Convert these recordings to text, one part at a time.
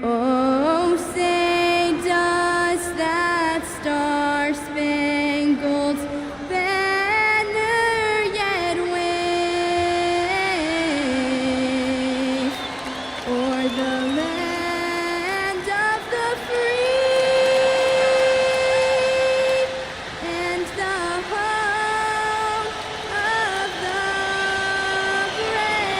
Oh, say does that star-spangled banner yet wave o'er the land of the free and the home of the brave?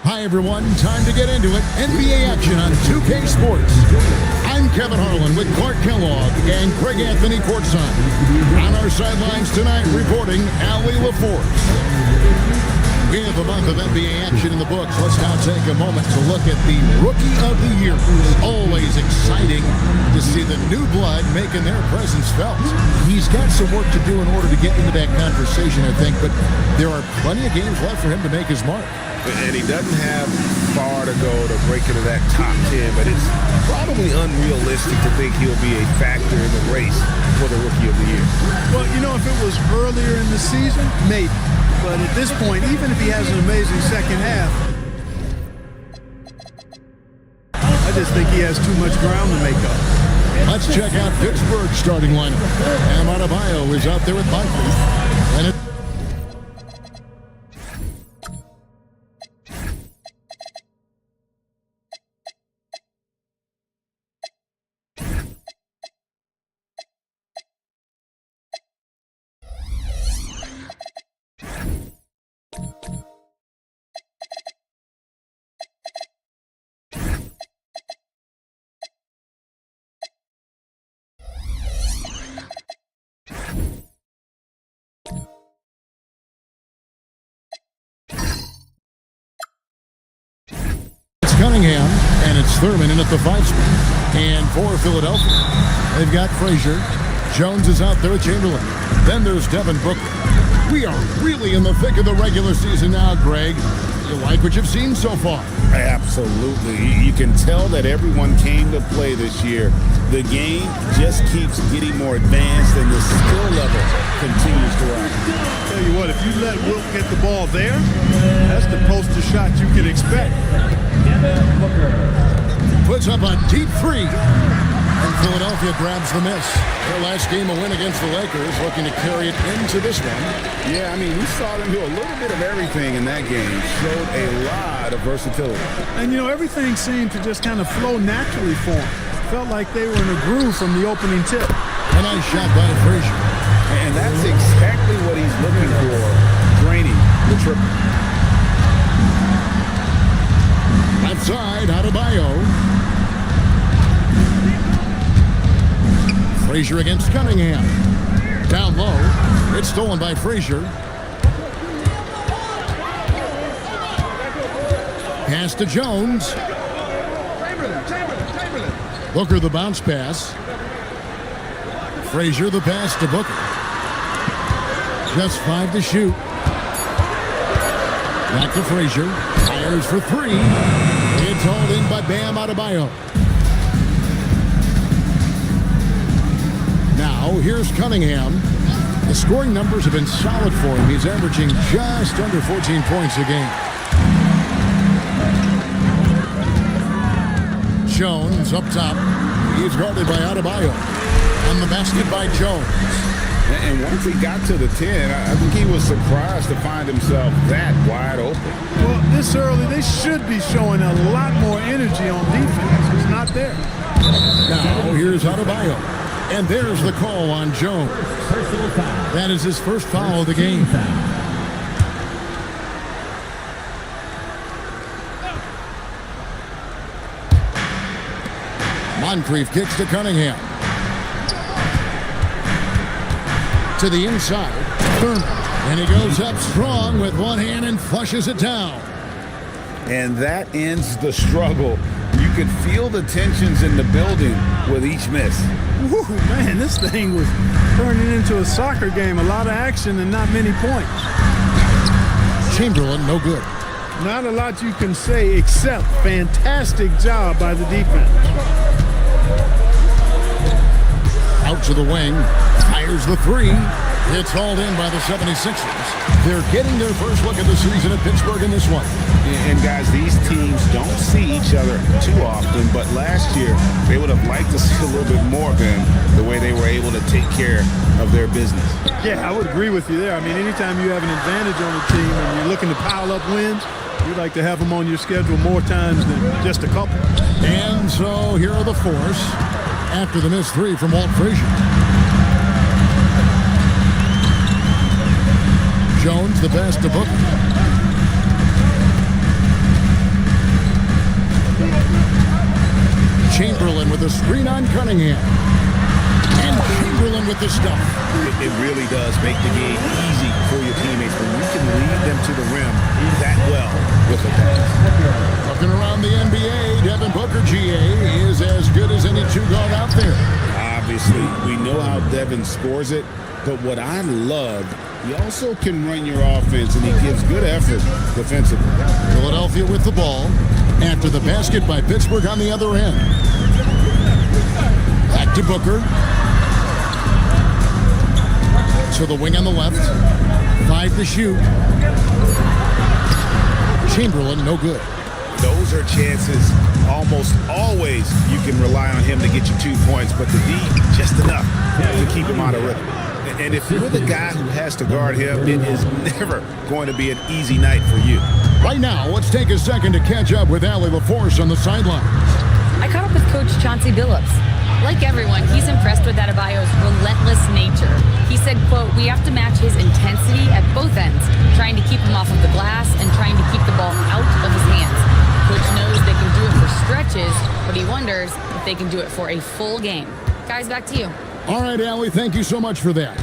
Hi, everyone. Time to get into it. NBA action on 2K Sports. I'm Kevin Harlan with Clark Kellogg and Greg Anthony courtside. On our sidelines tonight, reporting Allie LaForce. We have a month of NBA action in the books. Let's now take a moment to look at the Rookie of the Year. Always exciting to see the new blood making their presence felt. He's got some work to do in order to get into that conversation, I think, but there are plenty of games left for him to make his mark. And he doesn't have far to go to break into that top 10, but it's probably unrealistic to think he'll be a factor in the race for the Rookie of the Year. Well, you know, if it was earlier in the season, maybe. But at this point, even if he has an amazing second half, I just think he has too much ground to make up. Let's check out Pittsburgh's starting lineup. Bam Adebayo is out there with Barkley. And Cunningham, and it's Thurman in at the 5 spot. And for Philadelphia, they've got Frazier. Jones is out there with Chamberlain. Then there's Devin Booker. We are really in the thick of the regular season now, Greg. You like what you've seen so far? Absolutely. You can tell that everyone came to play this year. The game just keeps getting more advanced, and the skill level continues to rise. Tell you what, if you let Wilt get the ball there, that's the poster shot you can expect. Puts up a deep three. And Philadelphia grabs the miss. Their last game a win against the Lakers, looking to carry it into this one. Yeah, I mean, we saw them do a little bit of everything in that game. Showed a lot of versatility. And, you know, everything seemed to just kind of flow naturally for him. Felt like they were in a groove from the opening tip. A nice shot by Frazier. And that's exactly what he's looking for, draining the triple. Left side, Adebayo. Frazier against Cunningham. Down low. It's stolen by Frazier. Pass to Jones. Booker the bounce pass. Frazier the pass to Booker. Just 5 to shoot. Back to Frazier. Fires for 3. It's hauled in by Bam Adebayo. Now, here's Cunningham. The scoring numbers have been solid for him. He's averaging just under 14 points a game. Jones up top. He's guarded by Adebayo. On the basket by Jones. And once he got to the 10, I think he was surprised to find himself that wide open. Well, this early, they should be showing a lot more energy on defense. It's not there. Now, here's Adebayo. And there's the call on Jones. That is his first foul of the game. Moncrief kicks to Cunningham. To the inside. Thurman. And he goes up strong with one hand and flushes it down. And that ends the struggle. You could feel the tensions in the building with each miss. Woo, man, this thing was turning into a soccer game. A lot of action and not many points. Chamberlain, no good. Not a lot you can say except fantastic job by the defense. to the wing. Fires the three. It's hauled in by the 76ers. They're getting their first look at the season at Pittsburgh in this one. And guys, these teams don't see each other too often, but last year they would have liked to see a little bit more of them, the way they were able to take care of their business. Yeah, I would agree with you there. I mean, anytime you have an advantage on the team and you're looking to pile up wins, you'd like to have them on your schedule more times than just a couple. And so here are the Force after the missed three from Walt Frazier. Jones the pass to Booker. Chamberlain with a screen on Cunningham. And Chamberlain with the stuff. It really does make the game easy for your teammates when you can lead them to the rim that well with a pass. Looking around the NBA, Devin Booker, GA, is as good as any two-guard out there. Obviously, we know how Devin scores it, but what I love, he also can run your offense, and he gives good effort defensively. Philadelphia with the ball after the basket by Pittsburgh on the other end. Back to Booker. To the wing on the left. 5 to shoot. Chamberlain, no good. Those are chances almost always you can rely on him to get you 2 points, but the D, just enough to keep him out of rhythm. And if you're the guy who has to guard him, it is never going to be an easy night for you. Right now, let's take a second to catch up with Allie LaForce on the sideline. I caught up with Coach Chauncey Billups. Like everyone, he's impressed with Adebayo's relentless nature. He said, quote, "We have to match his intensity at both ends, trying to keep him off of the glass and trying to keep the ball out of his hands. Coach knows they can do it for stretches, but he wonders if they can do it for a full game." Guys, back to you. All right, Allie, thank you so much for that.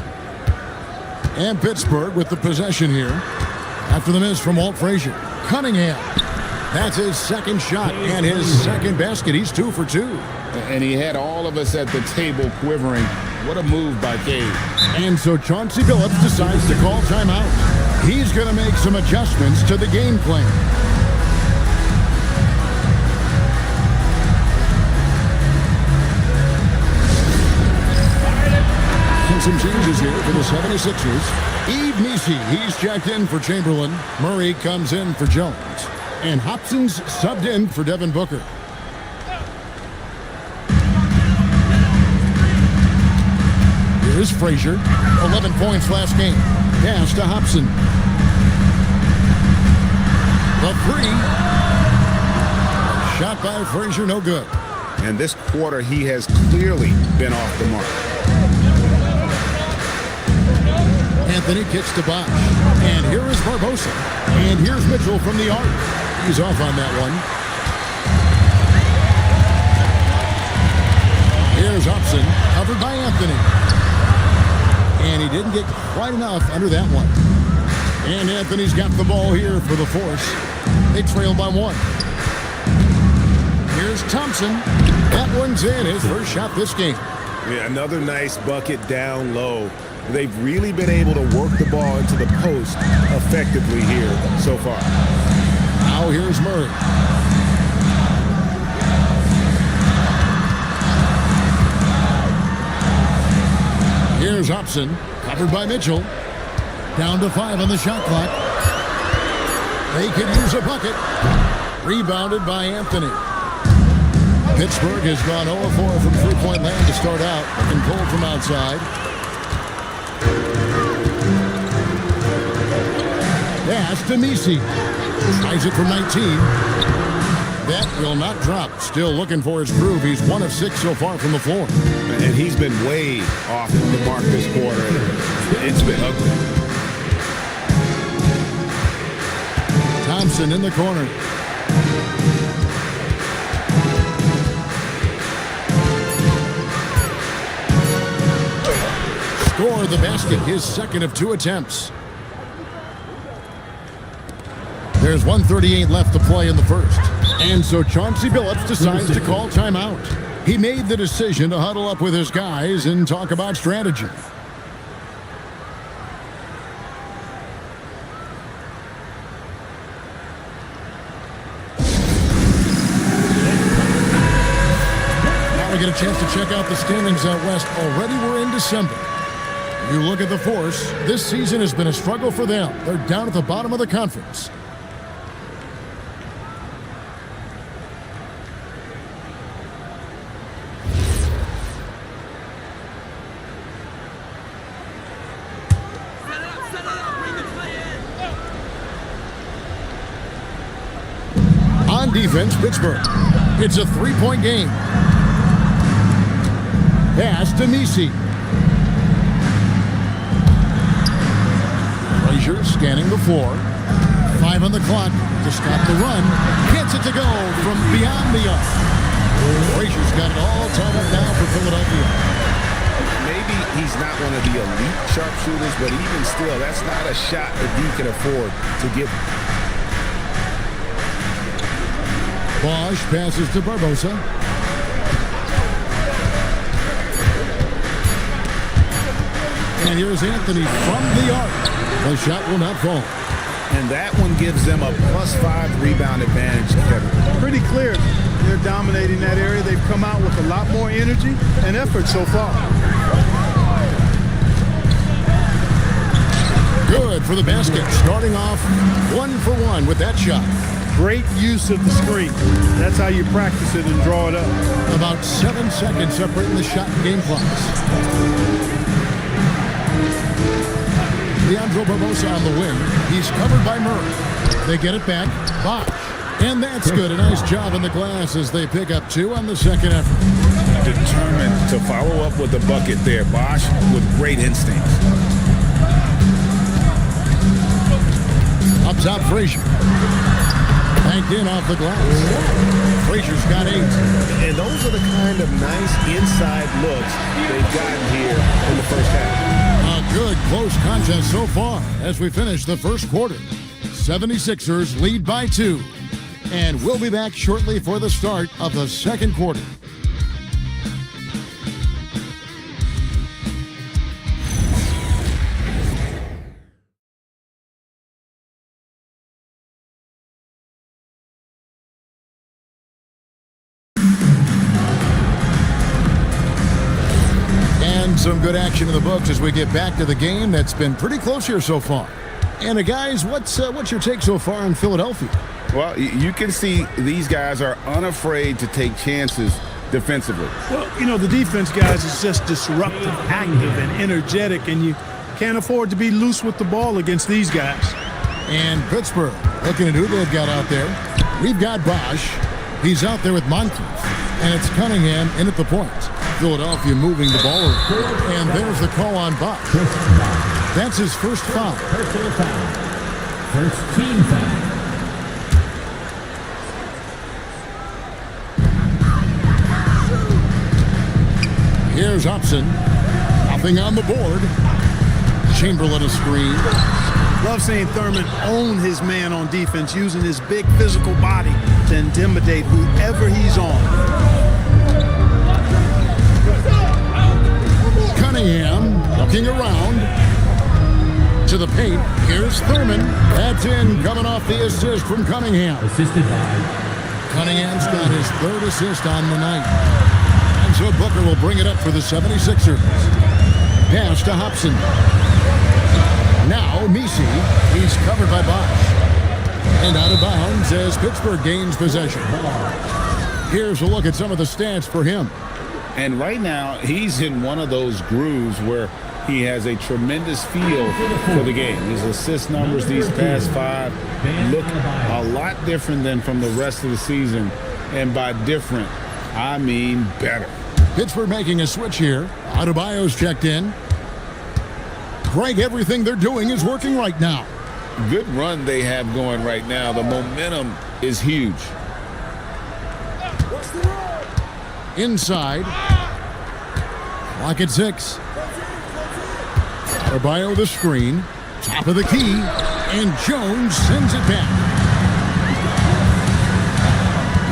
And Pittsburgh with the possession here after the miss from Walt Frazier. Cunningham. That's his second shot and his second basket. He's 2 for 2. And he had all of us at the table quivering. What a move by Cade. And so Chauncey Billups decides to call timeout. He's going to make some adjustments to the game plan. Some changes here for the 76ers. Yves Missi, he's checked in for Chamberlain. Murray comes in for Jones. And Hobson's subbed in for Devin Booker. Here's Frazier. 11 points last game. Pass to Hobson. The three. Shot by Frazier, no good. And this quarter, he has clearly been off the mark. Anthony kicks to Bosch. And here is Barbosa. And here's Mitchell from the arc. He's off on that one. Here's Hobson, covered by Anthony. And he didn't get quite enough under that one. And Anthony's got the ball here for the Force. They trail by 1. Here's Thompson. That one's in, his first shot this game. Yeah, another nice bucket down low. They've really been able to work the ball into the post effectively here so far. Now here's Murray. Here's Hobson, covered by Mitchell. Down to 5 on the shot clock. They could use a bucket. Rebounded by Anthony. Pittsburgh has gone 0-4 from three-point land to start out. Looking cold from outside. Pass to Missi. Tries it from 19. That will not drop. Still looking for his groove. He's 1 of 6 so far from the floor. And he's been way off the mark this quarter. It's been ugly. Thompson in the corner. Score the basket, his second of 2 attempts. There's 1:38 left to play in the first. And so Chauncey Billups decides to call timeout. He made the decision to huddle up with his guys and talk about strategy. Now we get a a chance to check out the standings out west. Already we're in December. You look at the Force. This season has been a struggle for them. They're down at the bottom of the conference. On defense, Pittsburgh. It's a three-point game. Pass to Misi. Frazier scanning the floor. 5 on the clock to stop the run. Gets it to go from beyond the arc. Frazier's got it all tied up now for Philadelphia. Maybe he's not one of the elite sharpshooters, but even still, that's not a shot that he can afford to give. Bosch passes to Barbosa. And here's Anthony from the arc. The shot will not fall. And that one gives them a +5 rebound advantage, Kevin. Pretty clear. They're dominating that area. They've come out with a lot more energy and effort so far. Good for the basket. Starting off 1 for 1 with that shot. Great use of the screen. That's how you practice it and draw it up. About 7 seconds separating the shot and game clocks. Leandro Barbosa on the wing. He's covered by Murray. They get it back. Bosch. And that's good. A nice job on the glass as they pick up 2 on the second effort. Determined to follow up with the bucket there. Bosch with great instincts. Up top, Frazier. Banked in off the glass. Frazier's got 8. And those are the kind of nice inside looks they've gotten here in the first half. A good close contest so far as we finish the first quarter. 76ers lead by 2. And we'll be back shortly for the start of the second quarter. Some good action in the books as we get back to the game that's been pretty close here so far. And guys, what's your take so far on Philadelphia? Well, you can see these guys are unafraid to take chances defensively. Well, you know, the defense, guys, is just disruptive, active, and energetic, and you can't afford to be loose with the ball against these guys. And Pittsburgh, looking at who they've got out there. We've got Bosch. He's out there with Moncrief. And it's Cunningham in at the point. Philadelphia moving the ball around. And there's the call on Bosch. That's his first foul. First team foul. Here's Hobson. Nothing on the board. Chamberlain a screen. Love seeing Thurman own his man on defense, using his big physical body to intimidate whoever he's on. Cunningham looking around to the paint. Here's Thurman. That's in, coming off the assist from Cunningham. Assisted by Cunningham's got his 3rd assist on the night. And so Booker will bring it up for the 76ers. Pass to Hobson. Now Misi. He's covered by Bosch. And out of bounds as Pittsburgh gains possession. Here's a look at some of the stats for him. And right now, he's in one of those grooves where he has a tremendous feel for the game. His assist numbers these past 5 look a lot different than from the rest of the season. And by different, I mean better. Pittsburgh making a switch here. Adebayo's checked in. Greg, everything they're doing is working right now. Good run they have going right now. The momentum is huge. Inside. Clock at 6. Adebayo the screen. Top of the key. And Jones sends it back.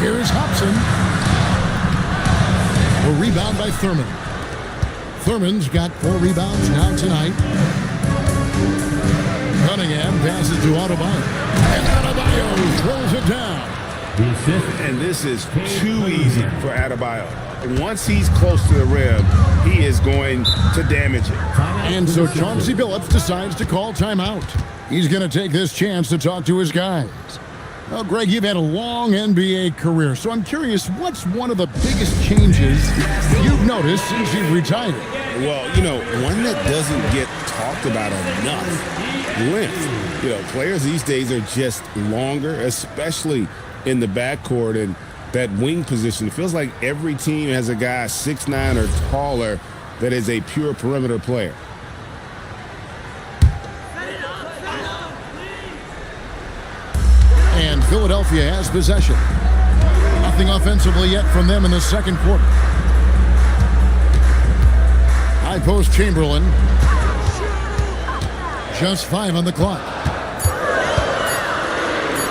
Here is Hobson. A rebound by Thurman. Thurman's got 4 rebounds now tonight. Cunningham passes to Adebayo. And Adebayo throws it down. And this is too easy for Adebayo. once he's close to the rim, he is going to damage it. And so Chauncey Billups decides to call timeout. He's going to take this chance to talk to his guys. Well, Greg, you've had a long NBA career, so I'm curious, what's one of the biggest changes you've noticed since you've retired? Well, one that doesn't get talked about enough, length. Players these days are just longer, especially in the backcourt and that wing position. It feels like every team has a guy 6'9" or taller that is a pure perimeter player. And Philadelphia has possession. Nothing offensively yet from them in the second quarter. High post Chamberlain. Just 5 on the clock.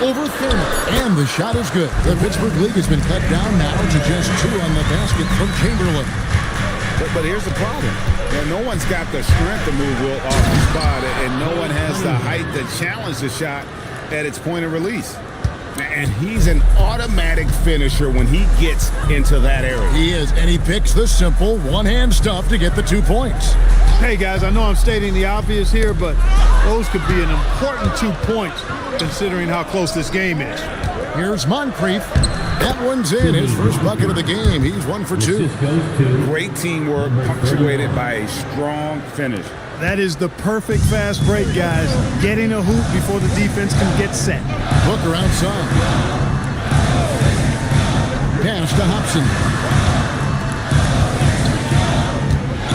Over Thurman. And the shot is good. The Pittsburgh League has been cut down now to just 2 on the basket from Chamberlain. But here's the problem. No one's got the strength to move Wilt off the spot, and no one has the height to challenge the shot at its point of release. And he's an automatic finisher when he gets into that area. He is, and he picks the simple one-hand stuff to get the 2 points. Hey, guys, I know I'm stating the obvious here, but those could be an important 2 points considering how close this game is. Here's Moncrief. That one's in. His first bucket of the game. He's 1 for 2. Great teamwork punctuated by a strong finish. That is the perfect fast break, guys. Getting a hoop before the defense can get set. Booker outside. Pass to Hobson.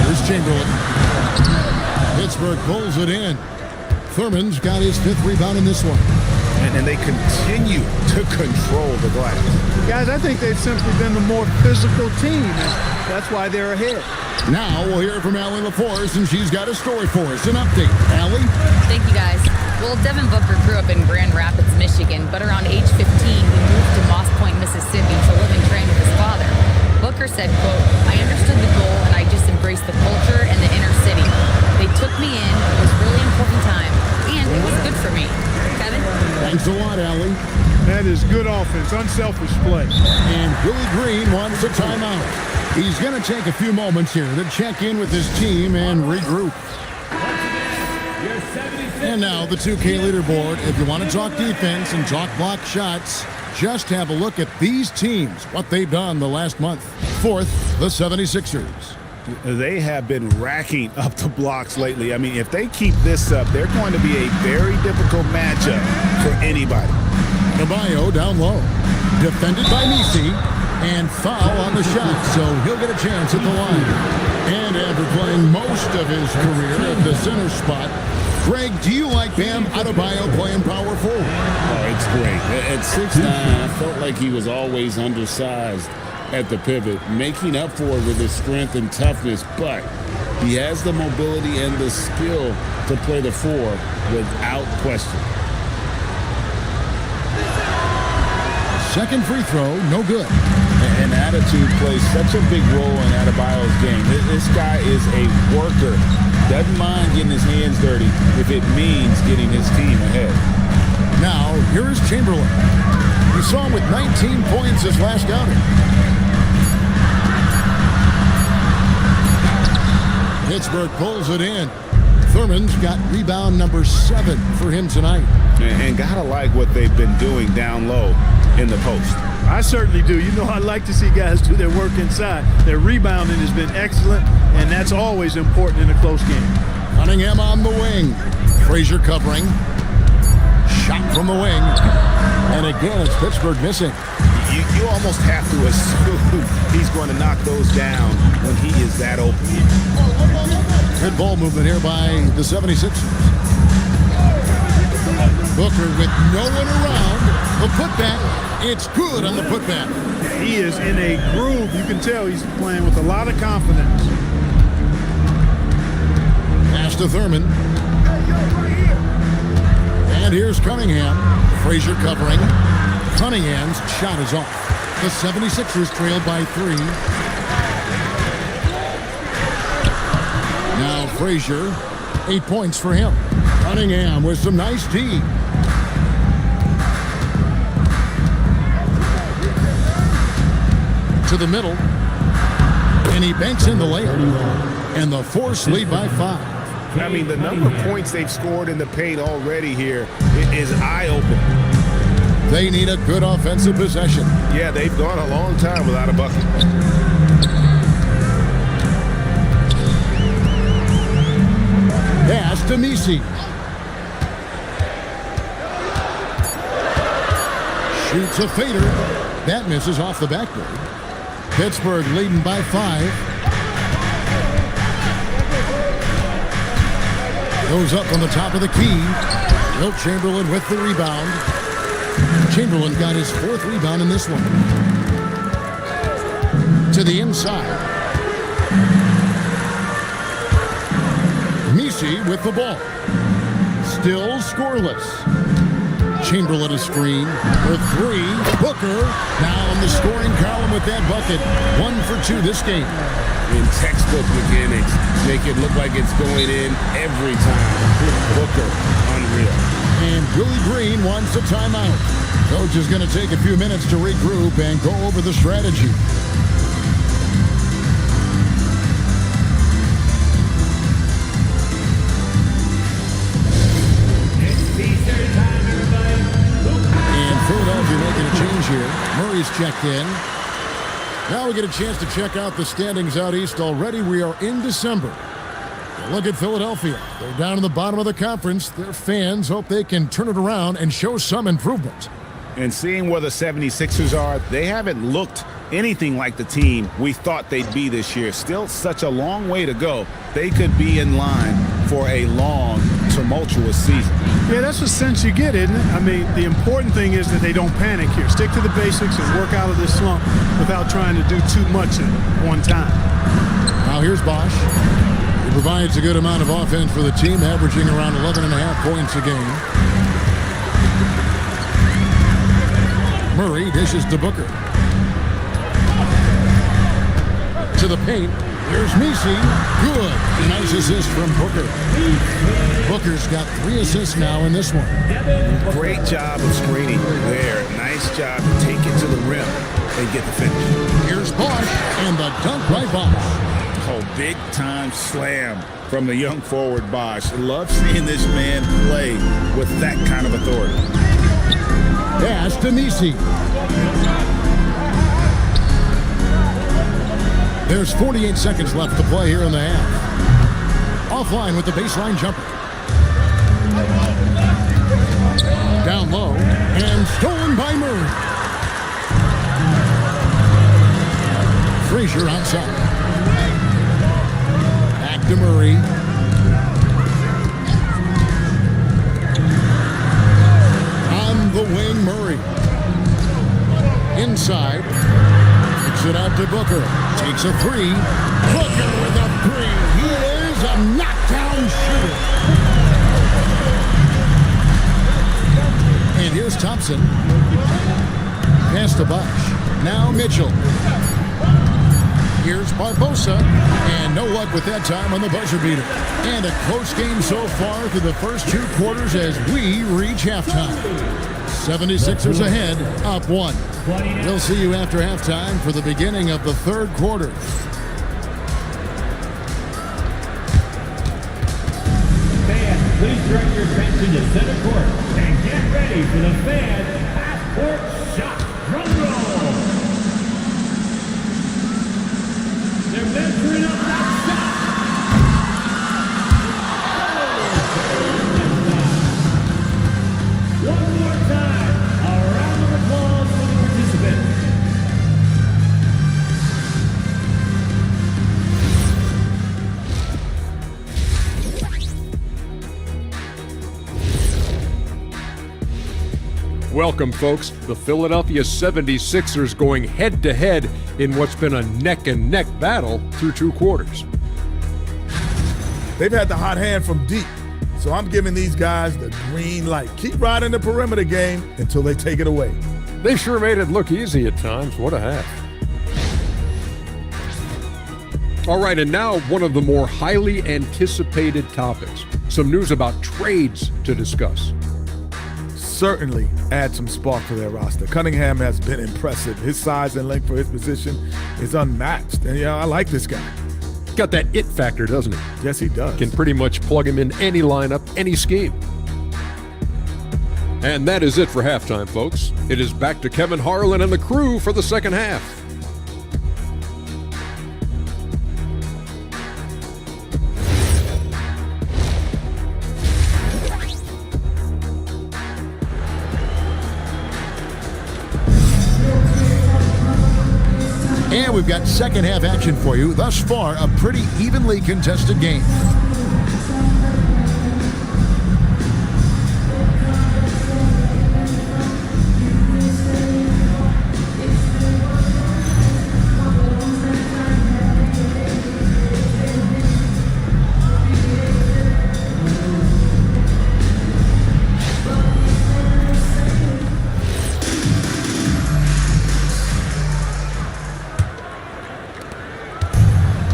Here's Chamberlain. Pittsburgh pulls it in. Thurman's got his 5th rebound in this one. And they continue to control the glass. Guys, I think they've simply been the more physical team. That's why they're ahead. Now we'll hear from Allie LaForce, and she's got a story for us. An update. Allie? Thank you, guys. Well, Devin Booker grew up in Grand Rapids, Michigan, but around age 15, he moved to Moss Point, Mississippi to live and train with his father. Booker said, quote, "I understood the goal and I just embraced the culture and the inner city. They took me in. It was a really important time, and it was good for me." Kevin? Thanks a lot, Allie. That is good offense, unselfish play. And Willie Green wants a timeout. He's going to take a few moments here to check in with his team and regroup. And now the 2K leaderboard. If you want to talk defense and talk block shots, just have a look at these teams, what they've done the last month. 4th, the 76ers. They have been racking up the blocks lately. I mean, if they keep this up, they're going to be a very difficult matchup for anybody. Adebayo down low. Defended by Nisi. And foul on the shot, so he'll get a chance at the line. And after playing most of his career at the center spot, Greg, do you like Bam Adebayo playing power forward? Oh, it's great. At 6'9", I felt like he was always undersized at the pivot, making up for it with his strength and toughness, but he has the mobility and the skill to play the 4 without question. Second free throw, no good. And attitude plays such a big role in Adebayo's game. This guy is a worker. Doesn't mind getting his hands dirty if it means getting his team ahead. Now, here is Chamberlain. We saw him with 19 points his last outing. Pittsburgh pulls it in. Thurman's got rebound number 7 for him tonight. And gotta like what they've been doing down low in the post. I certainly do. You know, I like to see guys do their work inside. Their rebounding has been excellent, and that's always important in a close game. Cunningham on the wing. Frazier covering. Shot from the wing. And again, it's Pittsburgh missing. You almost have to assume he's going to knock those down when he is that open. Good ball movement here by the 76ers. Booker with no one around. The putback. It's good on the putback. He is in a groove. You can tell he's playing with a lot of confidence. Pass to Thurman. And here's Cunningham. Frazier covering. Cunningham's shot is off. The 76ers trailed by 3. Now Frazier, 8 points for him. Cunningham with some nice D. To the middle. And he banks in the layup. And the Force lead by 5. I mean, the number of points they've scored in the paint already here is eye-opening. They need a good offensive possession. Yeah, they've gone a long time without a bucket. Pass to Misi. Shoots a fader. That misses off the backboard. Pittsburgh leading by 5. Goes up on the top of the key. Wilt Chamberlain with the rebound. Chamberlain got his 4th rebound in this one. To the inside. Misi with the ball. Still scoreless. Chamberlain a screen for 3. Booker now in the scoring column with that bucket. 1 for 2 this game. In textbook mechanics, make it look like it's going in every time. Booker, unreal. And Willie Green wants a timeout. Coach is going to take a few minutes to regroup and go over the strategy. And Philadelphia making a change here. Murray's checked in. Now we get a chance to check out the standings out east already. We are in December. Look at Philadelphia. They're down in the bottom of the conference. Their fans hope they can turn it around and show some improvement. And seeing where the 76ers are, they haven't looked anything like the team we thought they'd be this year. Still such a long way to go. They could be in line for a long, tumultuous season. Yeah, that's the sense you get, isn't it? I mean, the important thing is that they don't panic here. Stick to the basics and work out of this slump without trying to do too much at one time. Now here's Bosch. He provides a good amount of offense for the team, averaging around 11.5 points a game. Murray dishes to Booker. To the paint. Here's Misi. Good. Nice assist from Booker. Booker's got 3 assists now in this one. Great job of screening there. Nice job to take it to the rim and get the finish. Here's Bosch and the dunk by Bosch. Oh, big-time slam from the young forward Bosch. Love seeing this man play with that kind of authority. Pass to Misi. There's 48 seconds left to play here in the half. Offline with the baseline jumper. Down low and stolen by Murray. Frazier outside. Back to Murray. On the wing, Murray. Inside. Kicks it out to Booker. Takes a 3. Booker with a 3. He is a knockdown shooter. And here's Thompson. Pass to Bosch. Now Mitchell. Here's Barbosa. And no luck with that time on the buzzer beater. And a close game so far through the first 2 quarters as we reach halftime. 76ers ahead, up 1. We'll see you after halftime for the beginning of the 3rd quarter. Fans, please direct your attention to center court and get ready for the fan half-court shot. Drum roll. They're measuring up that shot. One more time. A round of applause for the participants. Welcome, folks. The Philadelphia 76ers going head-to-head in what's been a neck-and-neck battle through 2 quarters. They've had the hot hand from deep, so I'm giving these guys the green light. Keep riding the perimeter game until they take it away. They sure made it look easy at times. What a half. All right, and now one of the more highly anticipated topics. Some news about trades to discuss. certainly add some spark to their roster. Cunningham has been impressive. His size and length for his position is unmatched. And, I like this guy. Got that it factor, doesn't he? Yes, he does. Can pretty much plug him in any lineup, any scheme. And that is it for halftime, folks. It is back to Kevin Harlan and the crew for the second half. And we've got second half action for you. Thus far, a pretty evenly contested game.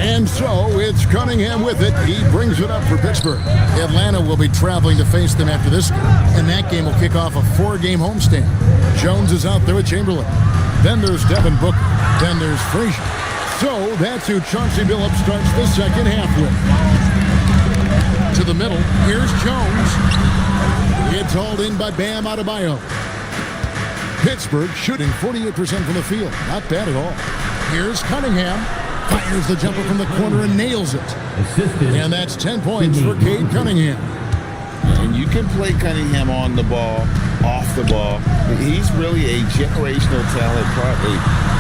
And so it's Cunningham with it. He brings it up for Pittsburgh. Atlanta will be traveling to face them after this game, and that game will kick off a 4-game homestand. Jones is out there with Chamberlain. Then there's Devin Booker. Then there's Frazier. So that's who Chauncey Billups starts the second half with. To the middle, here's Jones. It's hauled in by Bam Adebayo. Pittsburgh shooting 48% from the field. Not bad at all. Here's Cunningham. Fires the jumper from the corner and nails it. And that's 10 points for Cade Cunningham. And you can play Cunningham on the ball, off the ball. He's really a generational talent partly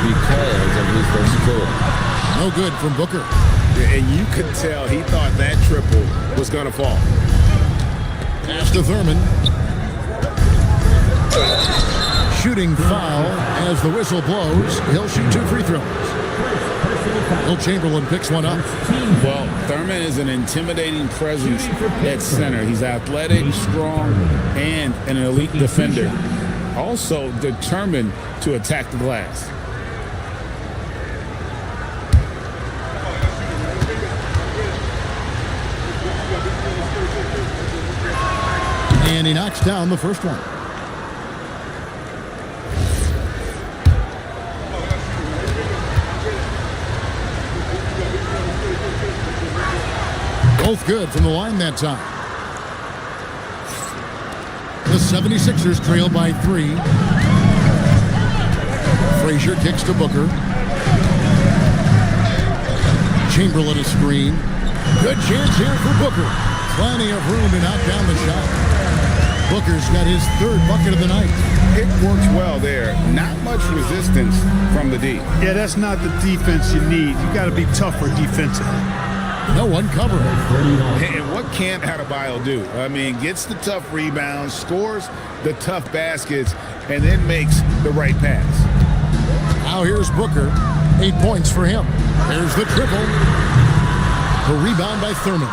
because of his versatility. No good from Booker. And you could tell he thought that triple was going to fall. Pass to Thurman. Shooting foul as the whistle blows. He'll shoot 2 free throws. Will Chamberlain picks one up. Well, Thurman is an intimidating presence at center. He's athletic, strong, and an elite defender. Also determined to attack the glass. And he knocks down the first one. Both good from the line that time. The 76ers trail by 3. Frazier kicks to Booker. Chamberlain a screen. Good chance here for Booker. Plenty of room to knock down the shot. Booker's got his 3rd bucket of the night. It works well there. Not much resistance from the D. Yeah, that's not the defense you need. You got to be tougher defensively. No one covering. And what can't Adebayo do? I mean, gets the tough rebounds, scores the tough baskets, and then makes the right pass. Now here's Booker. 8 points for him. There's the triple. The rebound by Thurman.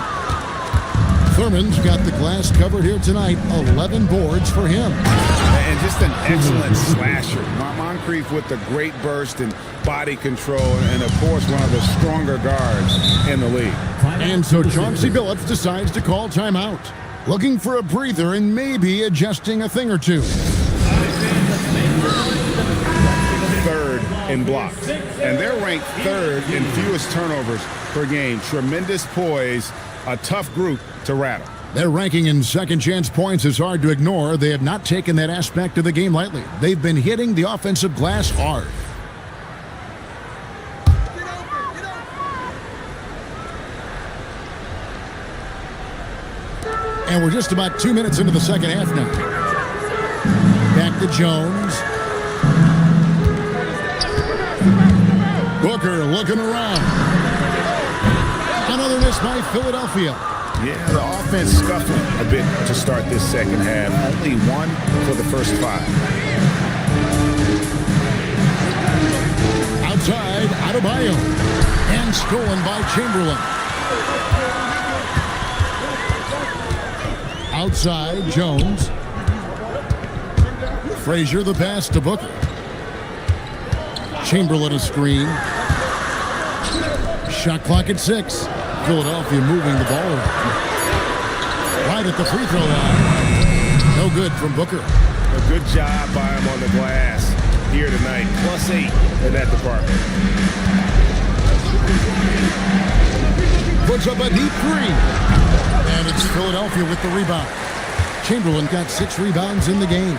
Thurman's got the glass covered here tonight. 11 boards for him. And just an excellent slasher. Moncrief with the great burst and body control, and of course one of the stronger guards in the league. And so Chauncey Billups decides to call timeout. Looking for a breather and maybe adjusting a thing or two. 3rd in blocks. And they're ranked 3rd in fewest turnovers per game. Tremendous poise, a tough group to rattle. Their ranking in second chance points is hard to ignore. They have not taken that aspect of the game lightly. They've been hitting the offensive glass hard. And we're just about 2 minutes into the second half now. Back to Jones. Booker looking around. Another miss by Philadelphia. Yeah, the offense scuffling a bit to start this second half. Only 1 for the first 5. Outside, Adebayo. And stolen by Chamberlain. Outside, Jones. Frazier the pass to Booker. Chamberlain a screen. Shot clock at 6. Philadelphia moving the ball around. Right at the free throw line. No good from Booker. A good job by him on the glass here tonight. +8 in that department. Puts up a deep three. And it's Philadelphia with the rebound. Chamberlain got 6 rebounds in the game.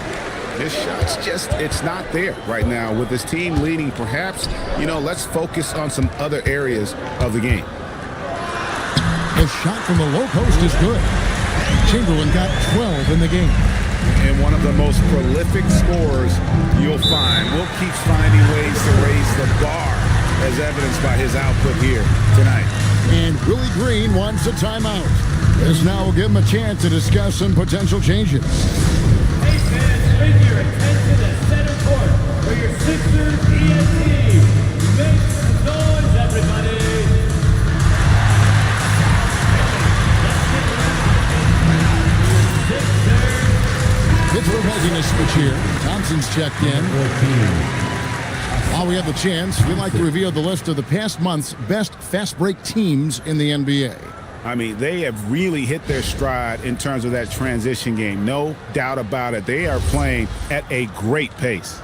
His shot's just, it's not there right now. With his team leading, perhaps, let's focus on some other areas of the game. The shot from the low post is good. Chamberlain got 12 in the game. And one of the most prolific scorers you'll find. Will keeps finding ways to raise the bar, as evidenced by his output here tonight. And Willie Green wants a timeout. This now will give him a chance to discuss some potential changes. Hey fans, bring your attention to center court for your Sixers EST. Make some noise, everybody. Pittsburgh making a switch here. Thompson's checked in. While we have the chance, we'd like to reveal the list of the past month's best fast break teams in the NBA. I mean, they have really hit their stride in terms of that transition game. No doubt about it. They are playing at a great pace.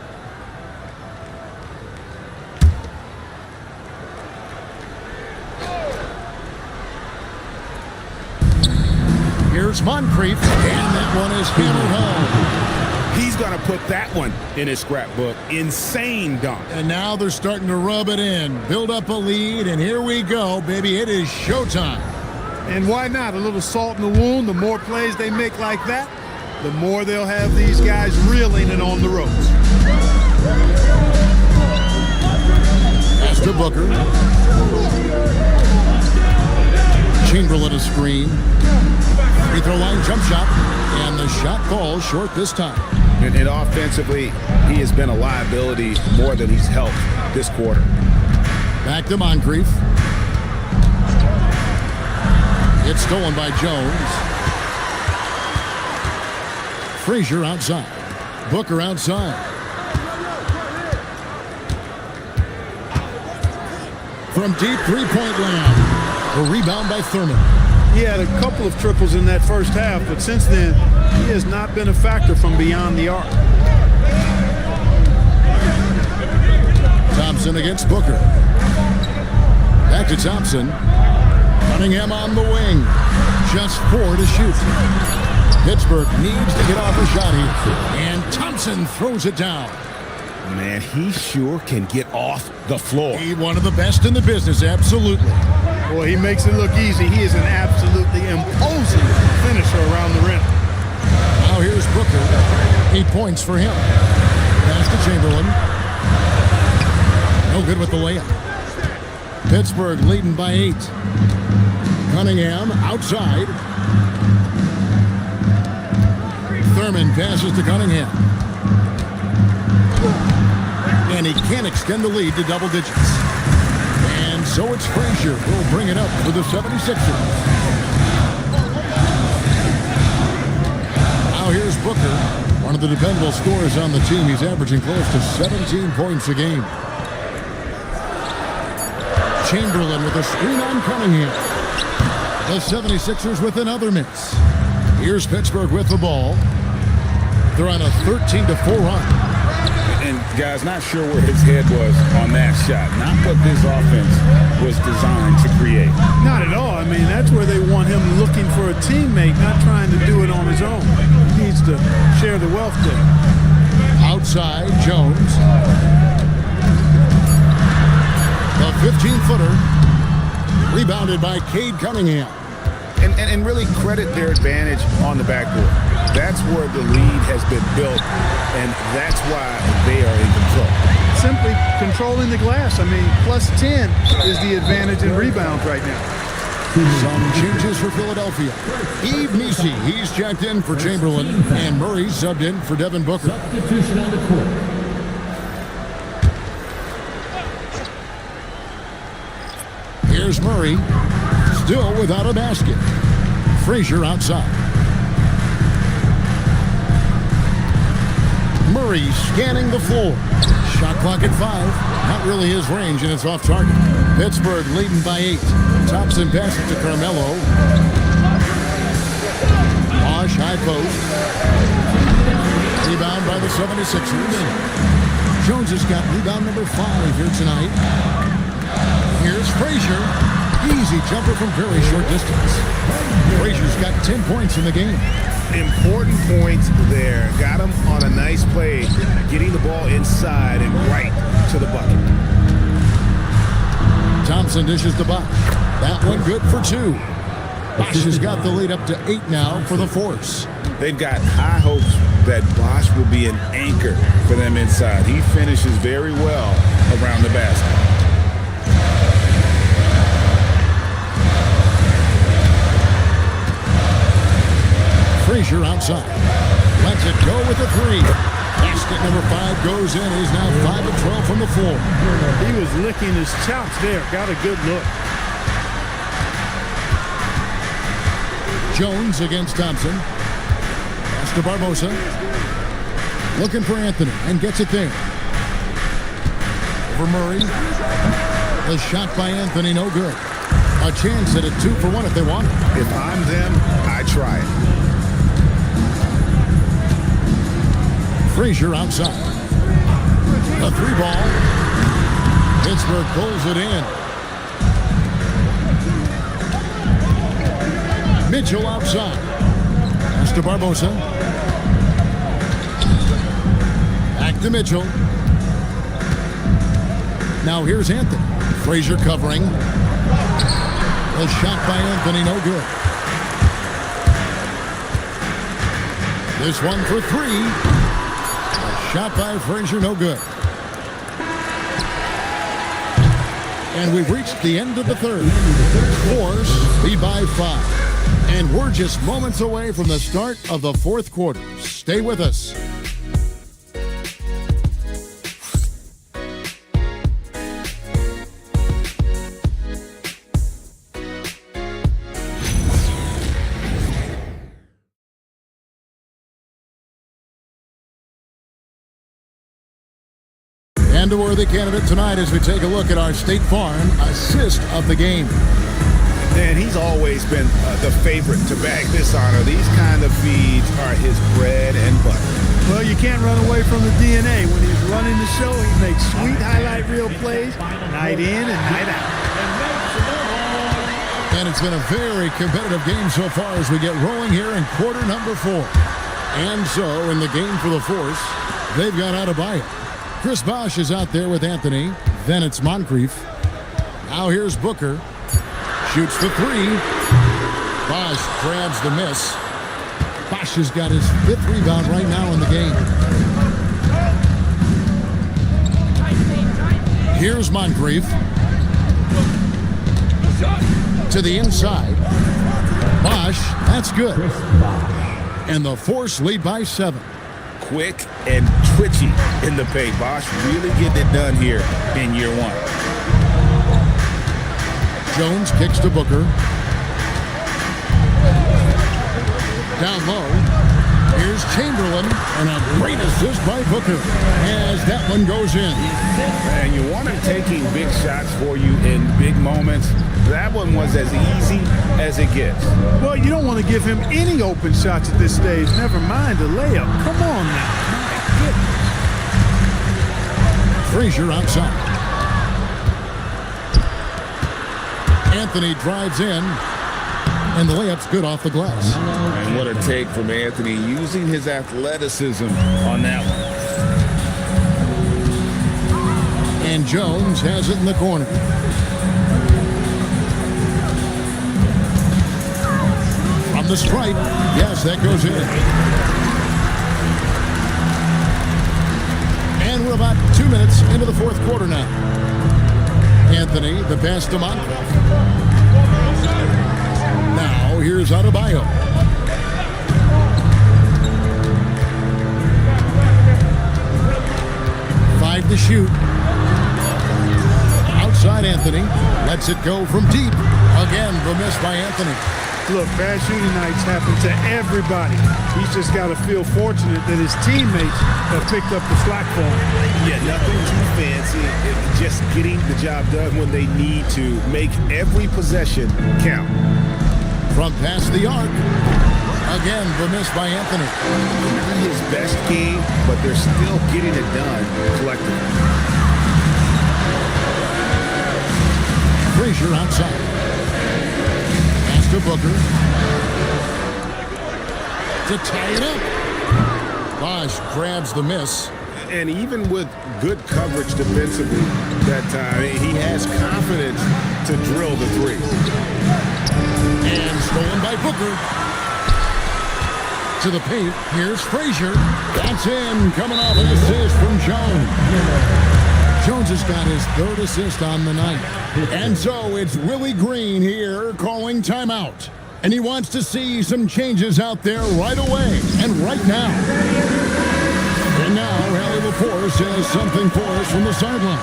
Here's Moncrief, and that one is hammered home. He's going to put that one in his scrapbook. Insane dunk. And now they're starting to rub it in, build up a lead, and here we go, baby. It is showtime. And why not? A little salt in the wound. The more plays they make like that, the more they'll have these guys reeling and on the ropes. Pass to Booker. Chamberlain a screen. Free throw line jump shot. And the shot falls short this time. And offensively, he has been a liability more than he's helped this quarter. Back to Moncrief. It's stolen by Jones. Frazier outside. Booker outside. From deep three-point land. A rebound by Thurman. He had a couple of triples in that first half, but since then, he has not been a factor from beyond the arc. Thompson against Booker. Back to Thompson. Cunningham on the wing. Just 4 to shoot. Pittsburgh needs to get off a shot here. And Thompson throws it down. Man, he sure can get off the floor. He one of the best in the business, absolutely. Boy, he makes it look easy. He is an absolutely imposing finisher around the rim. Now here's Booker. 8 points for him. Pass to Chamberlain. No good with the layup. Pittsburgh leading by 8. Cunningham outside. Thurman passes to Cunningham. And he can't extend the lead to double digits. And so it's Frazier who will bring it up for the 76ers. Now here's Booker, one of the dependable scorers on the team. He's averaging close to 17 points a game. Chamberlain with a screen on Cunningham. The 76ers with another miss. Here's Pittsburgh with the ball. They're on a 13-4 run. And guys, not sure where his head was on that shot. Not what this offense was designed to create. Not at all. I mean, that's where they want him looking for a teammate, not trying to do it on his own. He needs to share the wealth there. Outside, Jones. The 15-footer. Rebounded by Cade Cunningham. And really credit their advantage on the backboard. That's where the lead has been built, and that's why they are in control. Simply controlling the glass. I mean, +10 is the advantage in rebounds right now. Some changes for Philadelphia. Yves Missi, he's checked in for Chamberlain, and Murray subbed in for Devin Booker. Substitution on the court. Here's Murray, still without a basket. Frazier outside. Murray scanning the floor. Shot clock at 5. Not really his range, and it's off target. Pittsburgh leading by 8. Thompson passes to Carmelo. Bosch high post. Rebound by the 76ers. Jones has got rebound number 5 here tonight. Here's Frazier. Easy jumper from very short distance. Frazier's got 10 points in the game. Important points there. Got him on a nice play, getting the ball inside and right to the bucket. Thompson dishes to Bosch. That one good for 2. Bosch has got the lead up to 8 now for the Force. They've got high hopes that Bosch will be an anchor for them inside. He finishes very well around the basket. Frazier outside. Lets it go with the 3. Basket number 5 goes in. He's now 5 of 12 from the floor. He was licking his chops there. Got a good look. Jones against Thompson. Pass to Barbosa. Looking for Anthony and gets it there. Over Murray. The shot by Anthony, no good. A chance at a 2 for 1 if they want it. If I'm them, I try it. Frazier outside. A 3 ball. Pittsburgh pulls it in. Mitchell outside. Pass to Barbosa. Back to Mitchell. Now here's Anthony. Frazier covering. A shot by Anthony, no good. This one for 3. Shot by Frazier, no good. And we've reached the end of the third. Force lead by 5. And we're just moments away from the start of the fourth quarter. Stay with us. And a worthy candidate tonight as we take a look at our State Farm assist of the game. And he's always been the favorite to bag this honor. These kind of feeds are his bread and butter. Well, you can't run away from the DNA. When he's running the show, he makes sweet highlight reel plays night in and night out. And it's been a very competitive game so far as we get rolling here in quarter number 4. And so in the game for the Force, they've got Adebayo. Chris Bosh is out there with Anthony. Then it's Moncrief. Now here's Booker. Shoots the 3. Bosh grabs the miss. Bosh has got his 5th rebound right now in the game. Here's Moncrief. To the inside. Bosh, that's good. And the Force lead by 7. Quick and twitchy in the paint. Bosh really getting it done here in year 1. Jones kicks to Booker. Down low. Here's Chamberlain. And a great assist by Booker as that one goes in. And you want him taking big shots for you in big moments. That one was as easy as it gets. Well, you don't want to give him any open shots at this stage. Never mind a layup. Come on now. My goodness. Frazier outside. Anthony drives in. And the layup's good off the glass. And what a take from Anthony using his athleticism on that one. And Jones has it in the corner. From the stripe. Yes, that goes in. And we're about 2 minutes into the fourth quarter now. Anthony, the pass to Moncrief. Now, here's Adebayo. Five to shoot. Outside Anthony. Lets it go from deep. Again, the miss by Anthony. Look, bad shooting nights happen to everybody. He's just got to feel fortunate that his teammates have picked up the slack for him. Yeah, nothing too fancy. Just getting the job done when they need to. Make every possession count. From past the arc. Again, the miss by Anthony. Not his best game, but they're still getting it done collectively. Frazier outside. Pass to Booker. To tie it up. Bosch grabs the miss. And even with good coverage defensively that time, he has confidence to drill the three. And stolen by Booker. To the paint. Here's Frazier. That's in. Coming off an assist from Jones. Jones has got his third assist on the night. And so it's Willie Green here calling timeout. And he wants to see some changes out there right away and right now. And now, Hallie LaForce has something for us from the sideline.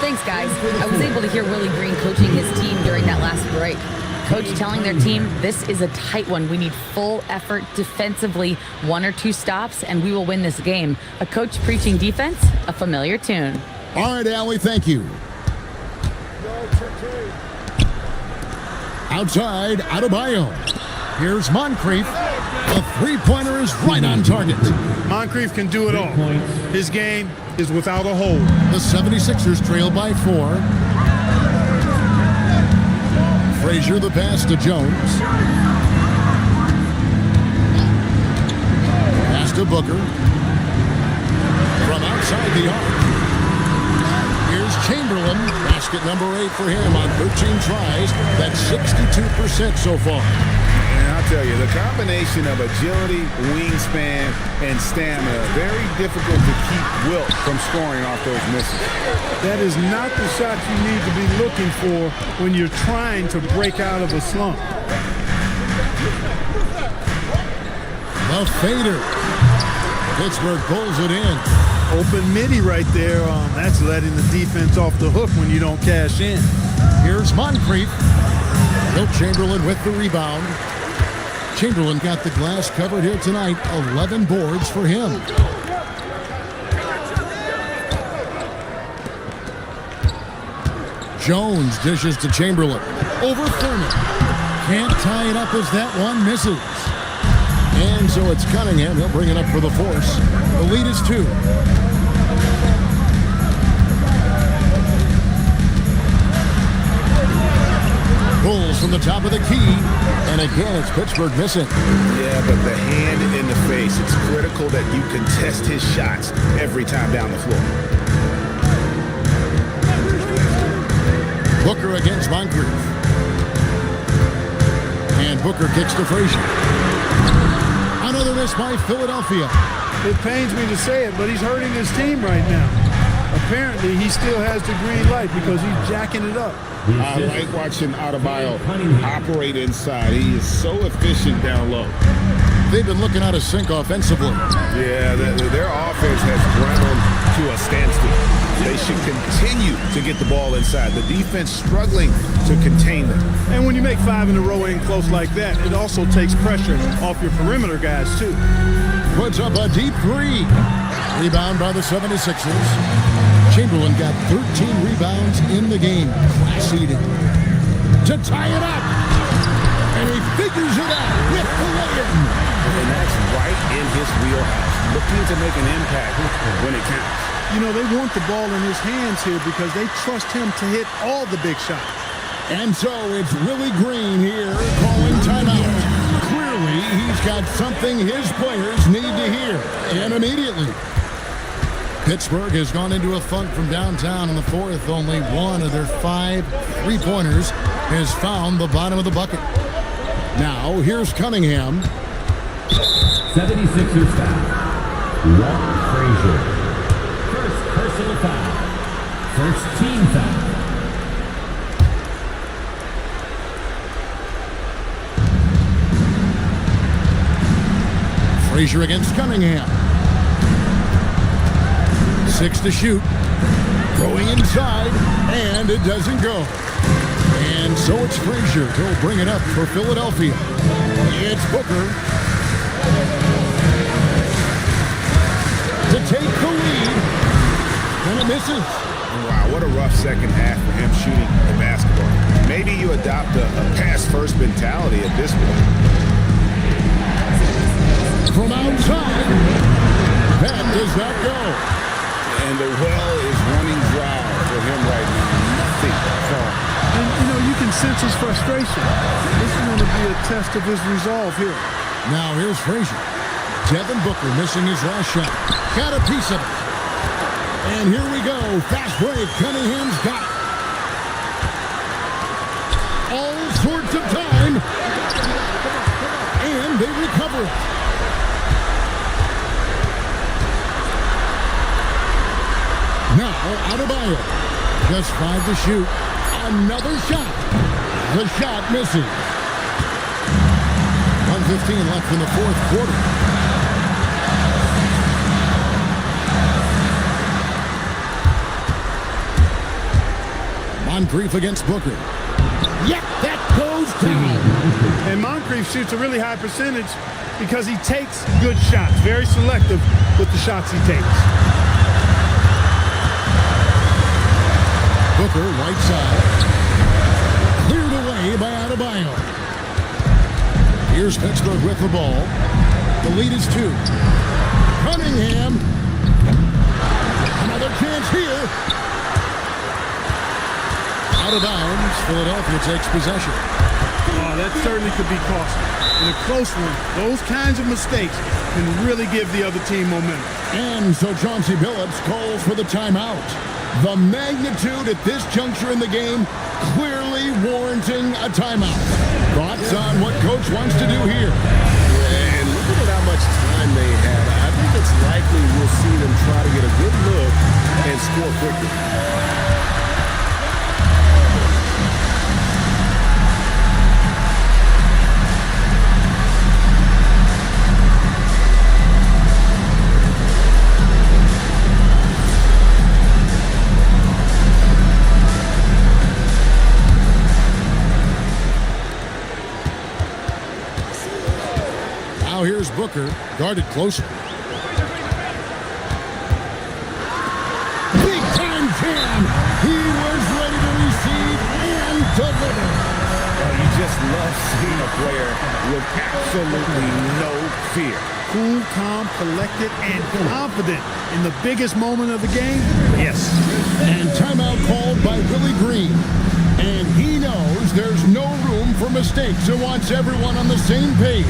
Thanks, guys. I was able to hear Willie Green coaching his team during that last break. Coach telling their team, this is a tight one. We need full effort defensively, 1 or 2 stops, and we will win this game. A coach preaching defense, a familiar tune. All right, Allie, thank you. Outside, Adebayo. Here's Moncrief. The three-pointer is right on target. Moncrief can do it all. His game is without a hold. The 76ers trail by 4. Frazier the pass to Jones. Pass to Booker. From outside the arc. Here's Chamberlain. Basket number 8 for him on 13 tries. That's 62% so far. And I'll tell you, the combination of agility, wingspan, and stamina, very difficult to keep Wilt from scoring off those misses. That is not the shot you need to be looking for when you're trying to break out of a slump. The fader. Pittsburgh pulls it in. Open midi right there. That's letting the defense off the hook when you don't cash in. Here's Moncrief. Wilt Chamberlain with the rebound. Chamberlain got the glass covered here tonight. 11 boards for him. Jones dishes to Chamberlain. Over Thurman. Can't tie it up as that one misses. And so it's Cunningham. He'll bring it up for the force. The lead is 2. Pulls from the top of the key. And again, it's Pittsburgh missing. Yeah, but the hand in the face, it's critical that you contest his shots every time down the floor. Booker against Moncrief. And Booker kicks to Frazier. Another miss by Philadelphia. It pains me to say it, but he's hurting his team right now. Apparently, he still has the green light because he's jacking it up. I like watching Adebayo operate inside. He is so efficient down low. They've been looking out of sync offensively. Yeah, their offense has ground to a standstill. They should continue to get the ball inside. The defense struggling to contain them. And when you make 5 in a row in close like that, it also takes pressure off your perimeter guys, too. Puts up a deep 3. Rebound by the 76ers. Chamberlain got 13 rebounds in the game. Class eating. To tie it up. And he figures it out with the lay-in. And that's right in his wheelhouse. Looking to make an impact when it counts. You know, they want the ball in his hands here because they trust him to hit all the big shots. And so it's Willie Green here calling timeout. Clearly, he's got something his players need to hear. And immediately. Pittsburgh has gone into a funk from downtown in the 4th. Only one of their 5 three-pointers has found the bottom of the bucket. Now, here's Cunningham. 76ers foul. Walt Frazier. First personal foul. First team foul. Frazier against Cunningham. 6 to shoot. Throwing inside, and it doesn't go. And so it's Frazier. He'll bring it up for Philadelphia. It's Booker to take the lead, and it misses. Wow, what a rough second half for him shooting the basketball. Maybe you adopt a pass-first mentality at this point. outside. That does not go. And the well is running dry for him right now. Nothing falling. And, you can sense his frustration. This is going to be a test of his resolve here. Now here's Frazier. Devin Booker missing his last shot. Got a piece of it. And here we go. Fast break. Cunningham's got it. All sorts of time. And they recover it. Now, Adebayo. Just 5 to shoot. Another shot. The shot misses. 1:15 left in the fourth quarter. Moncrief against Booker. Yep, that goes down. And Moncrief shoots a really high percentage because he takes good shots. Very selective with the shots he takes. Booker, right side. Cleared away by Adebayo. Here's Pittsburgh with the ball. The lead is 2. Cunningham. Another chance here. Out of bounds. Philadelphia takes possession. Oh, that certainly could be costly. In a close one, those kinds of mistakes can really give the other team momentum. And so Chauncey Billups calls for the timeout. The magnitude at this juncture in the game clearly warranting a timeout. Thoughts on what Coach wants to do here? And look at how much time they have. I think it's likely we'll see them try to get a good look and score quickly. Now here's Booker, guarded closer. Big time jam! He was ready to receive and deliver. You just love seeing a player with absolutely no fear. Cool, calm, collected, and confident in the biggest moment of the game. Yes. And timeout called by Willie Green. And he knows there's no room for mistakes and wants everyone on the same page.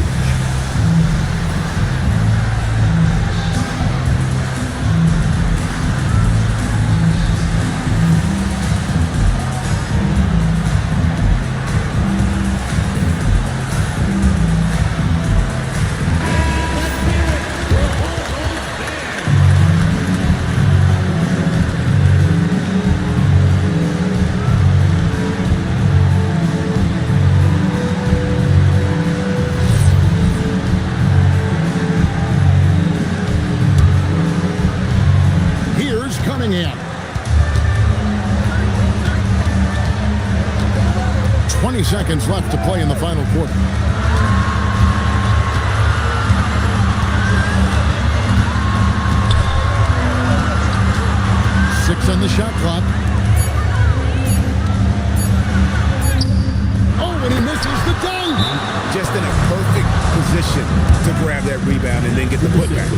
Cunningham. 20 seconds left to play in the final quarter. Six on the shot clock. Oh, and he misses the dunk. Just in a perfect position to grab that rebound and then get the putback.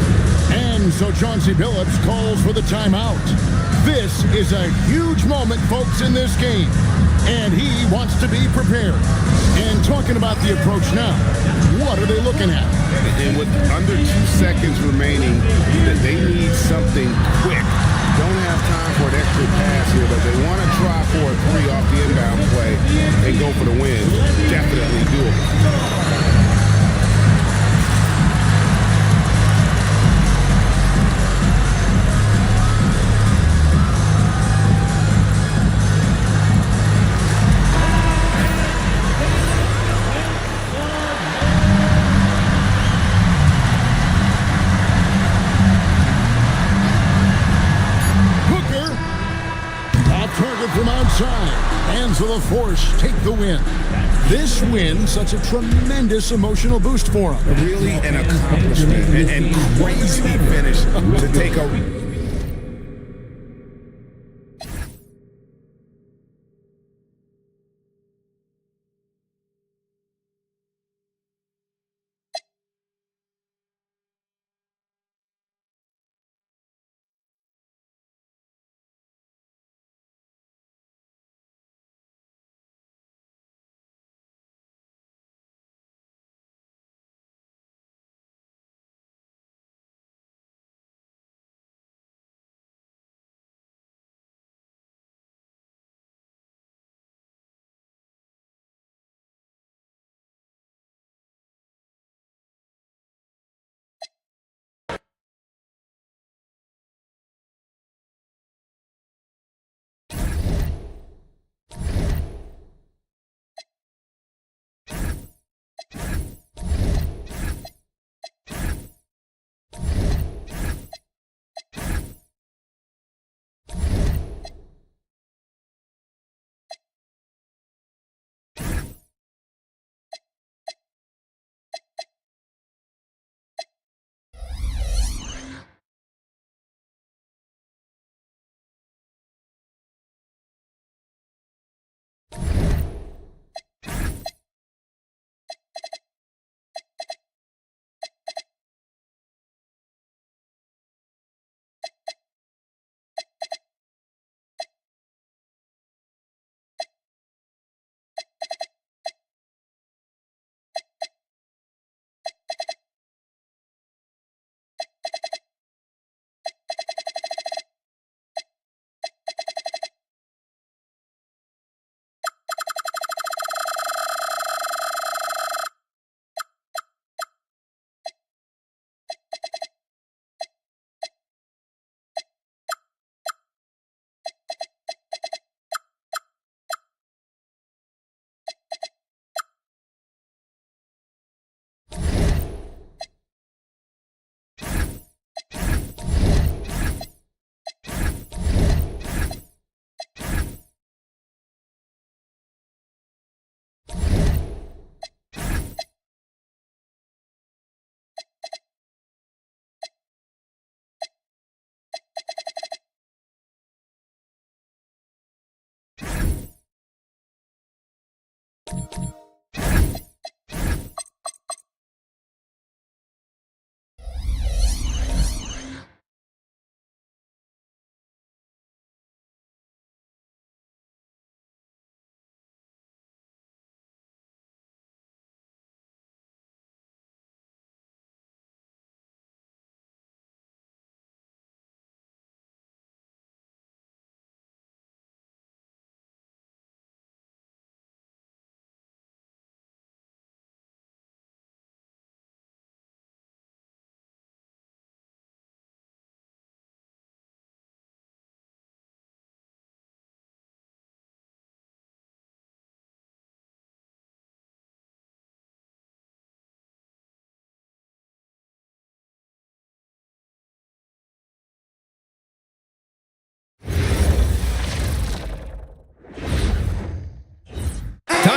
And so Chauncey Billups calls for the timeout. This is a huge moment, folks, in this game. And he wants to be prepared. And talking about the approach now, what are they looking at? And with under 2 seconds remaining, they need something quick. Don't have time for an extra pass here, but they want to try for a 3 off the inbound play and go for the win. Definitely doable. From outside, and so the Force take the win. This win, such a tremendous emotional boost for them. Really an accomplishment and crazy finish to take a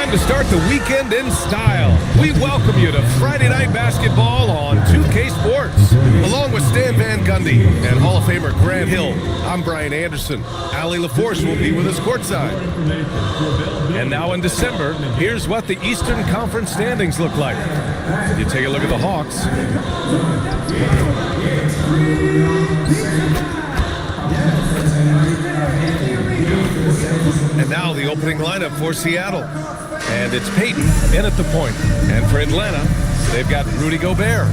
time to start the weekend in style. We welcome you to Friday Night Basketball on 2K Sports. Along with Stan Van Gundy and Hall of Famer Grant Hill, I'm Brian Anderson. Allie LaForce will be with us courtside. And now in December, here's what the Eastern Conference standings look like. You take a look at the Hawks. And now the opening lineup for Seattle. And it's Payton in at the point. And for Atlanta, they've got Rudy Gobert.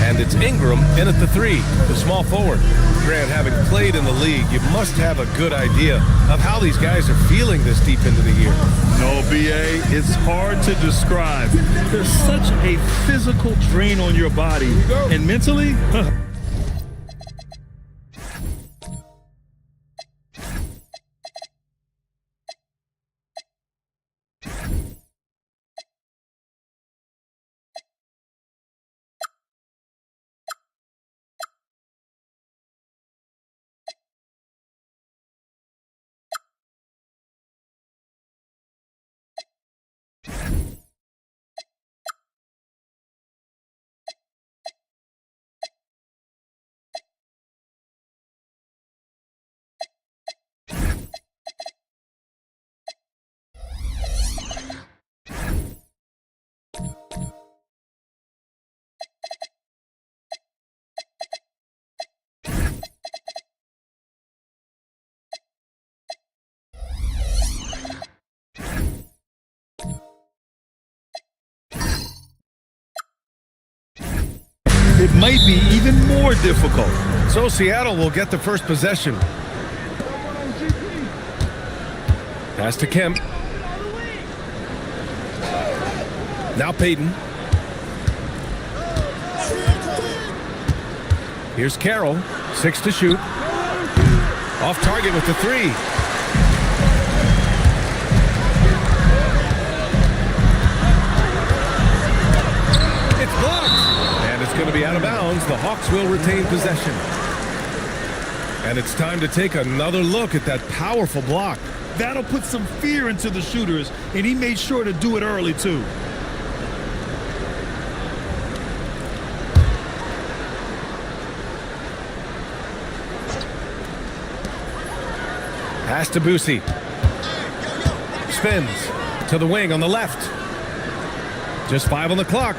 And it's Ingram in at the 3, the small forward. Grant, having played in the league, you must have a good idea of how these guys are feeling this deep into the year. No, B.A., it's hard to describe. There's such a physical drain on your body. And mentally, it might be even more difficult. So Seattle will get the first possession. Pass to Kemp. Now Payton. Here's Carroll. 6 to shoot. Off target with the 3. It's blocked. And it's going to be out of bounds. The Hawks will retain possession. And it's time to take another look at that powerful block. That'll put some fear into the shooters, and he made sure to do it early, too. Pass to Boosie. Spins to the wing on the left. Just 5 on the clock.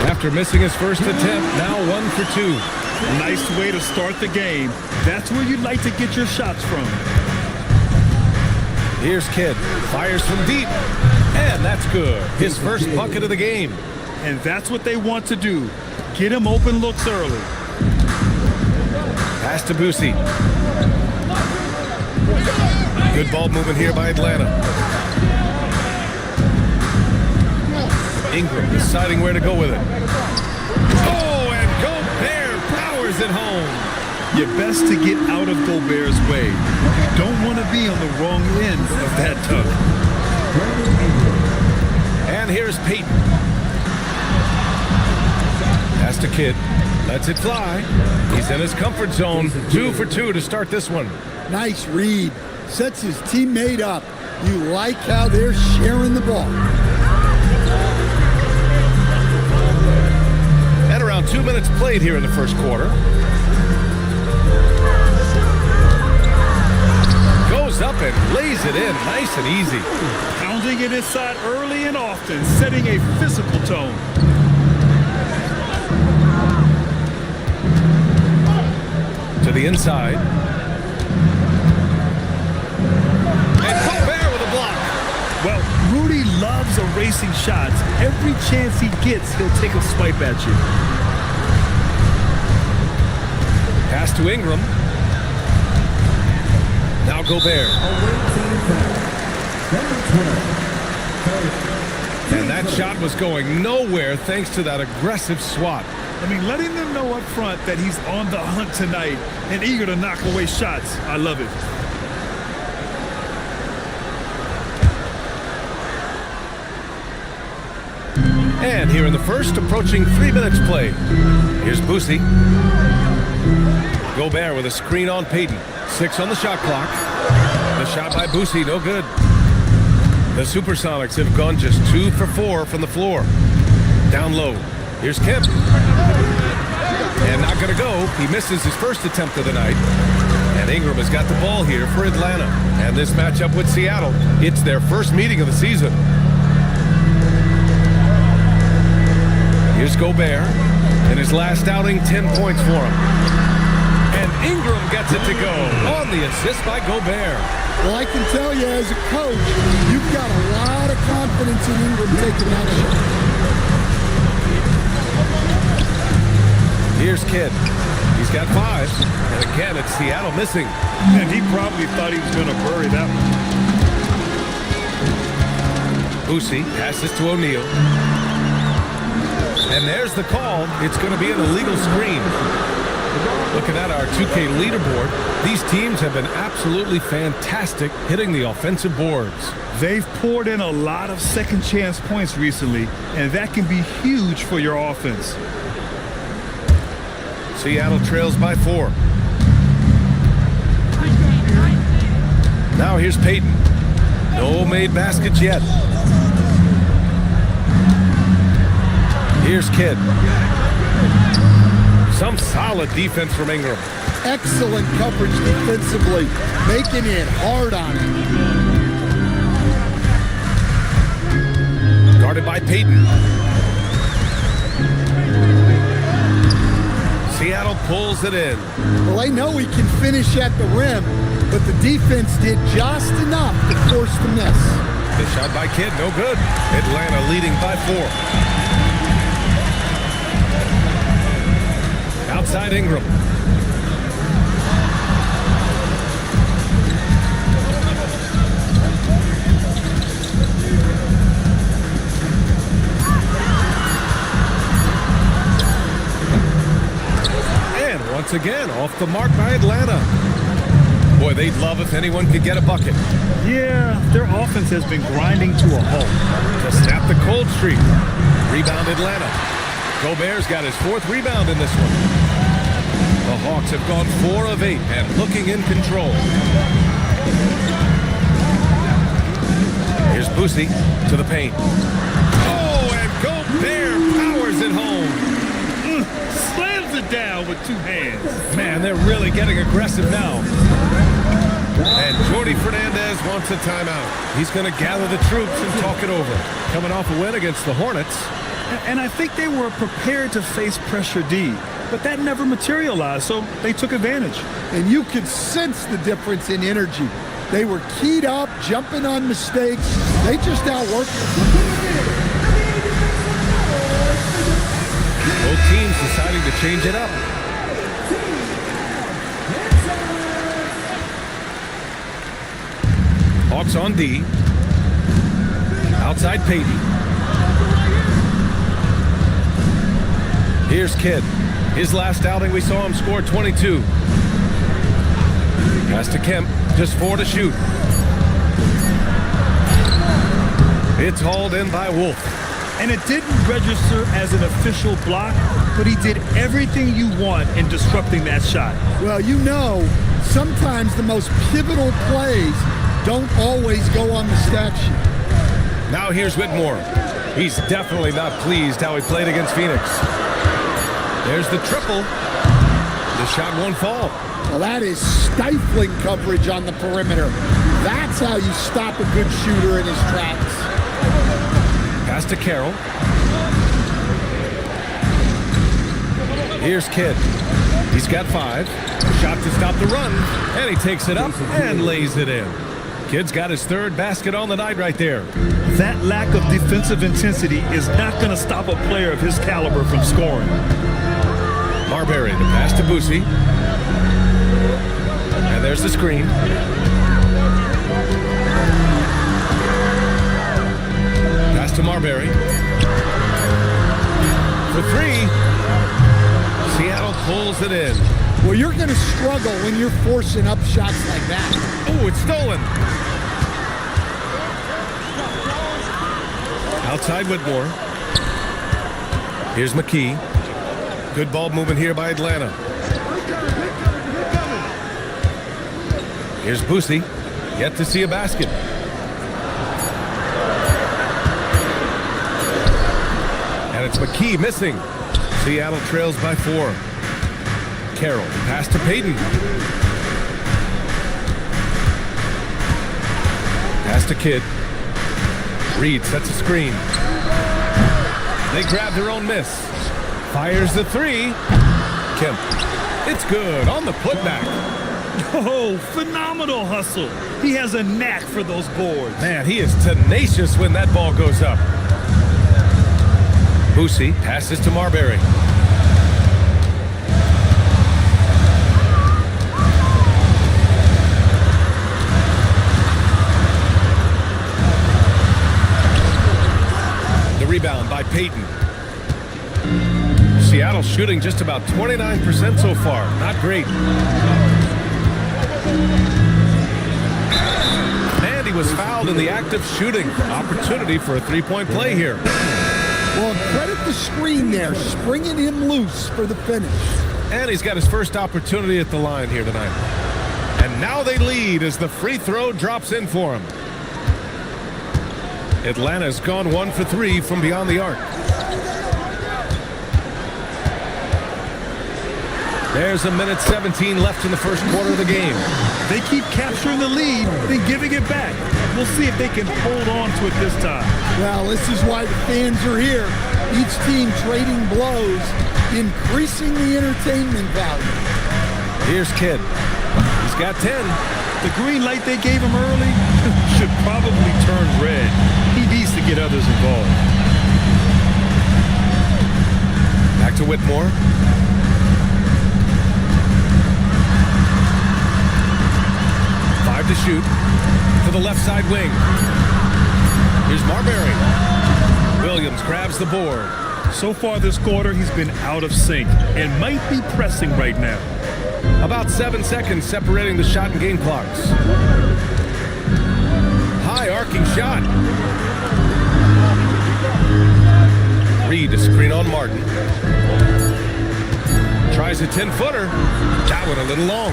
After missing his first attempt, now 1 for 2. Nice way to start the game. That's where you'd like to get your shots from. Here's Kidd. Fires from deep. And that's good. His first bucket of the game. And that's what they want to do. Get him open looks early. Pass to Boosie. Good ball movement here by Atlanta. Ingram deciding where to go with it. Oh, and Gobert powers it home. You're best to get out of Gobert's way. You don't want to be on the wrong end of that tug. And here's Payton. Pass to Kidd. Lets it fly. He's in his comfort zone. 2 for 2 to start this one. Nice read. Sets his teammate up. You like how they're sharing the ball. And around 2 minutes played here in the first quarter. Goes up and lays it in nice and easy. Pounding it inside early and often, setting a physical tone. To the inside. And Gobert with a block. Well, Rudy loves erasing shots. Every chance he gets, he'll take a swipe at you. Pass to Ingram. Now Gobert. And that shot was going nowhere thanks to that aggressive swat. I mean, letting them know up front that he's on the hunt tonight and eager to knock away shots. I love it. And here in the first, approaching 3 minutes played. Here's Boosie. Gobert with a screen on Payton. 6 on the shot clock. The The shot by Boosie, no good. The Supersonics have gone just 2 for 4 from the floor. Down low. Here's Kemp. And not going to go. He misses his first attempt of the night. And Ingram has got the ball here for Atlanta. And this matchup with Seattle, it's their first meeting of the season. Here's Gobert. In his last outing, 10 points for him. And Ingram gets it to go on the assist by Gobert. Well, I can tell you as a coach, you've got a lot of confidence in Ingram taking that shot. Here's Kidd. He's got 5. And again, it's Seattle missing. And he probably thought he was going to bury that one. Boosie passes to O'Neal. And there's the call. It's going to be an illegal screen. Looking at our 2K leaderboard, these teams have been absolutely fantastic hitting the offensive boards. They've poured in a lot of second chance points recently, and that can be huge for your offense. Seattle trails by 4. Now here's Payton. No made baskets yet. Here's Kidd. Some solid defense from Ingram. Excellent coverage defensively, making it hard on him. Guarded by Payton. Seattle pulls it in. Well, I know he can finish at the rim, but the defense did just enough to force the miss. The shot by Kidd, no good. Atlanta leading by 4. Outside Ingram. And once again, off the mark by Atlanta. Boy, they'd love if anyone could get a bucket. Yeah, their offense has been grinding to a halt. To snap the cold streak. Rebound Atlanta. Gobert's got his 4th rebound in this one. The Hawks have gone 4 of 8 and looking in control. Here's Boosie to the paint. Oh, and Gobert powers it home. Slams it down with 2 hands. Man, they're really getting aggressive now. And Jordy Fernandez wants a timeout. He's going to gather the troops and talk it over. Coming off a win against the Hornets. And I think they were prepared to face pressure D, but that never materialized, so they took advantage. And you could sense the difference in energy. They were keyed up, jumping on mistakes. They just outworked them. Both teams deciding to change it up. Hawks on D. Outside Payton. Here's Kidd. His last outing, we saw him score 22. Pass to Kemp. Just 4 to shoot. It's hauled in by Wolf. And it didn't register as an official block, but he did everything you want in disrupting that shot. Well, you know, sometimes the most pivotal plays don't always go on the stat sheet. Now here's Whitmore. He's definitely not pleased how he played against Phoenix. There's the triple. The shot won't fall. Well, that is stifling coverage on the perimeter. That's how you stop a good shooter in his tracks. Pass to Carroll. Here's Kidd. He's got 5. Shot to stop the run. And he takes it up and lays it in. Kidd's got his 3rd basket on the night right there. That lack of defensive intensity is not going to stop a player of his caliber from scoring. Marbury, the pass to Boosie. And there's the screen. Pass to Marbury. For 3. Seattle pulls it in. Well, you're going to struggle when you're forcing up shots like that. Oh, it's stolen. Outside Whitmore. Here's McKee. Good ball movement here by Atlanta. Here's Boosie. Yet to see a basket. And it's McKee missing. Seattle trails by 4. Carroll, pass to Payton. Pass to Kidd. Reed sets a screen. They grab their own miss. Fires the 3. Kemp. It's good on the putback. Oh, phenomenal hustle. He has a knack for those boards. Man, he is tenacious when that ball goes up. Boosie passes to Marbury. The rebound by Payton. Seattle shooting just about 29% so far. Not great. And he was fouled in the act of shooting. Opportunity for a three-point play here. Well, credit the screen there, springing him loose for the finish. And he's got his first opportunity at the line here tonight. And now they lead as the free throw drops in for him. Atlanta's gone 1 for 3 from beyond the arc. There's a minute 17 left in the first quarter of the game. They keep capturing the lead, then giving it back. We'll see if they can hold on to it this time. Well, this is why the fans are here. Each team trading blows, increasing the entertainment value. Here's Kidd. He's got 10. The green light they gave him early should probably turn red. He needs to get others involved. Back to Whitmore. To shoot to the left side wing. Here's Marbury. Williams grabs the board. So far this quarter, he's been out of sync and might be pressing right now. About 7 seconds separating the shot and game clocks. High arcing shot. Reed to screen on Martin. Tries a 10-footer. That one a little long.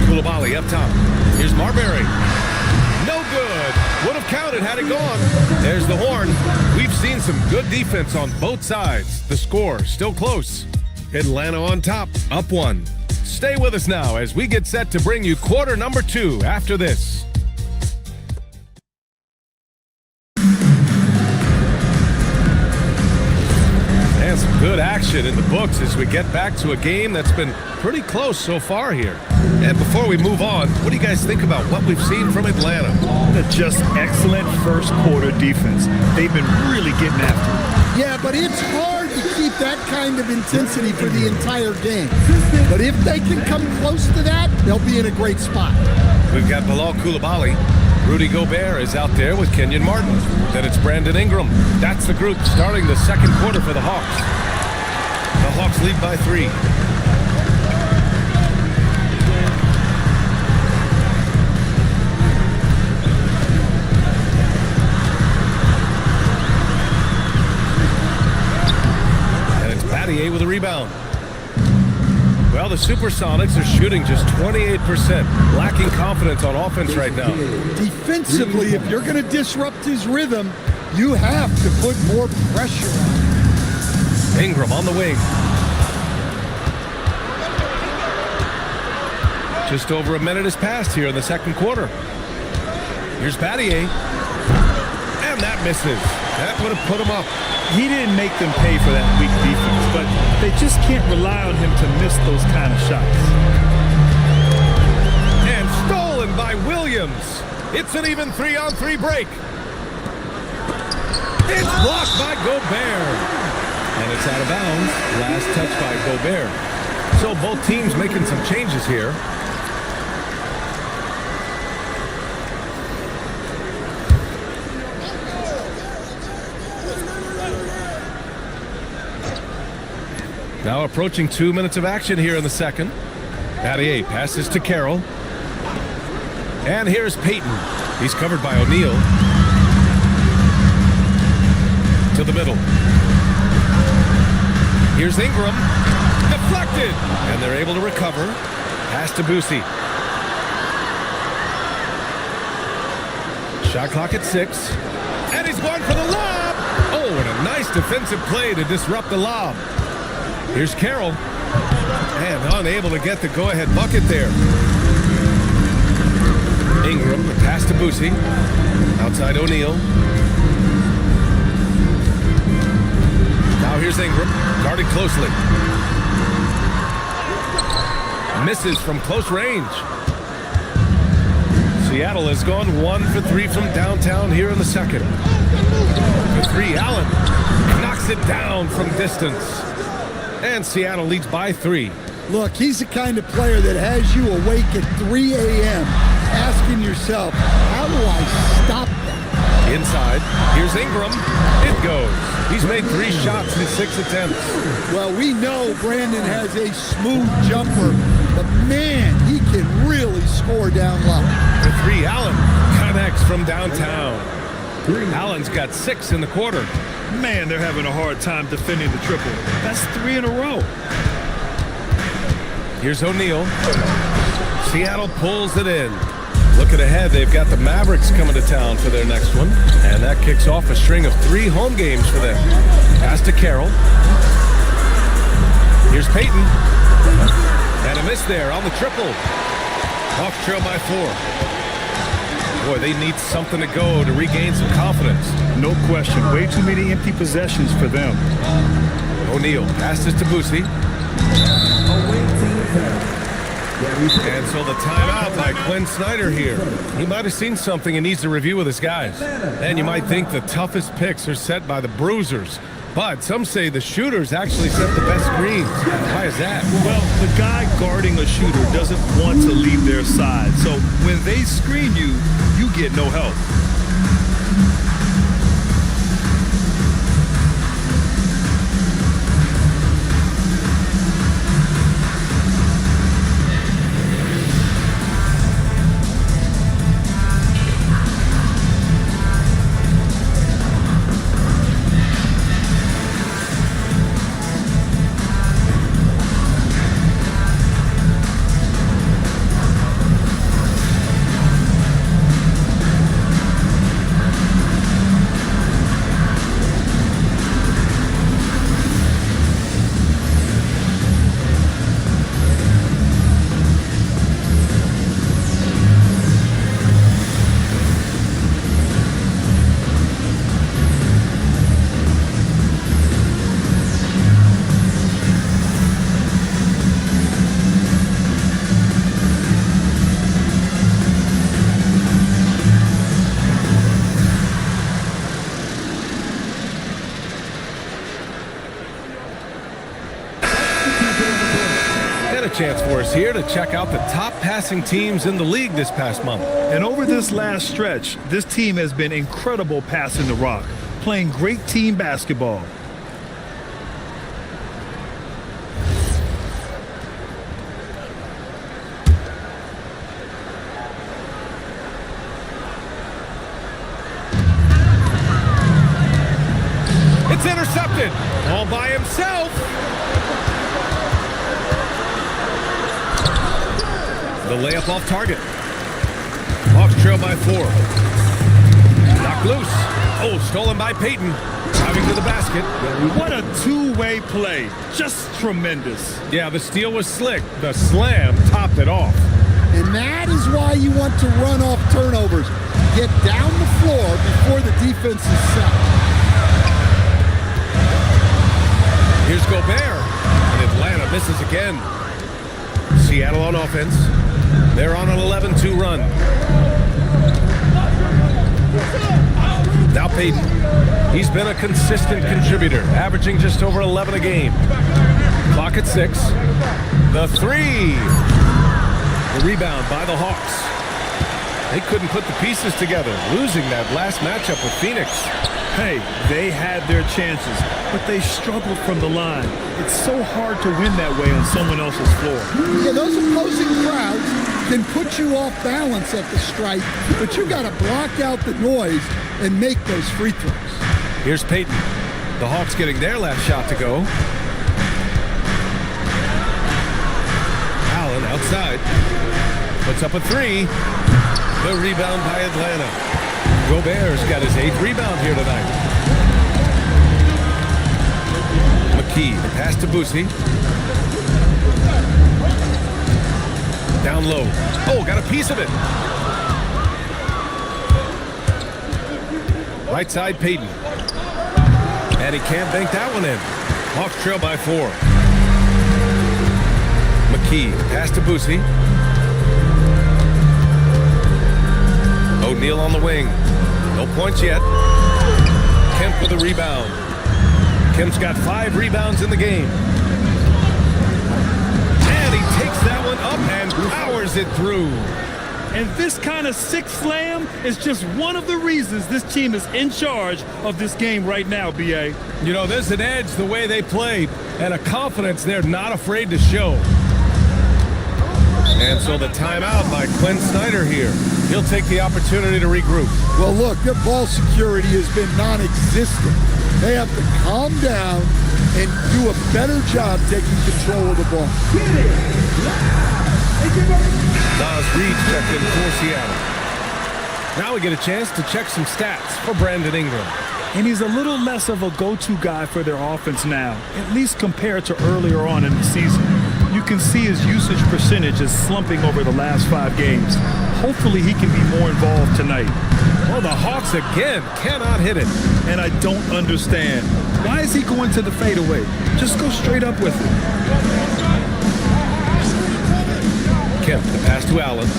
Coulibaly up top. Here's Marbury. No good. Would have counted had it gone. There's the horn. We've seen some good defense on both sides. The score still close. Atlanta on top, up 1. Stay with us now as we get set to bring you quarter number 2 after this. And some good action in the books as we get back to a game that's been pretty close so far here. And before we move on, what do you guys think about what we've seen from Atlanta? Just excellent first quarter defense. They've been really getting after it. Yeah, but it's hard to keep that kind of intensity for the entire game. But if they can come close to that, they'll be in a great spot. We've got Bilal Coulibaly. Rudy Gobert is out there with Kenyon Martin. Then it's Brandon Ingram. That's the group starting the second quarter for the Hawks. The Hawks lead by 3. With a rebound. Well, the Supersonics are shooting just 28%, lacking confidence on offense right now. Defensively, if you're going to disrupt his rhythm, you have to put more pressure on him. Ingram on the wing. Just over a minute has passed here in the second quarter. Here's Battier. And that misses. That would have put him up. He didn't make them pay for that weak defense, but they just can't rely on him to miss those kind of shots. And stolen by Williams. It's an even 3-on-3 break. It's blocked by Gobert. And it's out of bounds. Last touch by Gobert. So both teams making some changes here. Now approaching 2 minutes of action here in the second. Battier passes to Carroll. And here's Payton. He's covered by O'Neal. To the middle. Here's Ingram. Deflected. And they're able to recover. Pass to Boosie. Shot clock at 6. And he's going for the lob. Oh, and a nice defensive play to disrupt the lob. Here's Carroll. And unable to get the go-ahead bucket there. Ingram, the pass to Boosie. Outside O'Neal. Now here's Ingram, guarded closely. Misses from close range. Seattle has gone 1 for 3 from downtown here in the second. The 3, Allen knocks it down from distance. And Seattle leads by 3. Look, he's the kind of player that has you awake at 3 a.m. asking yourself, how do I stop that? Inside, here's Ingram. It goes. He's made 3 shots in 6 attempts. Well, we know Brandon has a smooth jumper, but man, he can really score down low. The 3, Allen connects from downtown. Allen's got 6 in the quarter. Man, they're having a hard time defending the triple. That's 3 in a row. Here's O'Neal. Seattle pulls it in. Looking ahead, they've got the Mavericks coming to town for their next one. And that kicks off a string of 3 home games for them. Pass to Carroll. Here's Payton. And a miss there on the triple. Hawks trail by 4. Boy, they need something to go to regain some confidence. No question. Way too many empty possessions for them. O'Neal passes to Boosie. And so the timeout by Quinn Snyder here. He might have seen something and needs to review with his guys. And you might think the toughest picks are set by the bruisers. But some say the shooters actually set the best screens. Why is that? Well, the guy guarding a shooter doesn't want to leave their side. So when they screen you, you get no help. Chance for us here to check out the top passing teams in the league this past month. And over this last stretch, this team has been incredible passing the rock, playing great team basketball. It's intercepted all by himself. The layup off target. Hawks trail by 4. Knocked loose. Oh, stolen by Payton. Driving to the basket. What a two-way play. Just tremendous. Yeah, the steal was slick. The slam topped it off. And that is why you want to run off turnovers. Get down the floor before the defense is set. Here's Gobert. And Atlanta misses again. Seattle on offense. They're on an 11-2 run. Now Payton. He's been a consistent contributor, averaging just over 11 a game. Clock at 6. The 3. The rebound by the Hawks. They couldn't put the pieces together, losing that last matchup with Phoenix. Hey, they had their chances, but they struggled from the line. It's so hard to win that way on someone else's floor. Yeah, those opposing crowds can put you off balance at the stripe, but you got to block out the noise and make those free throws. Here's Payton. The Hawks getting their last shot to go. Allen Outside. Puts up a three. The rebound by Atlanta. Gobert's got his 8th rebound here tonight. McKee, the pass to Boosie. Down low. Oh, got a piece of it. Right side, Payton. And he can't bank that one in. Hawks trail by 4. McKee, pass to Boosie. O'Neal on the wing. No points yet. Kemp with a rebound. Kemp's got 5 rebounds in the game. And he takes that one up and powers it through. And this kind of sick slam is just one of the reasons this team is in charge of this game right now, B.A. You know, there's an edge the way they played and a confidence they're not afraid to show. And so the timeout by Quinn Snyder here. He'll take the opportunity to regroup. Well, look, their ball security has been non-existent. They have to calm down and do a better job taking control of the ball. Nas Reed checked in for Seattle. Now we get a chance to check some stats for Brandon Ingram. And he's a little less of a go-to guy for their offense now, at least compared to earlier on in the season. You can see his usage percentage is slumping over the last 5 games. Hopefully he can be more involved tonight. Well, the Hawks again cannot hit it. And I don't understand. Why is he going to the fadeaway? Just go straight up with it. Kemp, the pass to Allen.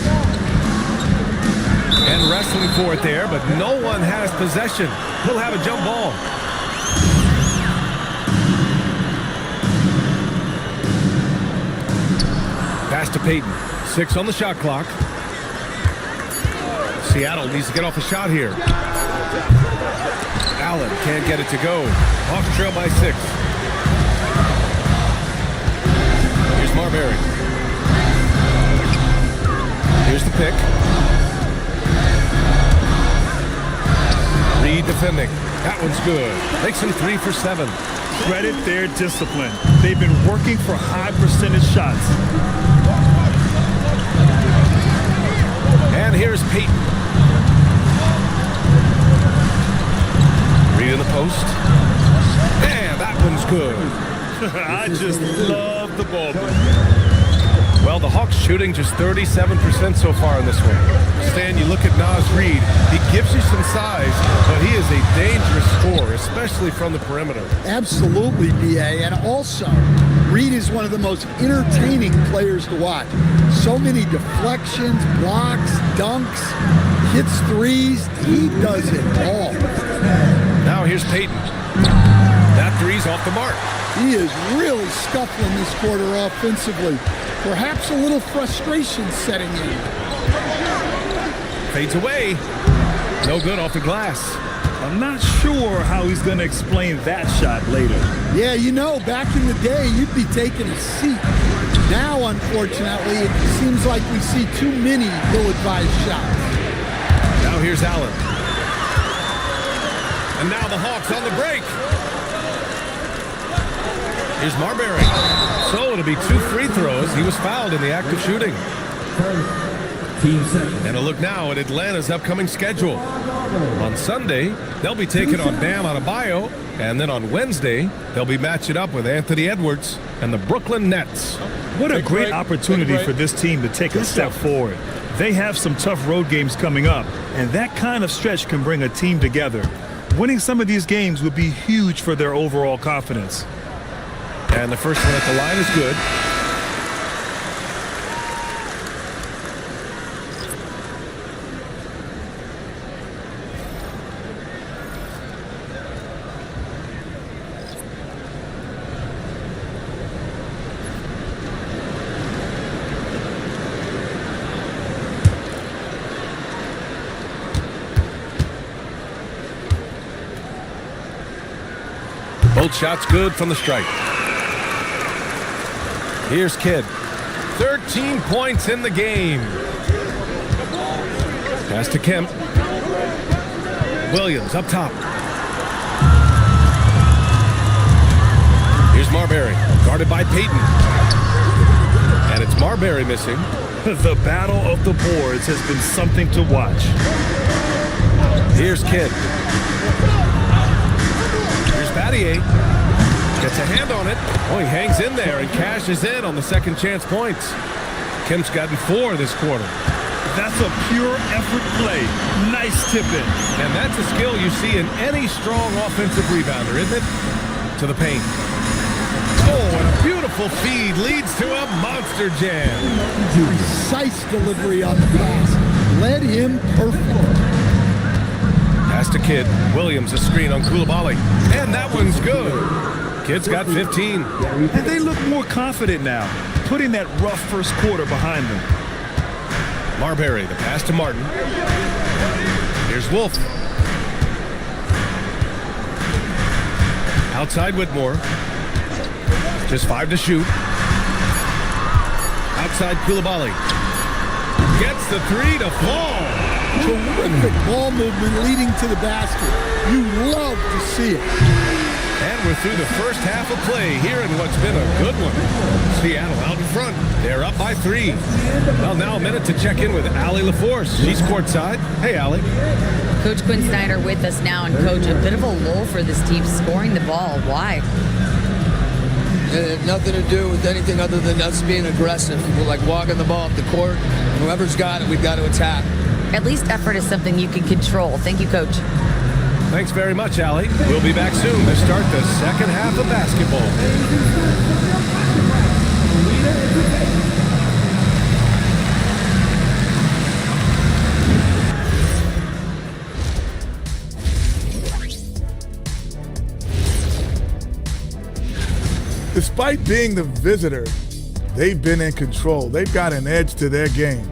And wrestling for it there, but no one has possession. He'll have a jump ball. Pass to Payton. 6 on the shot clock. Seattle needs to get off a shot here. Allen can't get it to go. Hawks trail by 6. Here's Marbury. Here's the pick. Reed defending. That one's good. Makes him 3 for 7. Credit their discipline. They've been working for high percentage shots. And here's Payton. Reed in the post. And that one's good. I just love the ball. Well, the Hawks shooting just 37% so far in this one. Stan, you look at Nas Reed. He gives you some size, but he is a dangerous scorer, especially from the perimeter. Absolutely, B.A. And also, Reed is one of the most entertaining players to watch. So many deflections, blocks, dunks, hits threes. He does it all. Now here's Payton. That three's off the mark. He is really scuffling this quarter offensively. Perhaps a little frustration setting in. Fades away. No good off the glass. I'm not sure how he's going to explain that shot later. Yeah, you know, back in the day, you'd be taking a seat. Now, unfortunately, it seems like we see too many ill-advised shots. Now here's Allen. And now the Hawks on the break. Here's Marbury. So it'll be 2 free throws. He was fouled in the act of shooting. And a look now at Atlanta's upcoming schedule. On Sunday, they'll be taking on Bam Adebayo. And then on Wednesday, they'll be matching up with Anthony Edwards and the Brooklyn Nets. What a great opportunity for this team to take a step forward. They have some tough road games coming up, and that kind of stretch can bring a team together. Winning some of these games would be huge for their overall confidence. And the first one at the line is good. Both shots good from the stripe. Here's Kidd. 13 points in the game. Pass to Kemp. Williams up top. Here's Marbury. Guarded by Payton. And it's Marbury missing. The battle of the boards has been something to watch. Here's Kidd. Here's Battier. Gets a hand on it. Oh, he hangs in there and cashes in on the second chance points. Kemp's gotten 4 this quarter. That's a pure effort play. Nice tip in. And that's a skill you see in any strong offensive rebounder, isn't it? To the paint. Oh, and a beautiful feed leads to a monster jam. Precise delivery on the pass. Led him perfect. Pass to Kidd. Williams a screen on Coulibaly. And that one's good. Kidd's got 15. And they look more confident now, putting that rough first quarter behind them. Marbury, the pass to Martin. Here's Wolf. Outside Whitmore. Just 5 to shoot. Outside Coulibaly. Gets the 3 to fall. Terrific ball movement leading to the basket. You love to see it. And we're through the first half of play here in what's been a good one. Seattle out in front. They're up by 3. Well, now a minute to check in with Allie LaForce. She's courtside. Hey, Allie. Coach Quinn Snyder with us now. And, Coach, a bit of a lull for this team scoring the ball. Why? It had nothing to do with anything other than us being aggressive. We're like walking the ball up the court. Whoever's got it, we've got to attack. At least effort is something you can control. Thank you, Coach. Thanks very much, Allie. We'll be back soon to start the second half of basketball. Despite being the visitor, they've been in control. They've got an edge to their game.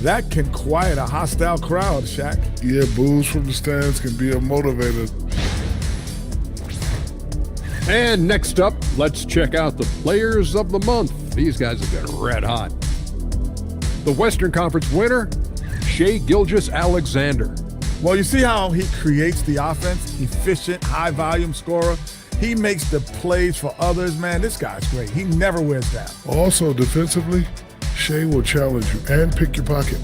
That can quiet a hostile crowd, Shaq. Yeah, boos from the stands can be a motivator. And next up, let's check out the players of the month. These guys have been red hot. The Western Conference winner, Shai Gilgeous-Alexander. Well, you see how he creates the offense? Efficient, high-volume scorer. He makes the plays for others. Man, this guy's great. He never wears down. Also, defensively, Shai will challenge you and pick your pocket.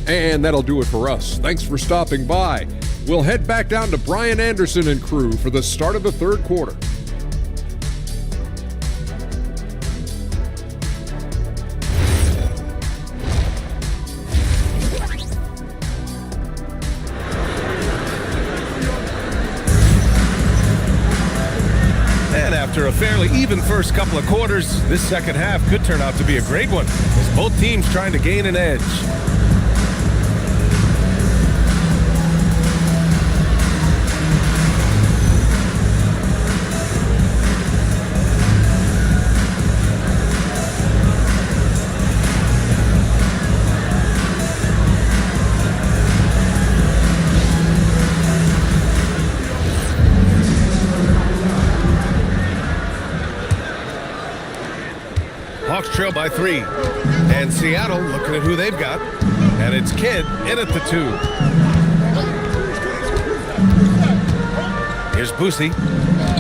And that'll do it for us. Thanks for stopping by. We'll head back down to Brian Anderson and crew for the start of the third quarter. And after a fairly even first couple of quarters, this second half could turn out to be a great one, as both teams trying to gain an edge. Hawks trail by 3. And Seattle looking at who they've got. And it's Kidd in at the 2. Here's Boosie.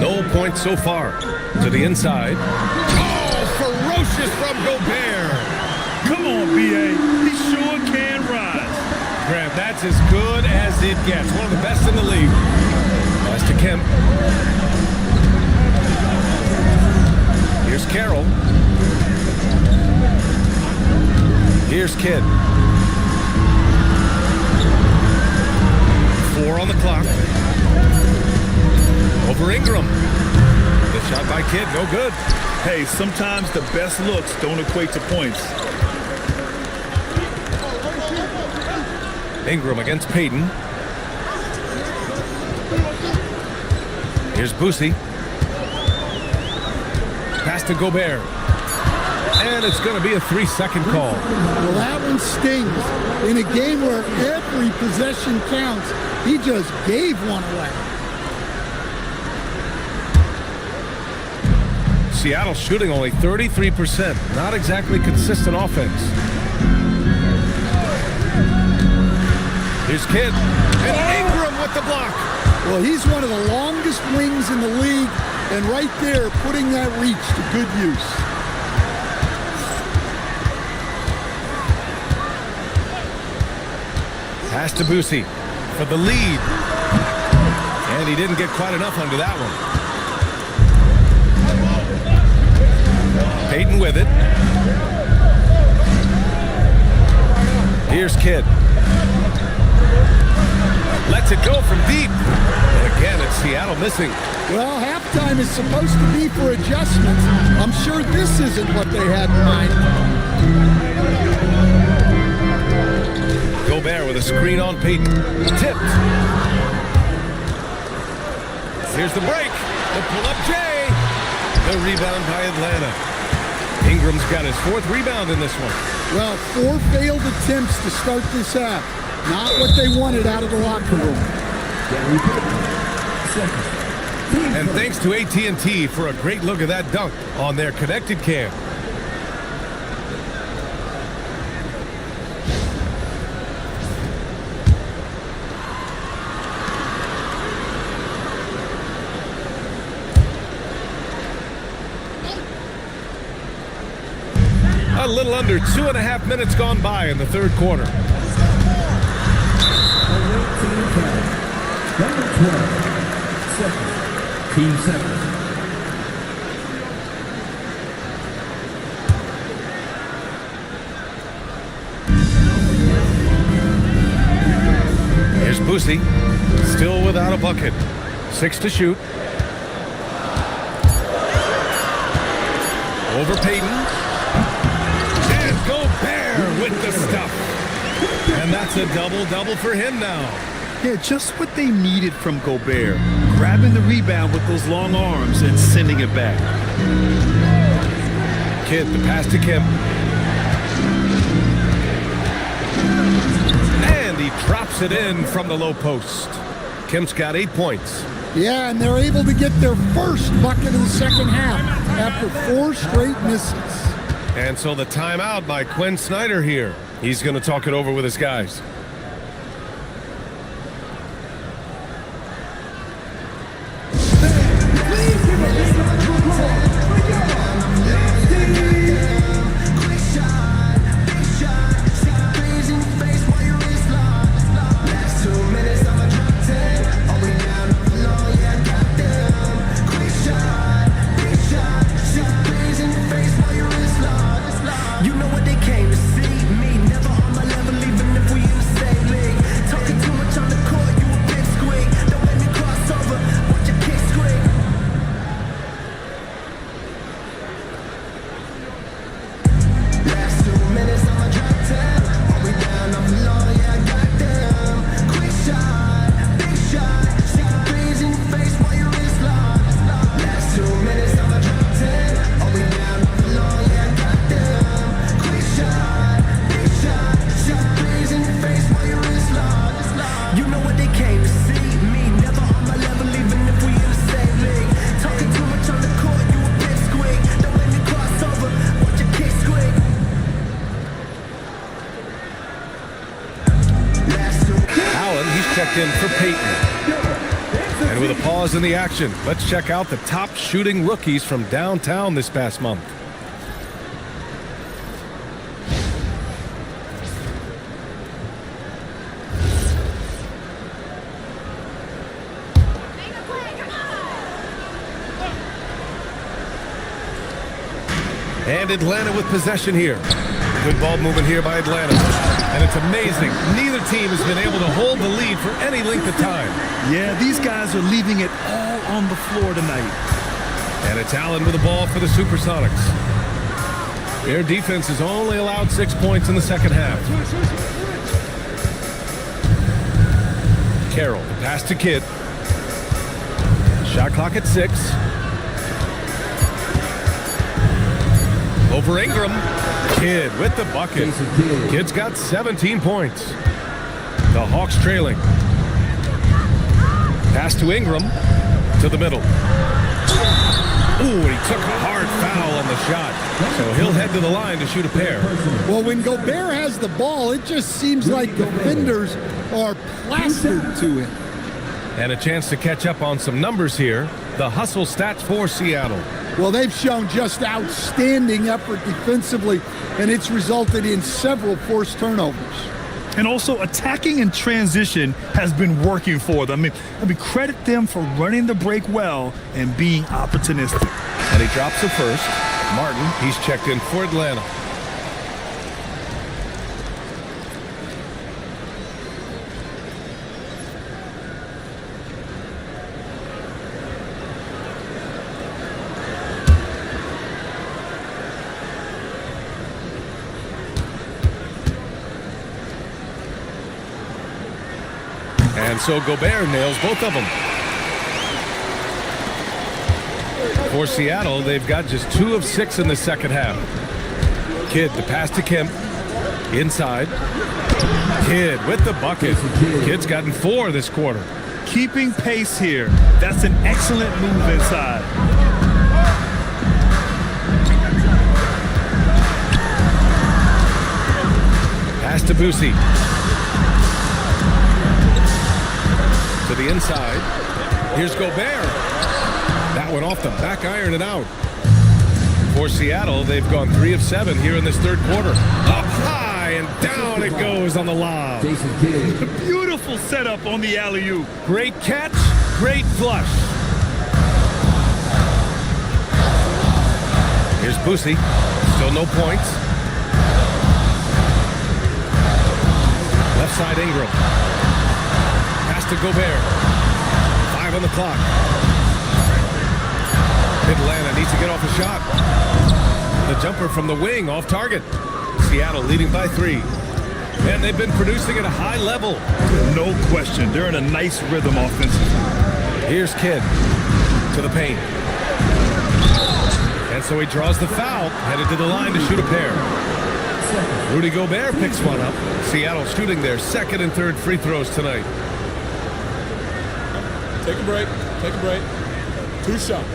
No points so far. To the inside. Oh, ferocious from Gobert. Come on, B.A. He sure can rise. Graham, that's as good as it gets. One of the best in the league. Pass to Kemp. Here's Carroll. Here's Kidd. 4 on the clock. Over Ingram. Good shot by Kidd, no good. Hey, sometimes the best looks don't equate to points. Ingram against Payton. Here's Boosie. Pass to Gobert. And it's going to be a 3-second call. Well, that one stings. In a game where every possession counts, he just gave one away. Seattle shooting only 33%. Not exactly consistent offense. Here's Kidd. And Ingram with the block. Well, he's one of the longest wings in the league, and right there, putting that reach to good use. Pass to Boosie for the lead. And he didn't get quite enough under that one. Peyton with it. Here's Kidd. Lets it go from deep. And again, it's Seattle missing. Well, halftime is supposed to be for adjustments. I'm sure this isn't what they had in mind. Gobert with a screen on Peyton. Tipped. Here's the break. The pull-up Jay. The rebound by Atlanta. Ingram's got his 4th rebound in this one. Well, 4 failed attempts to start this half. Not what they wanted out of the locker room. And thanks to AT&T for a great look at that dunk on their connected cam. A little under 2.5 minutes gone by in the 3rd quarter. Number 12, second, team second. Here's Boosie, still without a bucket. 6 to shoot. Over Peyton. And Gobert with the stuff. And that's a double-double for him now. Yeah, just what they needed from Gobert. Grabbing the rebound with those long arms and sending it back. Kidd, the pass to Kim. And he drops it in from the low post. Kim's got 8 points. Yeah, and they're able to get their first bucket of the second half after 4 straight misses. And so the timeout by Quinn Snyder here. He's going to talk it over with his guys. In for Peyton. And with a pause in the action, let's check out the top shooting rookies from downtown this past month. And Atlanta with possession here. Good ball movement here by Atlanta. And it's amazing. Neither team has been able to hold the lead for any length of time. Yeah, these guys are leaving it all on the floor tonight. And it's Allen with the ball for the Supersonics. Their defense has only allowed 6 points in the second half. Carroll, the pass to Kidd. Shot clock at 6. Over Ingram. Kidd with the bucket. Kidd's got 17 points. The Hawks trailing. Pass to Ingram. To the middle. Ooh, and he took a hard foul on the shot. So he'll head to the line to shoot a pair. Well, when Gobert has the ball, it just seems like defenders are plastered to him. And a chance to catch up on some numbers here. The hustle stats for Seattle. Well, they've shown just outstanding effort defensively, and it's resulted in several forced turnovers. And also attacking in transition has been working for them. I mean, credit them for running the break well and being opportunistic. And he drops it first. Martin, he's checked in for Atlanta. And so Gobert nails both of them. For Seattle, they've got just 2 of 6 in the second half. Kidd, the pass to Kemp. Inside. Kidd with the bucket. Kidd's gotten 4 this quarter. Keeping pace here. That's an excellent move inside. Pass to Boosie. To the inside. Here's Gobert. That one off the back iron and out. For Seattle, they've gone 3 of 7 here in this third quarter. Up high and down it goes on the lob. Beautiful setup on the alley-oop. Great catch, great flush. Here's Boosie. Still no points. Left side Ingram. Pass to Gobert. 5 on the clock. Atlanta needs to get off a shot. The jumper from the wing off target. Seattle leading by 3. And they've been producing at a high level. No question. They're in a nice rhythm offensively. Here's Kidd to the paint. And so he draws the foul, headed to the line to shoot a pair. Rudy Gobert picks one up. Seattle shooting their second and third free throws tonight. Take a break. Take a break. 2 shots.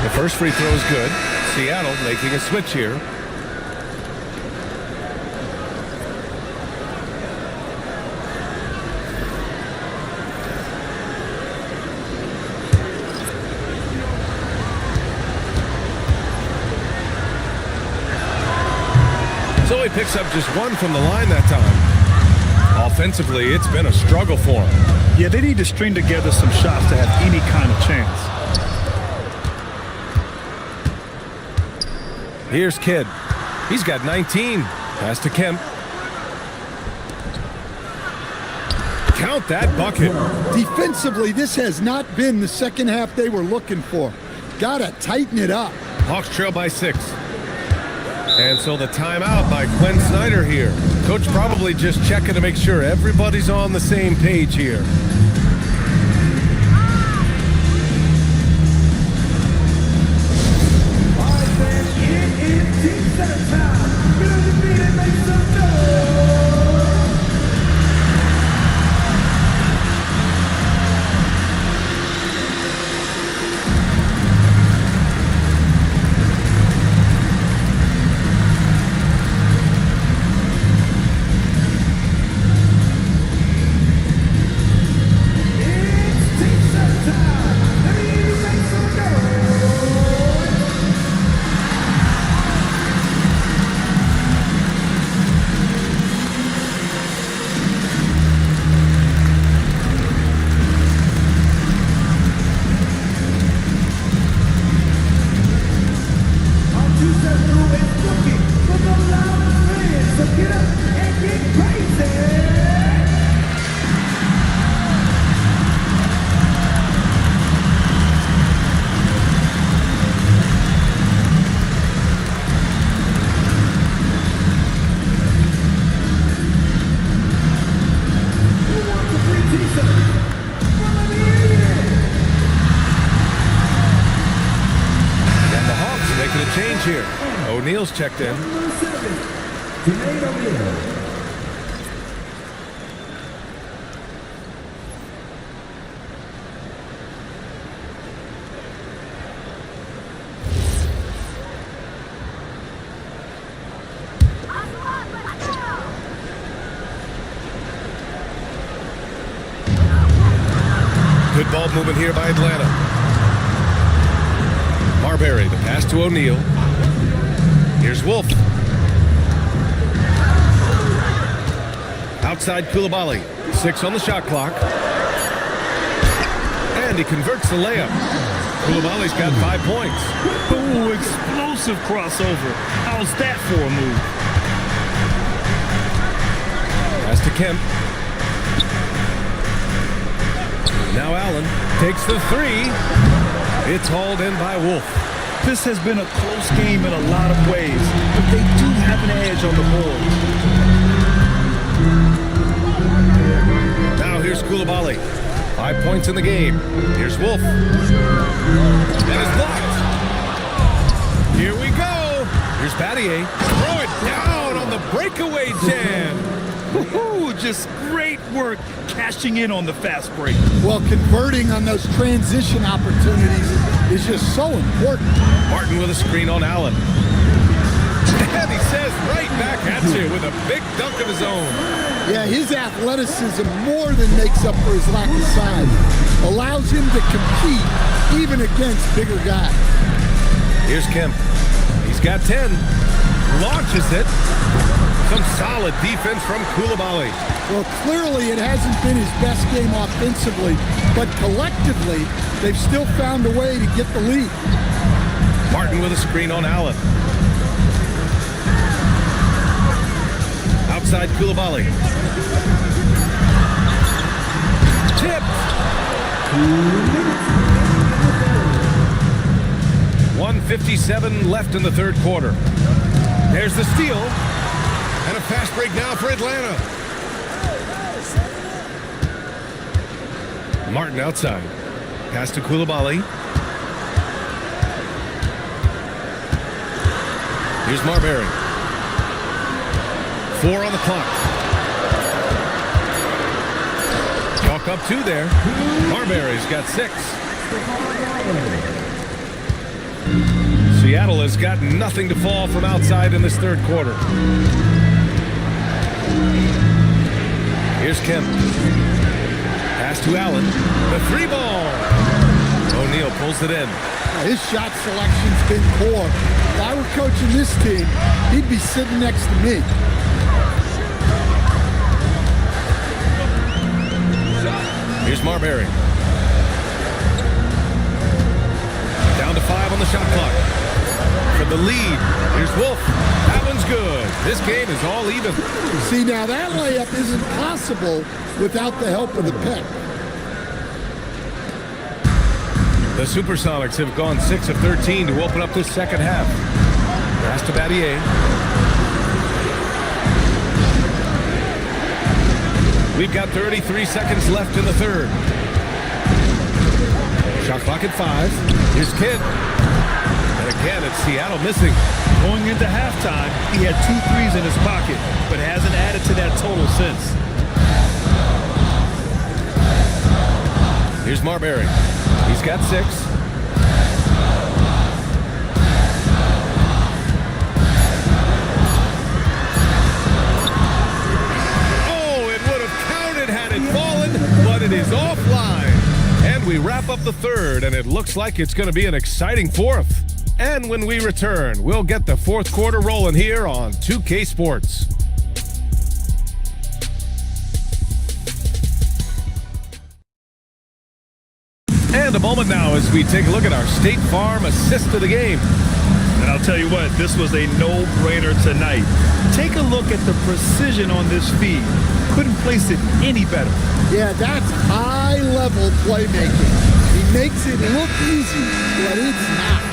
The first free throw is good. Seattle making a switch here. So he picks up just 1 from the line that time. Offensively, it's been a struggle for him. Yeah, they need to string together some shots to have any kind of chance. Here's Kidd. He's got 19. Pass to Kemp. Count that bucket. Defensively, this has not been the second half they were looking for. Gotta tighten it up. Hawks trail by 6. And so the timeout by Quinn Snyder here. Coach probably just checking to make sure everybody's on the same page here. Here. O'Neal's checked in. Good ball movement here by Atlanta. Marbury, the pass to O'Neal. Here's Wolf. Outside Koulibaly. 6 on the shot clock. And he converts the layup. Koulibaly's got 5 points. Ooh, explosive crossover. How's that for a move? Pass to Kemp. Now Allen takes the 3. It's hauled in by Wolf. This has been a close game in a lot of ways, but they do have an edge on the board. Now here's Koulibaly. 5 points in the game. Here's Wolf. That is blocked. Here we go. Here's Battier. Throw it down on the breakaway jam. Woohoo! Just great work cashing in on the fast break. Well, converting on those transition opportunities is just so important. Martin with a screen on Allen. And he says right back at you with a big dunk of his own. Yeah, his athleticism more than makes up for his lack of size. Allows him to compete even against bigger guys. Here's Kemp. He's got 10. Launches it. Some solid defense from Koulibaly. Well, clearly it hasn't been his best game offensively, but collectively, they've still found a way to get the lead. Martin with a screen on Allen. Outside Koulibaly. Tipped. 1:57 left in the third quarter. There's the steal. And a fast break now for Atlanta. Martin outside. Pass to Koulibaly. Here's Marbury. 4 on the clock. Chalk up 2 there. Marbury's got 6. Seattle has got nothing to fall from outside in this third quarter. Here's Kemp. Pass to Allen. The 3 ball. O'Neal pulls it in. His shot selection's been poor. If I were coaching this team, he'd be sitting next to me. Here's Marbury. Down to 5 on the shot clock. For the lead, here's Wolf. That one's good. This game is all even. See, now that layup isn't possible without the help of the pick. The Supersonics have gone 6 of 13 to open up this second half. Pass to Battier. We've got 33 seconds left in the third. Shot clock at 5. Here's Kidd. And again, it's Seattle missing. Going into halftime, he had 2 threes in his pocket, but hasn't added to that total since. Here's Marbury. He's got 6. Oh, it would have counted had it fallen, but it is offline. And we wrap up the third, and it looks like it's going to be an exciting fourth. And when we return, we'll get the fourth quarter rolling here on 2K Sports. And a moment now as we take a look at our State Farm assist of the game. And I'll tell you what, this was a no-brainer tonight. Take a look at the precision on this feed. Couldn't place it any better. Yeah, that's high-level playmaking. He makes it look easy, but it's not.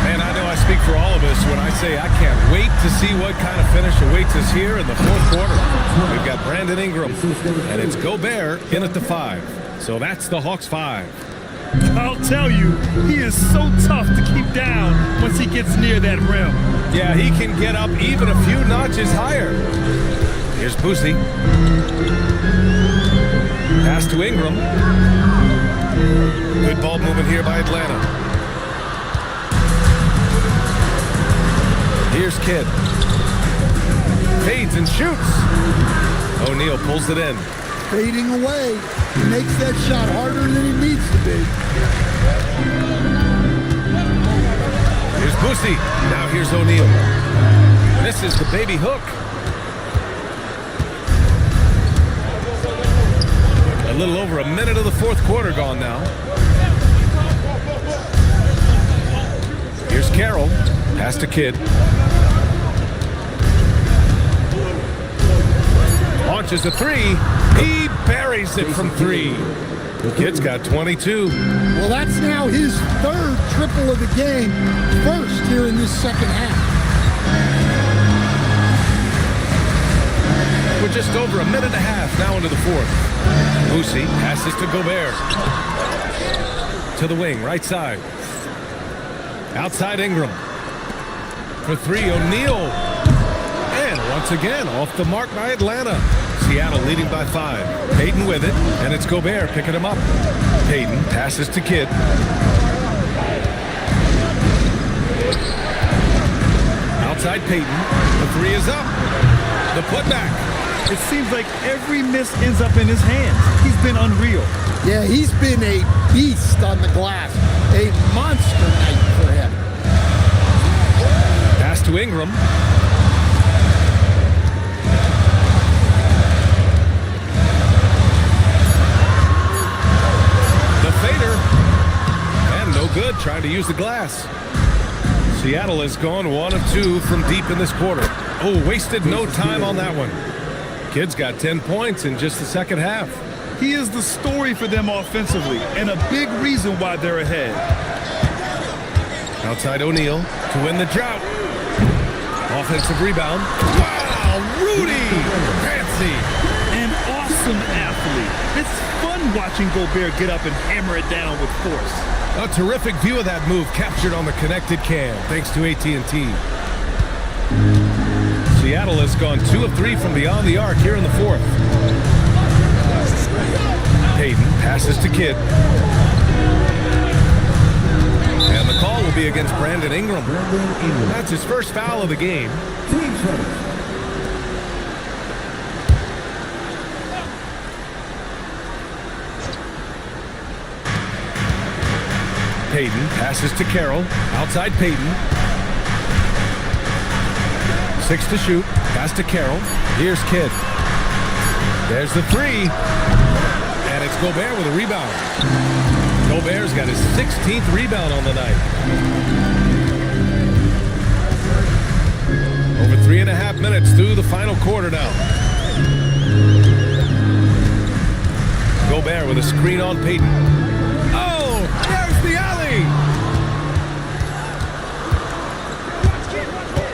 Man, I know I speak for all of us when I say I can't wait to see what kind of finish awaits us here in the fourth quarter. We've got Brandon Ingram, and it's Gobert in at the 5. So that's the Hawks 5. I'll tell you, he is so tough to keep down once he gets near that rim. Yeah, he can get up even a few notches higher. Here's Boosie. Pass to Ingram. Good ball movement here by Atlanta. Here's Kidd. Fades and shoots. O'Neal pulls it in. fading away. He makes that shot harder than he needs to be. Here's Boosie. Now here's O'Neal. Misses the baby hook. A little over a minute of the fourth quarter gone now. Here's Carroll. Pass to Kidd. Launches a three. He buries it from three. Kidd's got 22. Well, that's now his third triple of the game. First here in this second half. We're just over a minute and a half now into the fourth. Boosie passes to Gobert. To the wing, right side. Outside Ingram. For three, O'Neal. And once again, off the mark by Atlanta. Seattle leading by 5. Payton with it, and it's Gobert picking him up. Payton passes to Kidd. Outside Payton. The three is up. The putback. It seems like every miss ends up in his hands. He's been unreal. Yeah, he's been a beast on the glass. A monster night for him. Pass to Ingram. The fader. And no good, trying to use the glass. Seattle has gone 1 of 2 from deep in this quarter. Oh, wasted no time on that one. Kidd's got 10 points in just the second half. He is the story for them offensively and a big reason why they're ahead. Outside O'Neal to win the drought. Offensive rebound. Wow, Rudy! Fancy! An awesome athlete. It's fun watching Gobert get up and hammer it down with force. A terrific view of that move captured on the connected cam, thanks to AT&T. Seattle has gone 2 of 3 from beyond the arc here in the fourth. Payton passes to Kidd. And the call will be against Brandon Ingram. That's his first foul of the game. Payton passes to Carroll. Outside Payton. 6 to shoot. Pass to Carroll. Here's Kidd. There's the three. And it's Gobert with a rebound. Gobert's got his 16th rebound on the night. Over 3.5 minutes through the final quarter now. Gobert with a screen on Payton. Oh, there's the alley.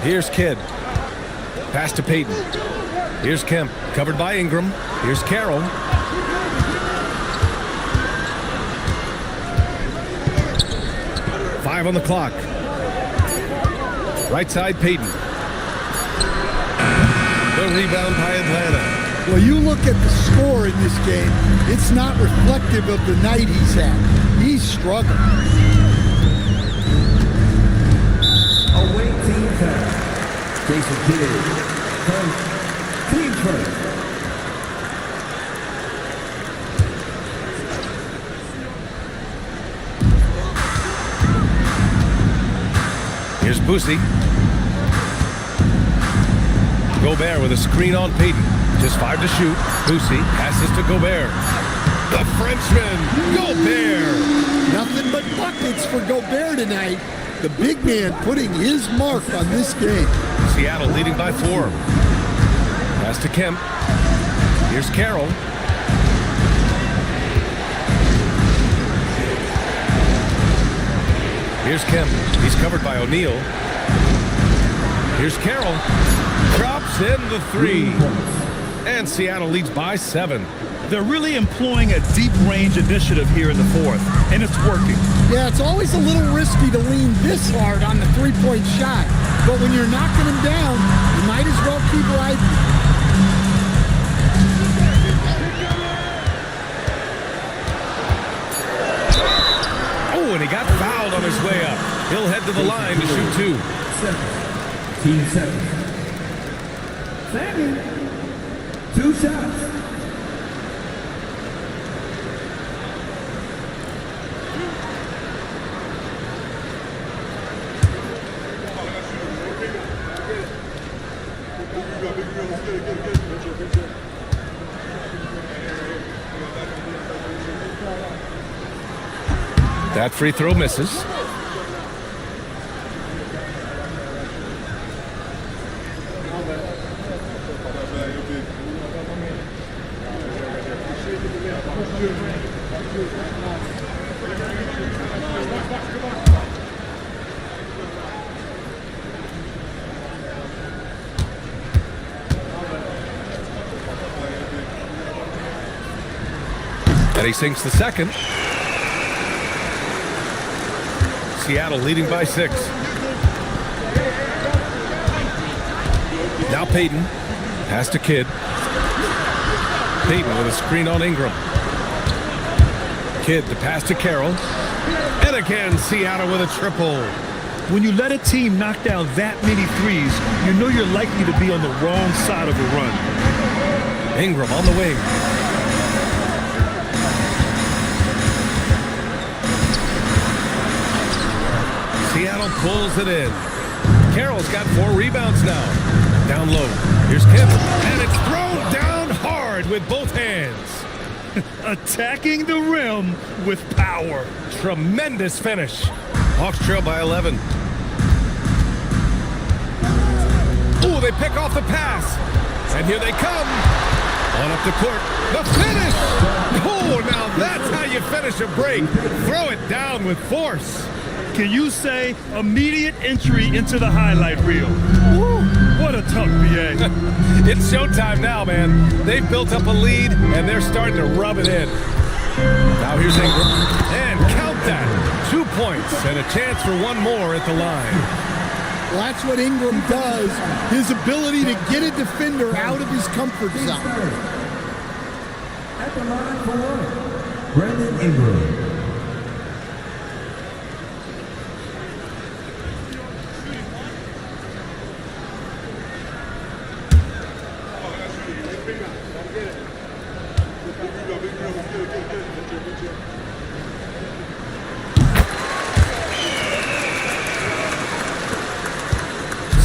Here's Kidd. Pass to Payton. Here's Kemp, covered by Ingram. Here's Carroll. Five on the clock. Right side, Payton. The rebound by Atlanta. Well, you look at the score in this game, it's not reflective of the night he's had. He's struggling. Away team foul. Jason Kidd. Team first. Here's Boosie. Gobert with a screen on Payton. Just 5 to shoot. Boosie passes to Gobert. The Frenchman, Gobert. Nothing but buckets for Gobert tonight. The big man putting his mark on this game. Seattle leading by 4. Pass to Kemp. Here's Carroll. Here's Kemp. He's covered by O'Neal. Here's Carroll. Drops in the three. And Seattle leads by 7. They're really employing a deep range initiative here in the fourth, and it's working. Yeah, it's always a little risky to lean this hard on the three-point shot. But when you're knocking him down, you might as well keep riding. Oh, and he got fouled on his way up. He'll head to the line to shoot 2. Team 7. Sammy. 2 shots. That free throw misses. And he sinks the second. Seattle leading by 6. Now Payton. Pass to Kidd. Payton with a screen on Ingram. Kidd to pass to Carroll. And again, Seattle with a triple. When you let a team knock down that many threes, you know you're likely to be on the wrong side of a run. Ingram on the wing. Seattle pulls it in. Carroll's got 4 rebounds now. Down low. Here's Kemp. And it's thrown down hard with both hands. Attacking the rim with power. Tremendous finish. Hawks trail by 11. Ooh, they pick off the pass. And here they come. On up the court. The finish. Oh, now that's how you finish a break. Throw it down with force. Can you say immediate entry into the highlight reel? Woo, what a tough BA. It's showtime now, man. They've built up a lead, and they're starting to rub it in. Now here's Ingram. And count that. 2 points and a chance for one more at the line. Well, that's what Ingram does. His ability to get a defender out of his comfort zone. At the line for Brandon Ingram.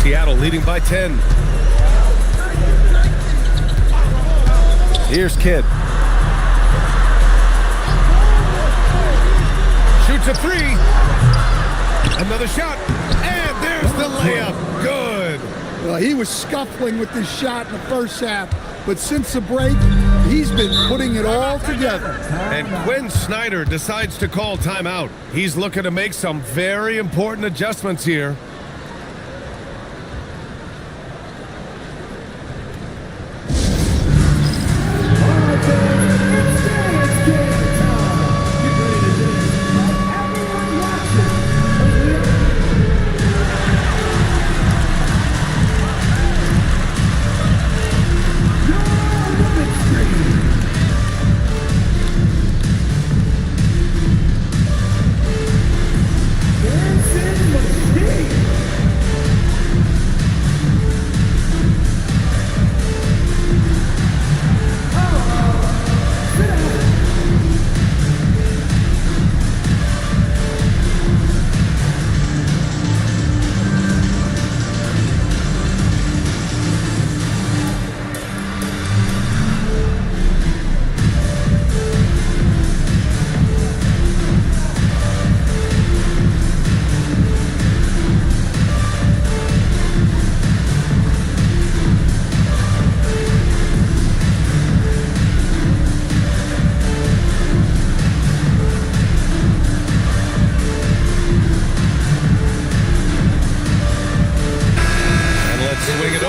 Seattle leading by 10. Here's Kidd. Shoots a 3. Another shot. And there's the layup. Good. Well, he was scuffling with this shot in the first half, but since the break, he's been putting it all together. And Quinn Snyder decides to call timeout. He's looking to make some very important adjustments here.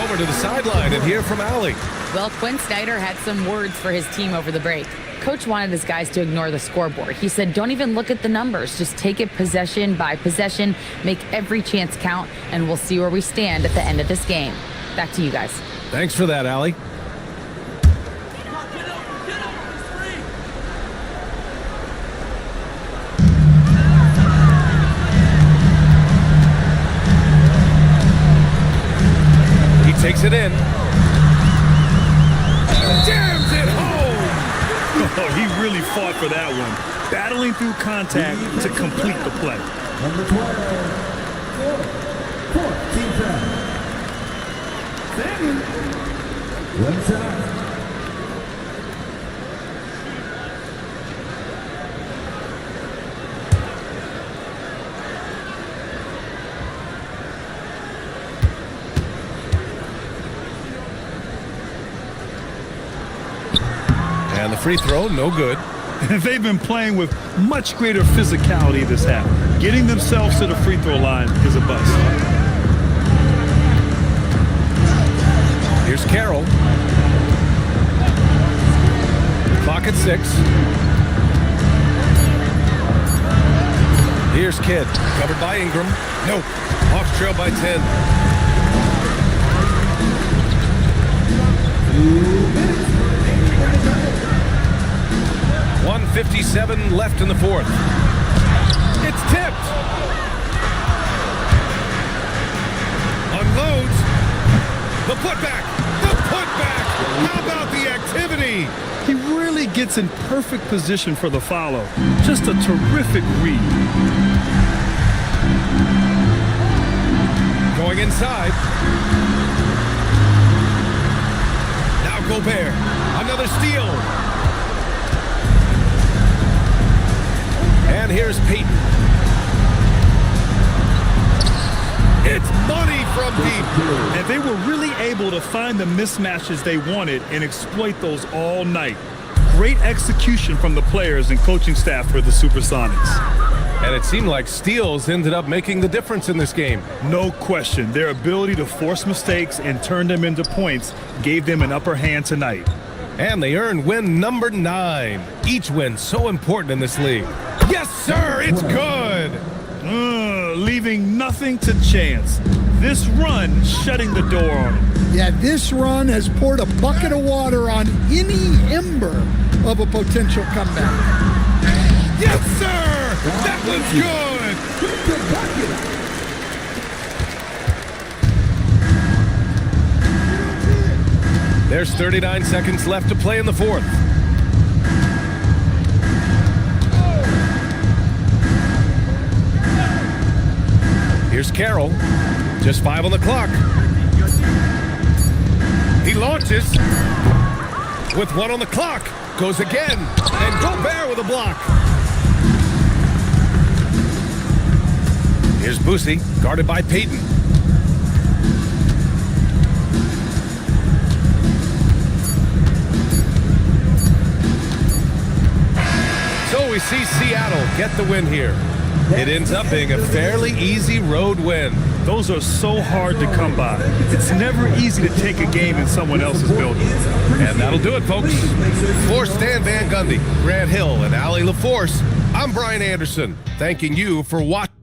To the sideline and hear from Allie. Well, Quinn Snyder had some words for his team over the break. Coach wanted his guys to ignore the scoreboard. He said, don't even look at the numbers. Just take it possession by possession, make every chance count, and we'll see where we stand at the end of this game. Back to you guys. Thanks for that, Allie. Takes it in. Jams it home. Oh, he really fought for that one. Battling through contact to complete the play. Number 12, team foul. Sammy. One shot. And the free throw, no good. They've been playing with much greater physicality this half. Getting themselves to the free throw line is a bust. Here's Carroll. Clock at 6. Here's Kidd. Covered by Ingram. Nope. Hawks trail by 10. 1:57 left in the fourth. It's tipped. Unloads. The putback. The putback. How about the activity? He really gets in perfect position for the follow. Just a terrific read. Going inside. Now Gobert. Another steal. And here's Peyton. It's money from deep. And they were really able to find the mismatches they wanted and exploit those all night. Great execution from the players and coaching staff for the Supersonics. And it seemed like steals ended up making the difference in this game. No question. Their ability to force mistakes and turn them into points gave them an upper hand tonight. And they earned win number 9. Each win so important in this league. Yes, sir, it's good. Leaving nothing to chance. This run shutting the door on them. Yeah, this run has poured a bucket of water on any ember of a potential comeback. Yes, sir! That was good! There's 39 seconds left to play in the fourth. Here's Carroll. Just 5 on the clock. He launches. With 1 on the clock. Goes again. And Gobert with a block. Here's Boosie, guarded by Peyton. So we see Seattle get the win here. It ends up being a fairly easy road win. Those are so hard to come by. It's never easy to take a game in someone else's building. And that'll do it, folks. For Stan Van Gundy, Grant Hill, and Allie LaForce, I'm Brian Anderson, thanking you for watching.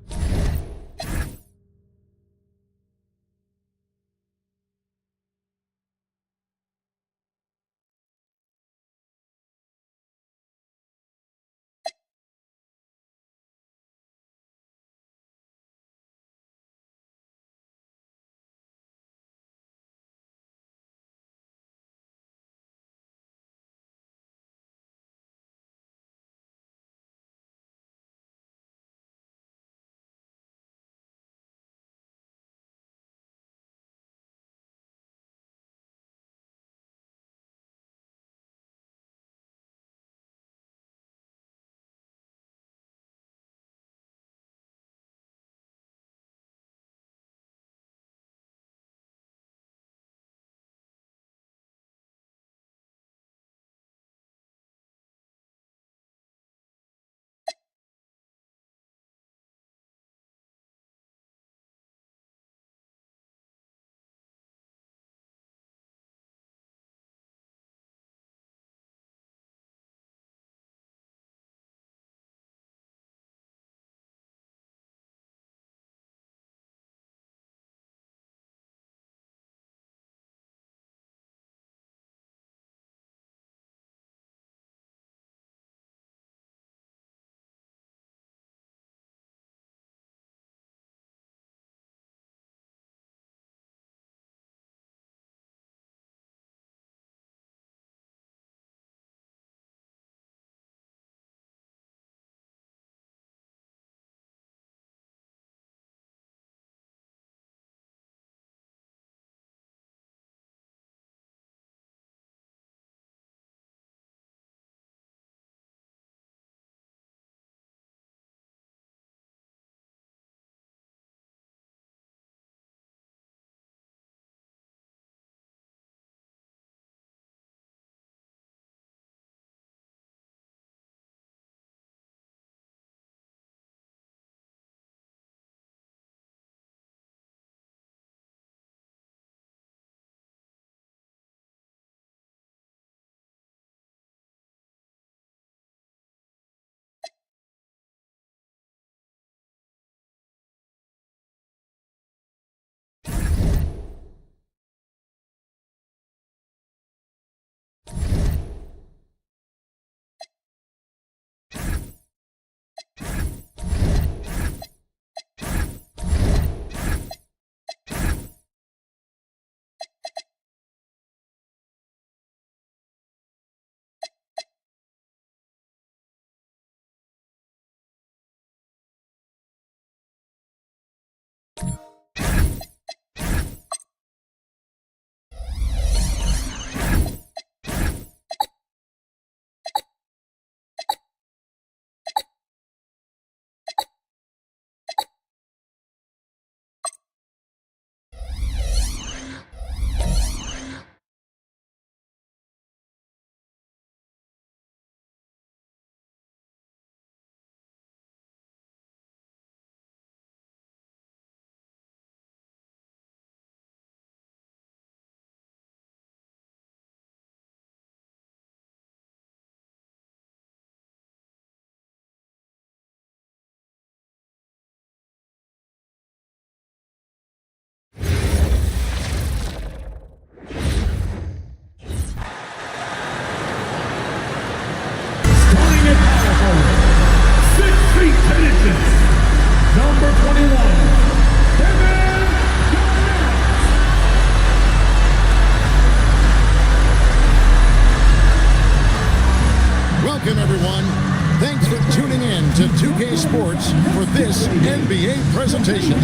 Sports for this NBA presentation.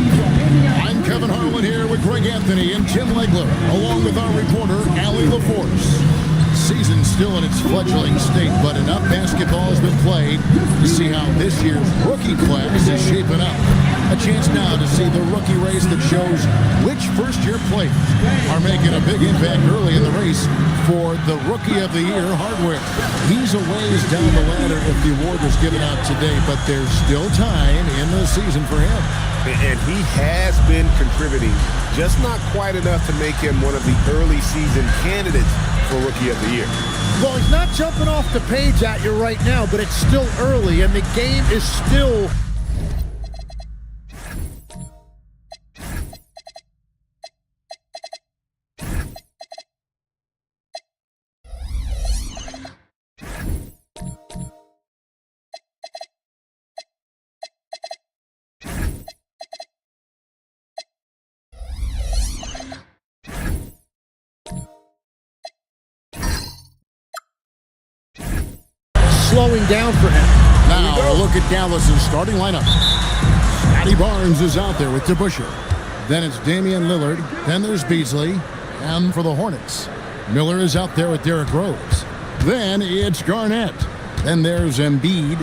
I'm Kevin Harlan here with Greg Anthony and Tim Legler, along with our reporter, Allie LaForce. Season's still in its fledgling state, but enough basketball has been played to see how this year's rookie class is shaping up. A chance now to see the rookie race that shows which first-year players are making a big impact early in the race for the Rookie of the Year hardware. He's a ways down the ladder if the award was given out today, but there's still time in the season for him. And he has been contributing, just not quite enough to make him one of the early season candidates for Rookie of the Year. Well, he's not jumping off the page at you right now, but it's still early, and the game is still... slowing down for him. Now, look at Dallas's starting lineup. Scotty Barnes is out there with DeBusschere. Then it's Damian Lillard. Then there's Beasley. And for the Hornets, Miller is out there with Derrick Rose. Then it's Garnett. Then there's Embiid.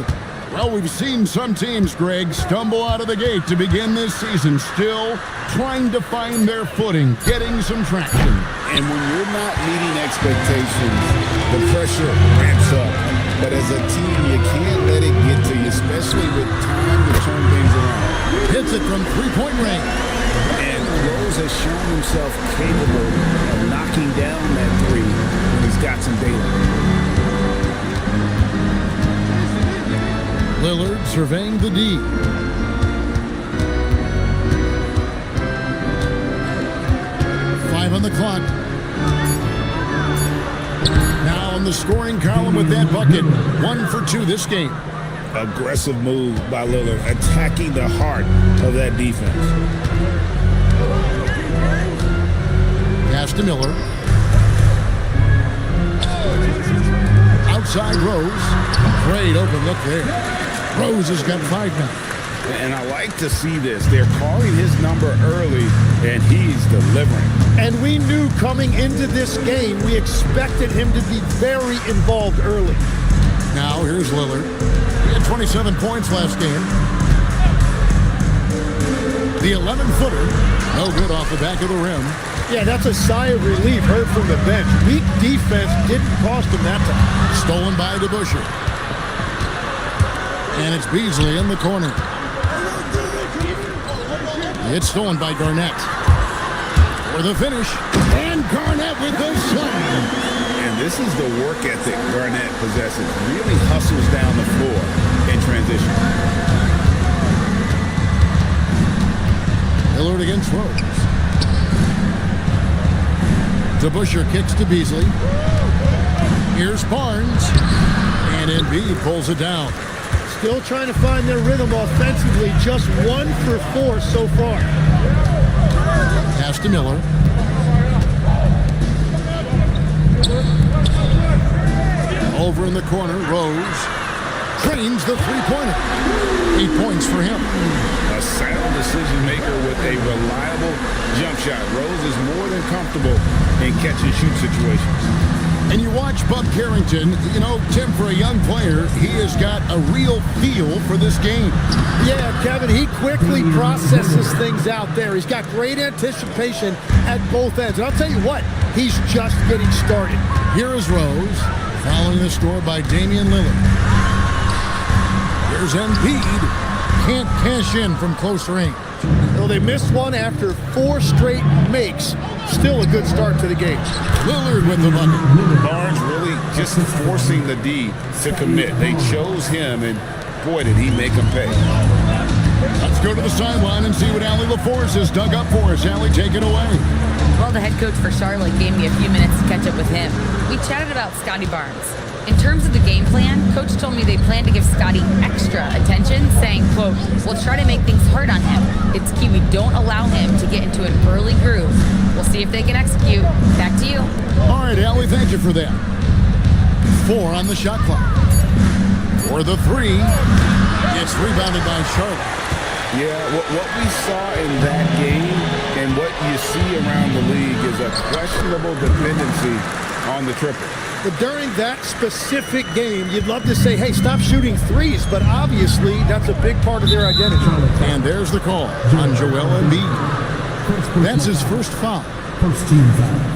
Well, we've seen some teams, Greg, stumble out of the gate to begin this season, still trying to find their footing, getting some traction. And when you're not meeting expectations, the pressure ramps up. But as a team, you can't let it get to you, especially with time to turn things around. Hits it from three-point range. And Rose has shown himself capable of knocking down that three when he's got some daylight. Lillard surveying the D. Five on the clock. Now on the scoring column with that bucket. 1 for 2 this game. Aggressive move by Lillard, attacking the heart of that defense. Pass to Miller. Outside Rose. Great open look there. Rose has got 5 now. And I like to see this. They're calling his number early, and he's delivering. And we knew coming into this game, we expected him to be very involved early. Now here's Lillard. He had 27 points last game. The 11-footer, no good off the back of the rim. Yeah, that's a sigh of relief heard from the bench. Weak defense didn't cost him that time. Stolen by DeBusschere. And it's Beasley in the corner. It's stolen by Garnett. For the finish. And Garnett with the slam. And this is the work ethic Garnett possesses. Really hustles down the floor in transition. Lillard against Rose. DeBusschere kicks to Beasley. Here's Barnes. And Embiid pulls it down. Still trying to find their rhythm offensively. Just 1 for 4 so far. Pass to Miller. Over in the corner, Rose trains the three-pointer. 8 points for him. A sound decision maker with a reliable jump shot. Rose is more than comfortable in catch-and-shoot situations. And you watch Bub Carrington, you know, Tim, for a young player, he has got a real feel for this game. Yeah, Kevin, he quickly processes things out there. He's got great anticipation at both ends. And I'll tell you what, he's just getting started. Here is Rose, following the score by Damian Lillard. Here's Embiid, can't cash in from close range. Well, they missed one after 4 straight makes. Still a good start to the game. Lillard with the bucket. Barnes really just forcing the D to commit. They chose him, and boy, did he make them pay. Let's go to the sideline and see what Allie LaForce has dug up for us. Allie, take it away. Well, the head coach for Charlotte gave me a few minutes to catch up with him. We chatted about Scotty Barnes. In terms of the game plan, Coach told me they plan to give Scotty extra attention, saying, quote, we'll try to make things hard on him. It's key we don't allow him to get into an early groove. We'll see if they can execute. Back to you. All right, Allie, thank you for that. 4 on the shot clock. For the 3, It's rebounded by Charlotte. Yeah, what we saw in that game and what you see around the league is a questionable dependency on the triple. But during that specific game, you'd love to say, hey, stop shooting threes, but obviously that's a big part of their identity. And there's the call on Joel Embiid. That's his first foul. First team foul.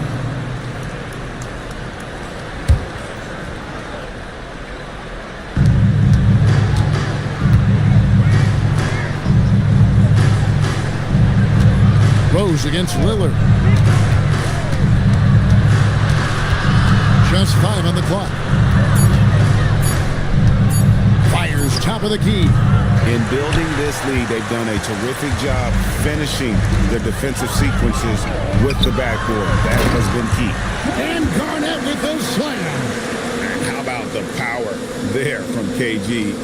Rose against Lillard. Just 5 on the clock. Fires top of the key. In building this lead, they've done a terrific job finishing their defensive sequences with the backboard. That has been key. And Garnett with the slam. And how about the power there from KG?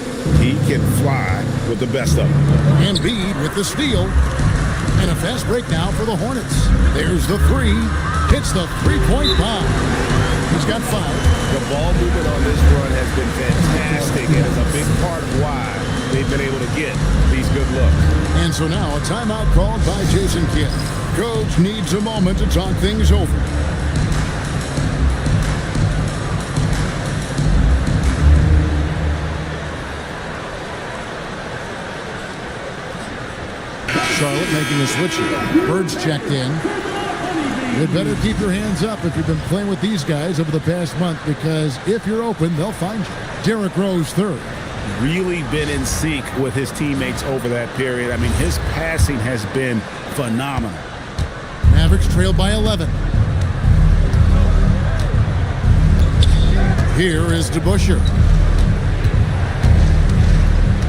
He can fly with the best of them. Embiid with the steal. And a fast break now for the Hornets. There's the three. Hits the three-point bomb. He's got 5. The ball movement on this run has been fantastic and is a big part of why they've been able to get these good looks. And so now a timeout called by Jason Kidd. Coach needs a moment to talk things over. Charlotte making a switch here. Bird's checked in. You'd better keep your hands up if you've been playing with these guys over the past month, because if you're open, they'll find you. Derrick Rose third. Really been in sync with his teammates over that period. I mean, his passing has been phenomenal. Mavericks trailed by 11. Here is DeBusschere.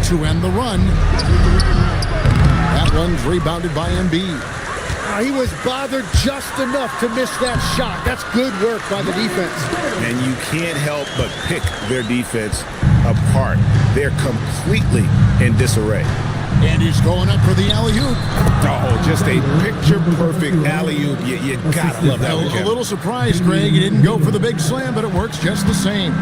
To end the run. That one's rebounded by Embiid. He was bothered just enough to miss that shot. That's good work by the defense. And you can't help but pick their defense apart. They're completely in disarray. And he's going up for the alley-oop. Oh, just a picture-perfect alley-oop. You gotta love that one, A little surprised, Greg. He didn't go for the big slam, but it works just the same.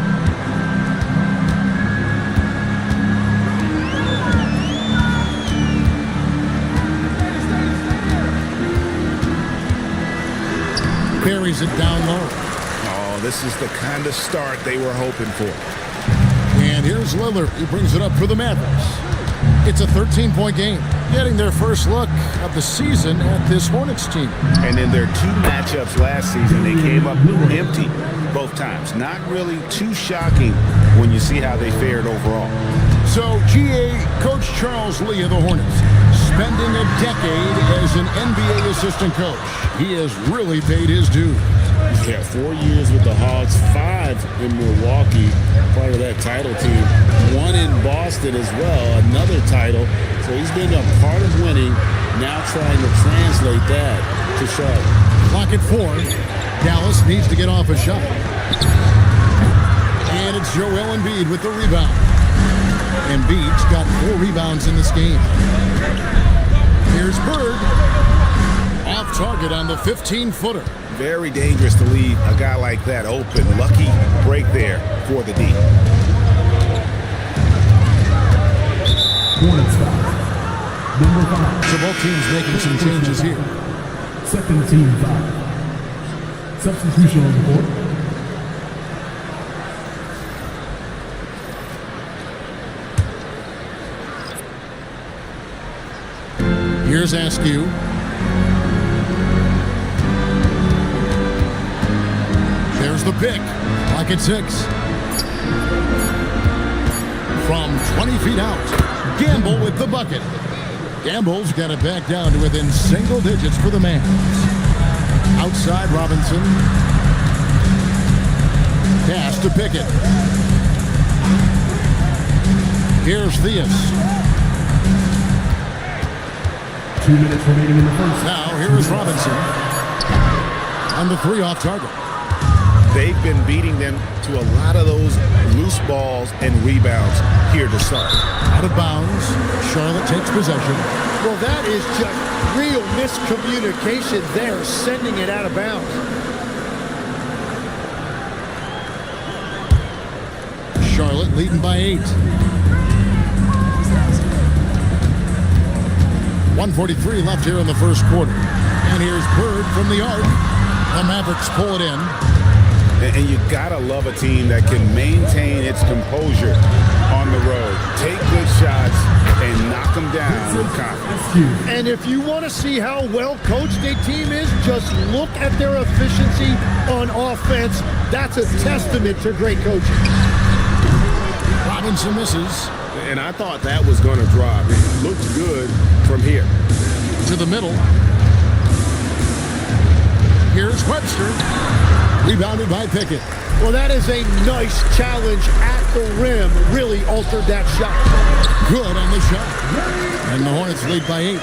Carries it down low. Oh, this is the kind of start they were hoping for. And here's Lillard. He brings it up for the Mavericks. It's a 13-point game. Getting their first look of the season at this Hornets team. And in their 2 matchups last season, they came up empty both times. Not really too shocking when you see how they fared overall. So, GA, Coach Charles Lee of the Hornets, spending a decade as an NBA assistant coach. He has really paid his dues. Yeah, 4 years with the Hogs, 5 in Milwaukee, part of that title team. 1 in Boston as well, another title. So he's been a part of winning, now trying to translate that to Charlotte. Clock at 4. Dallas needs to get off a shot. And it's Joel Embiid with the rebound. Embiid's got 4 rebounds in this game. Here's Bird. Off target on the 15-footer. Very dangerous to leave a guy like that open. Lucky break there for the D. Hornets foul. Number 5. So both teams making some changes here. Second team foul. Substitution on the court. Here's Askew. There's the pick. Clock at 6. From 20 feet out, Gamble with the bucket. Gamble's got it back down to within single digits for the man. Outside Robinson. Pass to Pickett. Here's Theus. 2 minutes remaining in the first. Now, here is Robinson. On the 3 off target. They've been beating them to a lot of those loose balls and rebounds here to start. Out of bounds. Charlotte takes possession. Well, that is just real miscommunication there, sending it out of bounds. Charlotte leading by 8. 1:43 left here in the first quarter. And here's Bird from the arc. The Mavericks pull it in. And you gotta love a team that can maintain its composure on the road. Take good shots and knock them down with confidence. And if you want to see how well coached a team is, just look at their efficiency on offense. That's a testament to great coaching. Robinson misses. And I thought that was going to drop. It looked good from here. To the middle. Here's Webster. Rebounded by Pickett. Well, that is a nice challenge at the rim. Really altered that shot. Good on the shot. And the Hornets lead by 8.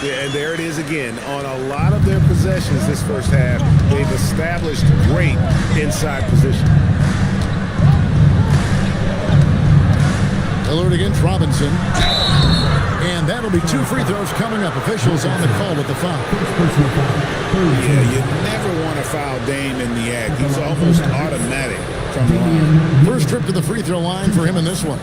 Yeah, and there it is again. On a lot of their possessions this first half, they've established great inside position. Lillard against Robinson. And that'll be 2 free throws coming up. Officials on the call with the foul. Yeah, you never want to foul Dame in the act. He's almost automatic from the line. First trip to the free throw line for him in this one.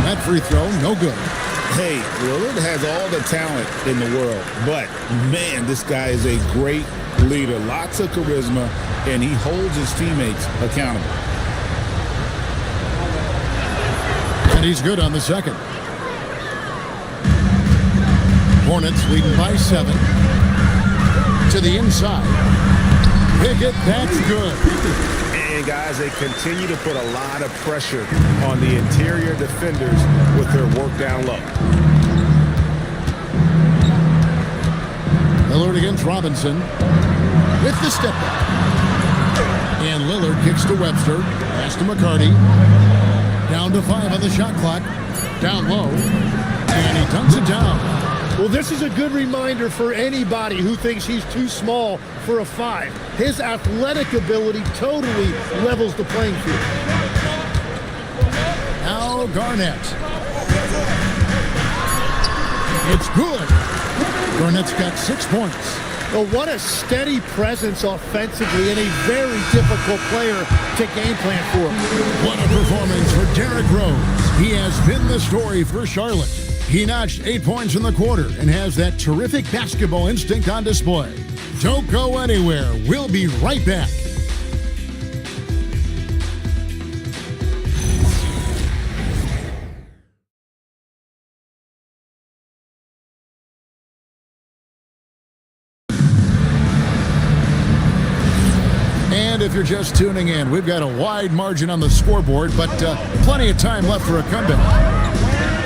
That free throw, no good. Hey, Lillard has all the talent in the world, but man, this guy is a great leader. Lots of charisma, and he holds his teammates accountable. And he's good on the second. Hornets leading by 7. To the inside. Pickett, that's good. And guys, they continue to put a lot of pressure on the interior defenders with their work down low. Lillard against Robinson with the step back. And Lillard kicks to Webster. Pass to McCarty. Down to 5 on the shot clock. Down low. And he dunks it down. Well, this is a good reminder for anybody who thinks he's too small for a 5. His athletic ability totally levels the playing field. Now Garnett. It's good. Garnett's got 6 points. Well, what a steady presence offensively and a very difficult player to game plan for. What a performance for Derrick Rose. He has been the story for Charlotte. He notched 8 points in the quarter and has that terrific basketball instinct on display. Don't go anywhere. We'll be right back. And if you're just tuning in, we've got a wide margin on the scoreboard, but plenty of time left for a comeback.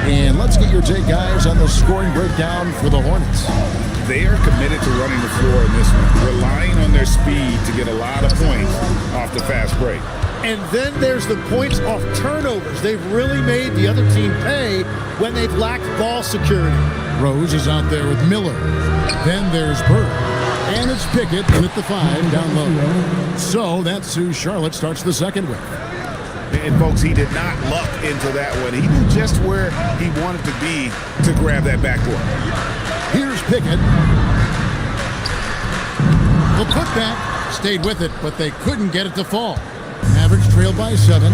And let's get your take, guys, on the scoring breakdown for the Hornets. They are committed to running the floor in this one, relying on their speed to get a lot of points off the fast break. And then there's the points off turnovers. They've really made the other team pay when they've lacked ball security. Rose is out there with Miller. Then there's Bird. And it's Pickett in at the 5 down low. So that's who Charlotte starts the second with. And folks, he did not luck into that one. He knew just where he wanted to be to grab that backboard. Here's Pickett. The putback stayed with it, but they couldn't get it to fall. Mavericks trailed by 7.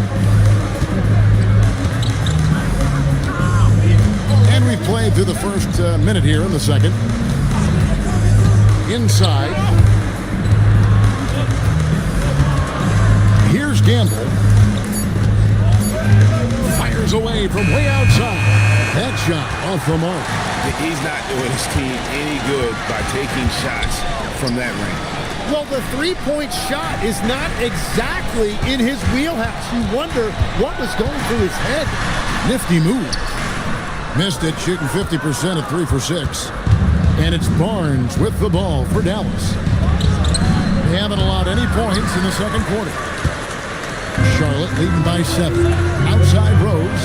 And we played through the first minute here in the second. Inside. Here's Gamble. Fires away from way outside. That shot off the mark. He's not doing his team any good by taking shots from that range. Well, the three-point shot is not exactly in his wheelhouse. You wonder what was going through his head. Nifty move. Missed it, shooting 50% at 3 for 6. And it's Barnes with the ball for Dallas. They haven't allowed any points in the second quarter. Charlotte leading by 7. Outside Rose.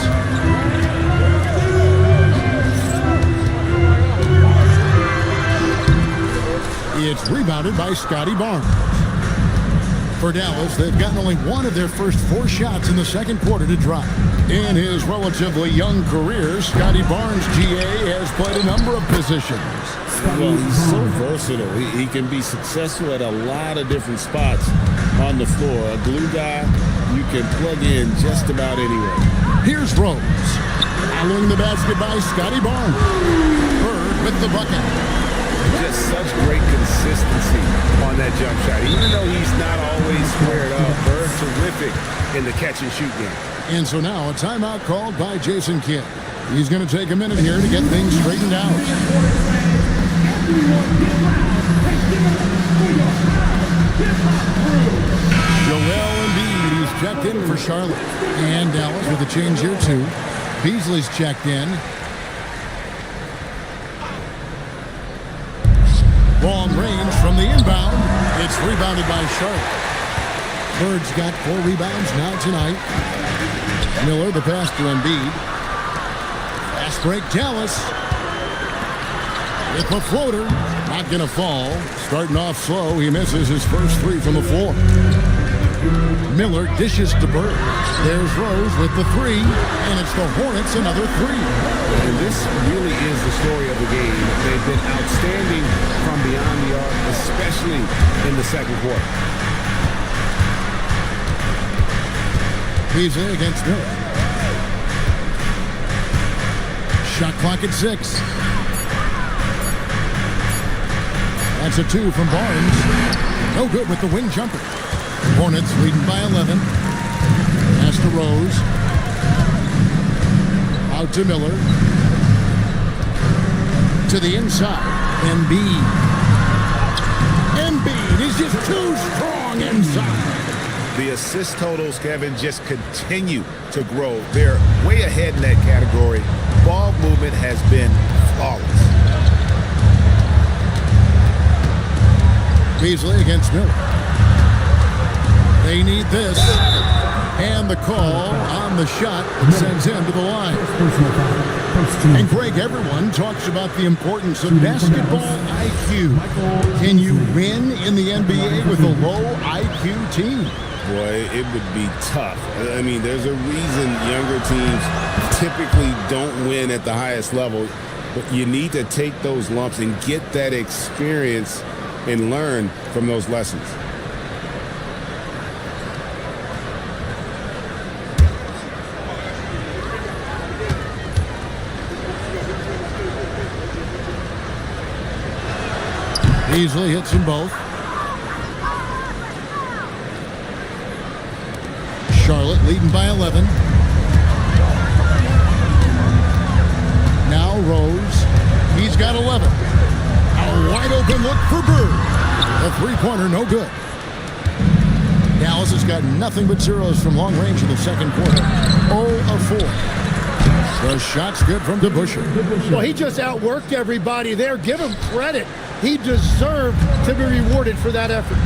It's rebounded by Scotty Barnes. For Dallas, they've gotten only one of their first 4 shots in the second quarter to drop. In his relatively young career, Scotty Barnes, GA, has played a number of positions. Well, he's so versatile. He can be successful at a lot of different spots on the floor. A glue guy you can plug in just about anywhere. Here's Rose. Following the basket by Scotty Barnes. Bird with the bucket. Just such great consistency on that jump shot. Even though he's not always squared up, Bird terrific in the catch and shoot game. And so now a timeout called by Jason Kidd. He's going to take a minute here to get things straightened out. Joel Embiid, he's checked in for Charlotte. And Dallas with a change here too. Beasley's checked in. Long range from the inbound. It's rebounded by Charlotte. Bird's got 4 rebounds now tonight. Miller, the pass to Embiid. Fast break, Dallas. With the floater. Not going to fall. Starting off slow. He misses his first 3 from the floor. Miller dishes to Bird. There's Rose with the 3. And it's the Hornets another 3. And this really is the story of the game. They've been outstanding from beyond the arc, especially in the second quarter. Beasley against Miller. Shot clock at 6. That's a 2 from Barnes. No good with the wing jumper. Hornets leading by 11. Pass to Rose. Out to Miller. To the inside. Embiid. Embiid is just too strong inside. The assist totals, Kevin, just continue to grow. They're way ahead in that category. Ball movement has been flawless. Beasley against Miller. They need this. And the call on the shot sends him to the line. And Greg, everyone talks about the importance of basketball IQ. Can you win in the NBA with a low IQ team? Boy, it would be tough. I mean, there's a reason younger teams typically don't win at the highest level. But you need to take those lumps and get that experience and learn from those lessons. Beasley hits them both. Charlotte leading by 11. Now Rose. He's got 11. A wide open look for Bird. A 3-pointer, no good. Dallas has got nothing but zeros from long range in the second quarter. 0 of 4. The shot's good from DeBusschere. Well, he just outworked everybody there. Give him credit. He deserved to be rewarded for that effort.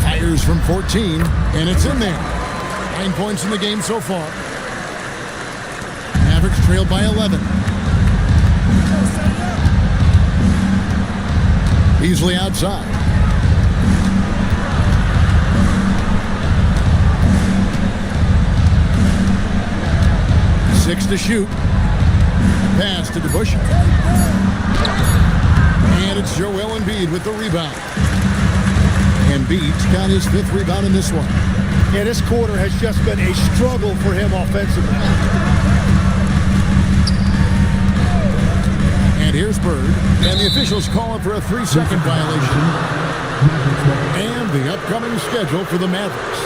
Fires from 14, and it's in there. 9 points in the game so far. Mavericks trailed by 11. Beasley outside. Six to shoot. Pass to DeBusschere. And it's Joel Embiid with the rebound. Embiid's got his 5th rebound in this one. Yeah, this quarter has just been a struggle for him offensively. And here's Bird. And the officials calling for a 3-second violation. And the upcoming schedule for the Mavericks.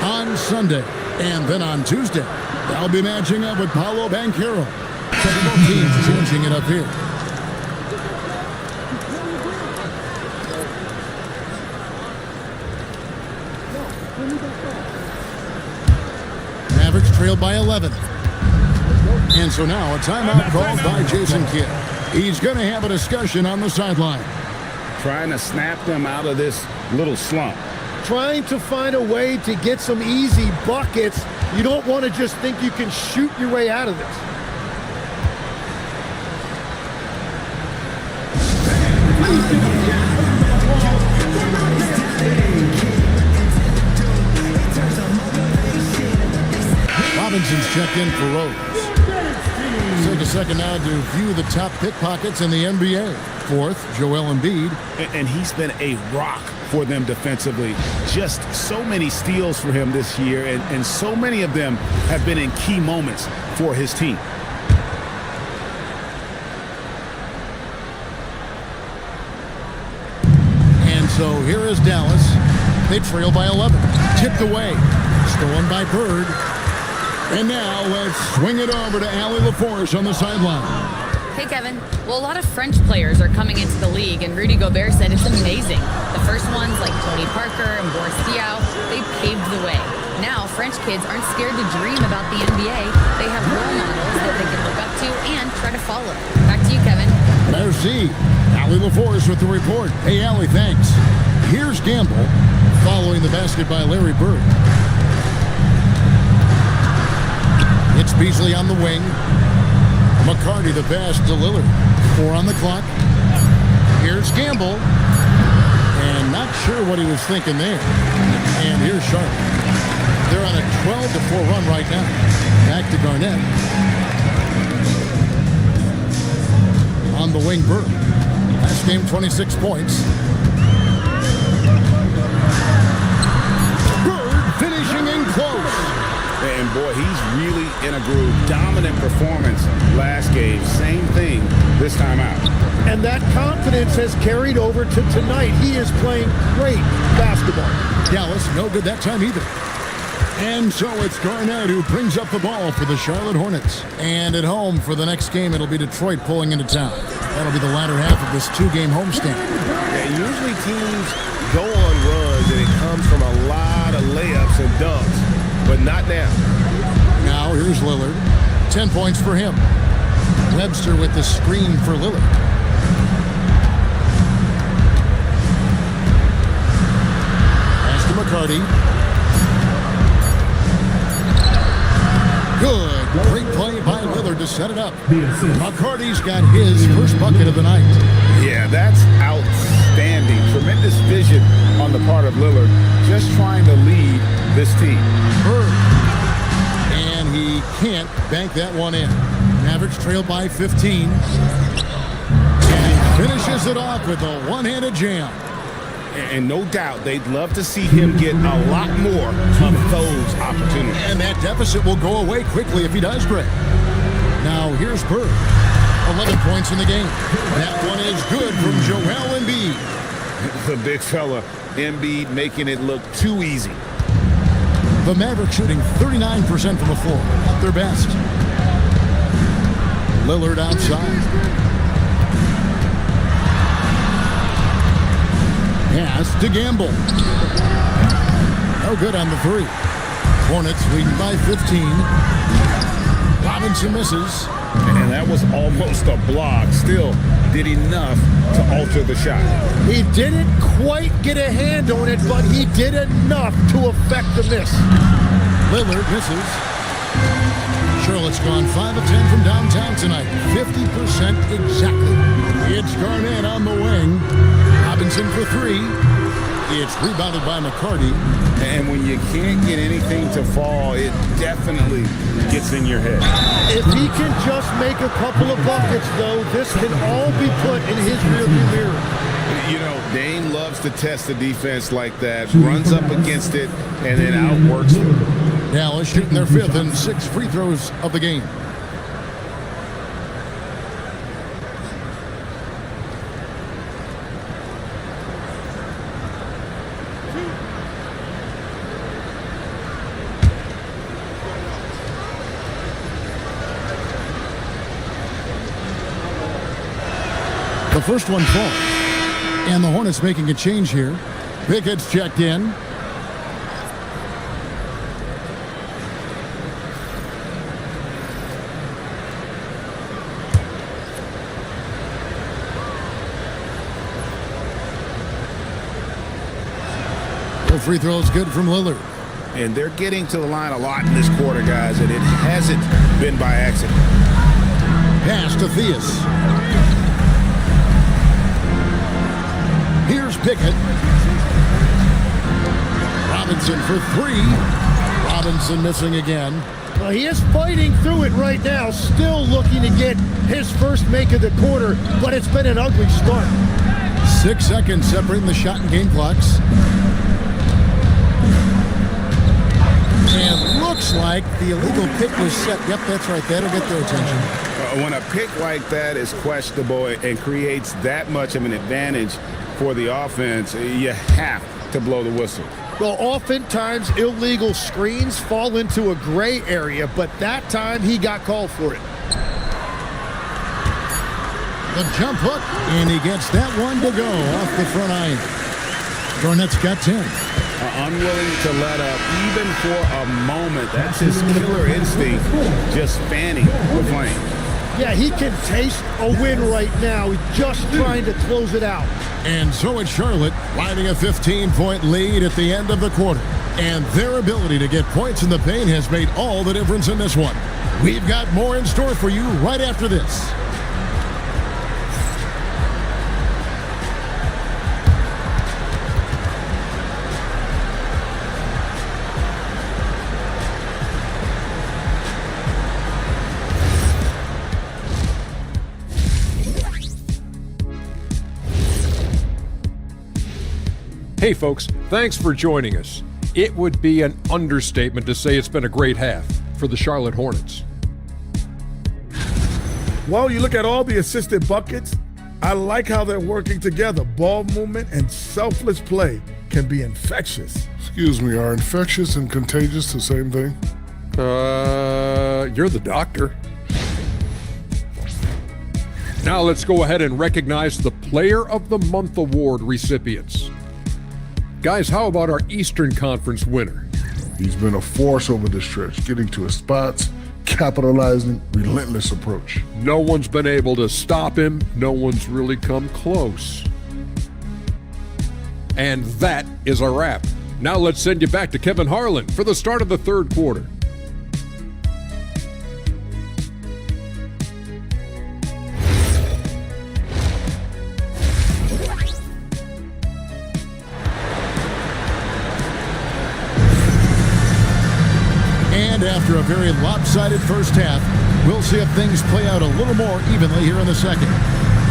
On Sunday and then on Tuesday, they'll be matching up with Paolo Banchero. Both teams changing it up here. Mavericks trailed by 11. And so now a timeout called by Jason Kidd. He's going to have a discussion on the sideline. Trying to snap them out of this little slump. Trying to find a way to get some easy buckets. You don't want to just think you can shoot your way out of this. checked in for Rose. Let's take a second now to view the top pickpockets in the NBA. Fourth, Joel Embiid. And he's been a rock for them defensively. Just so many steals for him this year, and so many of them have been in key moments for his team. And so here is Dallas. They trail by 11. Tipped away. Stolen by Bird. And now let's swing it over to Allie LaForce on the sideline. Hey, Kevin. Well, a lot of French players are coming into the league, and Rudy Gobert said it's amazing. The first ones, like Tony Parker and Boris Diaw, they paved the way. Now, French kids aren't scared to dream about the NBA. They have role models that they can look up to and try to follow. Back to you, Kevin. Merci. Allie LaForce with the report. Hey, Allie, thanks. Here's Gamble following the basket by Larry Bird. It's Beasley on the wing. McCarty the pass to Lillard. 4 on the clock. Here's Gamble. And not sure what he was thinking there. And here's Sharp. They're on a 12-4 run right now. Back to Garnett. On the wing, Bird. Last game, 26 points. Bird finishing in close. And boy, he's really in a groove. Dominant performance last game. Same thing this time out. And that confidence has carried over to tonight. He is playing great basketball. Dallas, no good that time either. And so it's Garnett who brings up the ball for the Charlotte Hornets. And at home for the next game, it'll be Detroit pulling into town. That'll be the latter half of this 2-game homestand. Yeah, usually teams go on runs, and it comes from a lot of layups and dunks. But not now. Now here's Lillard. 10 points for him. Webster with the screen for Lillard. Pass to McCarty. Good. Great play by Lillard to set it up. McCarty's got his first bucket of the night. Yeah, that's outstanding. Tremendous vision on the part of Lillard. Just trying to lead this team. Bird. And he can't bank that one in. Mavericks trail by 15. And he finishes it off with a one-handed jam. And no doubt they'd love to see him get a lot more of those opportunities. And that deficit will go away quickly if he does, Greg. Now here's Bird. 11 points in the game. That one is good from Joel Embiid. The big fella, Embiid, making it look too easy. The Mavericks shooting 39% from the floor, at their best. Lillard outside. Pass to Gamble. No good on the 3. Hornets leading by 15. Robinson misses. And that was almost a block. Still did enough to alter the shot. He didn't quite get a hand on it, but he did enough to affect the miss. Lillard misses. Charlotte's gone 5 of 10 from downtown tonight. 50% exactly. It's Garnett on the wing. Robinson for 3. It's rebounded by McCarty. And when you can't get anything to fall, it definitely gets in your head. If he can just make a couple of buckets, though, this can all be put in his rearview mirror. You know, Dame loves to test the defense like that, runs up against it, and then outworks it. Dallas shooting their 5th and 6th free throws of the game. The first one falls. And the Hornets making a change here. Pickett's checked in. The free throw is good from Lillard. And they're getting to the line a lot in this quarter, guys, and it hasn't been by accident. Pass to Theus. Here's Pickett. Robinson for 3. Robinson missing again. Well, he is fighting through it right now, still looking to get his first make of the quarter, but it's been an ugly start. 6 seconds separating the shot and game clocks. And looks like the illegal pick was set. Yep, that's right. That'll get their attention. When a pick like that is questionable and creates that much of an advantage for the offense, you have to blow the whistle. Well, oftentimes illegal screens fall into a gray area, but that time he got called for it. The jump hook, and he gets that one to go off the front iron. Garnett's got 10. Unwilling to let up even for a moment. That's his killer instinct, just fanning the flame. Yeah, he can taste a win right now. He's just trying to close it out. And so it's Charlotte, riding a 15-point lead at the end of the quarter. And their ability to get points in the paint has made all the difference in this one. We've got more in store for you right after this. Hey folks, thanks for joining us. It would be an understatement to say it's been a great half for the Charlotte Hornets. Well, you look at all the assisted buckets, I like how they're working together. Ball movement and selfless play can be infectious. Excuse me, are infectious and contagious the same thing? You're the doctor. Now let's go ahead and recognize the Player of the Month Award recipients. Guys, how about our Eastern Conference winner? He's been a force over the stretch, getting to his spots, capitalizing, relentless approach. No one's been able to stop him. No one's really come close. And that is a wrap. Now let's send you back to Kevin Harlan for the start of the third quarter. After a very lopsided first half, we'll see if things play out a little more evenly here in the second.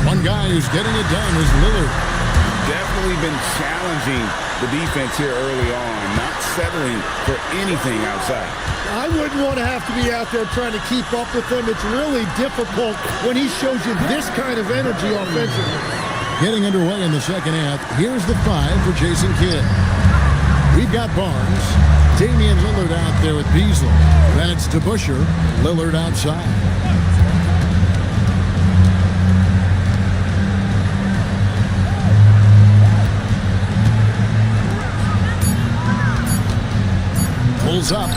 One guy who's getting it done is Lillard. Definitely been challenging the defense here early on, not settling for anything outside. I wouldn't want to have to be out there trying to keep up with them. It's really difficult when he shows you this kind of energy offensively. Getting underway in the second half, here's the 5 for Jason Kidd. We've got Barnes, Damian Lillard out there with Beasley. Then it's DeBusschere, Lillard outside. Pulls up.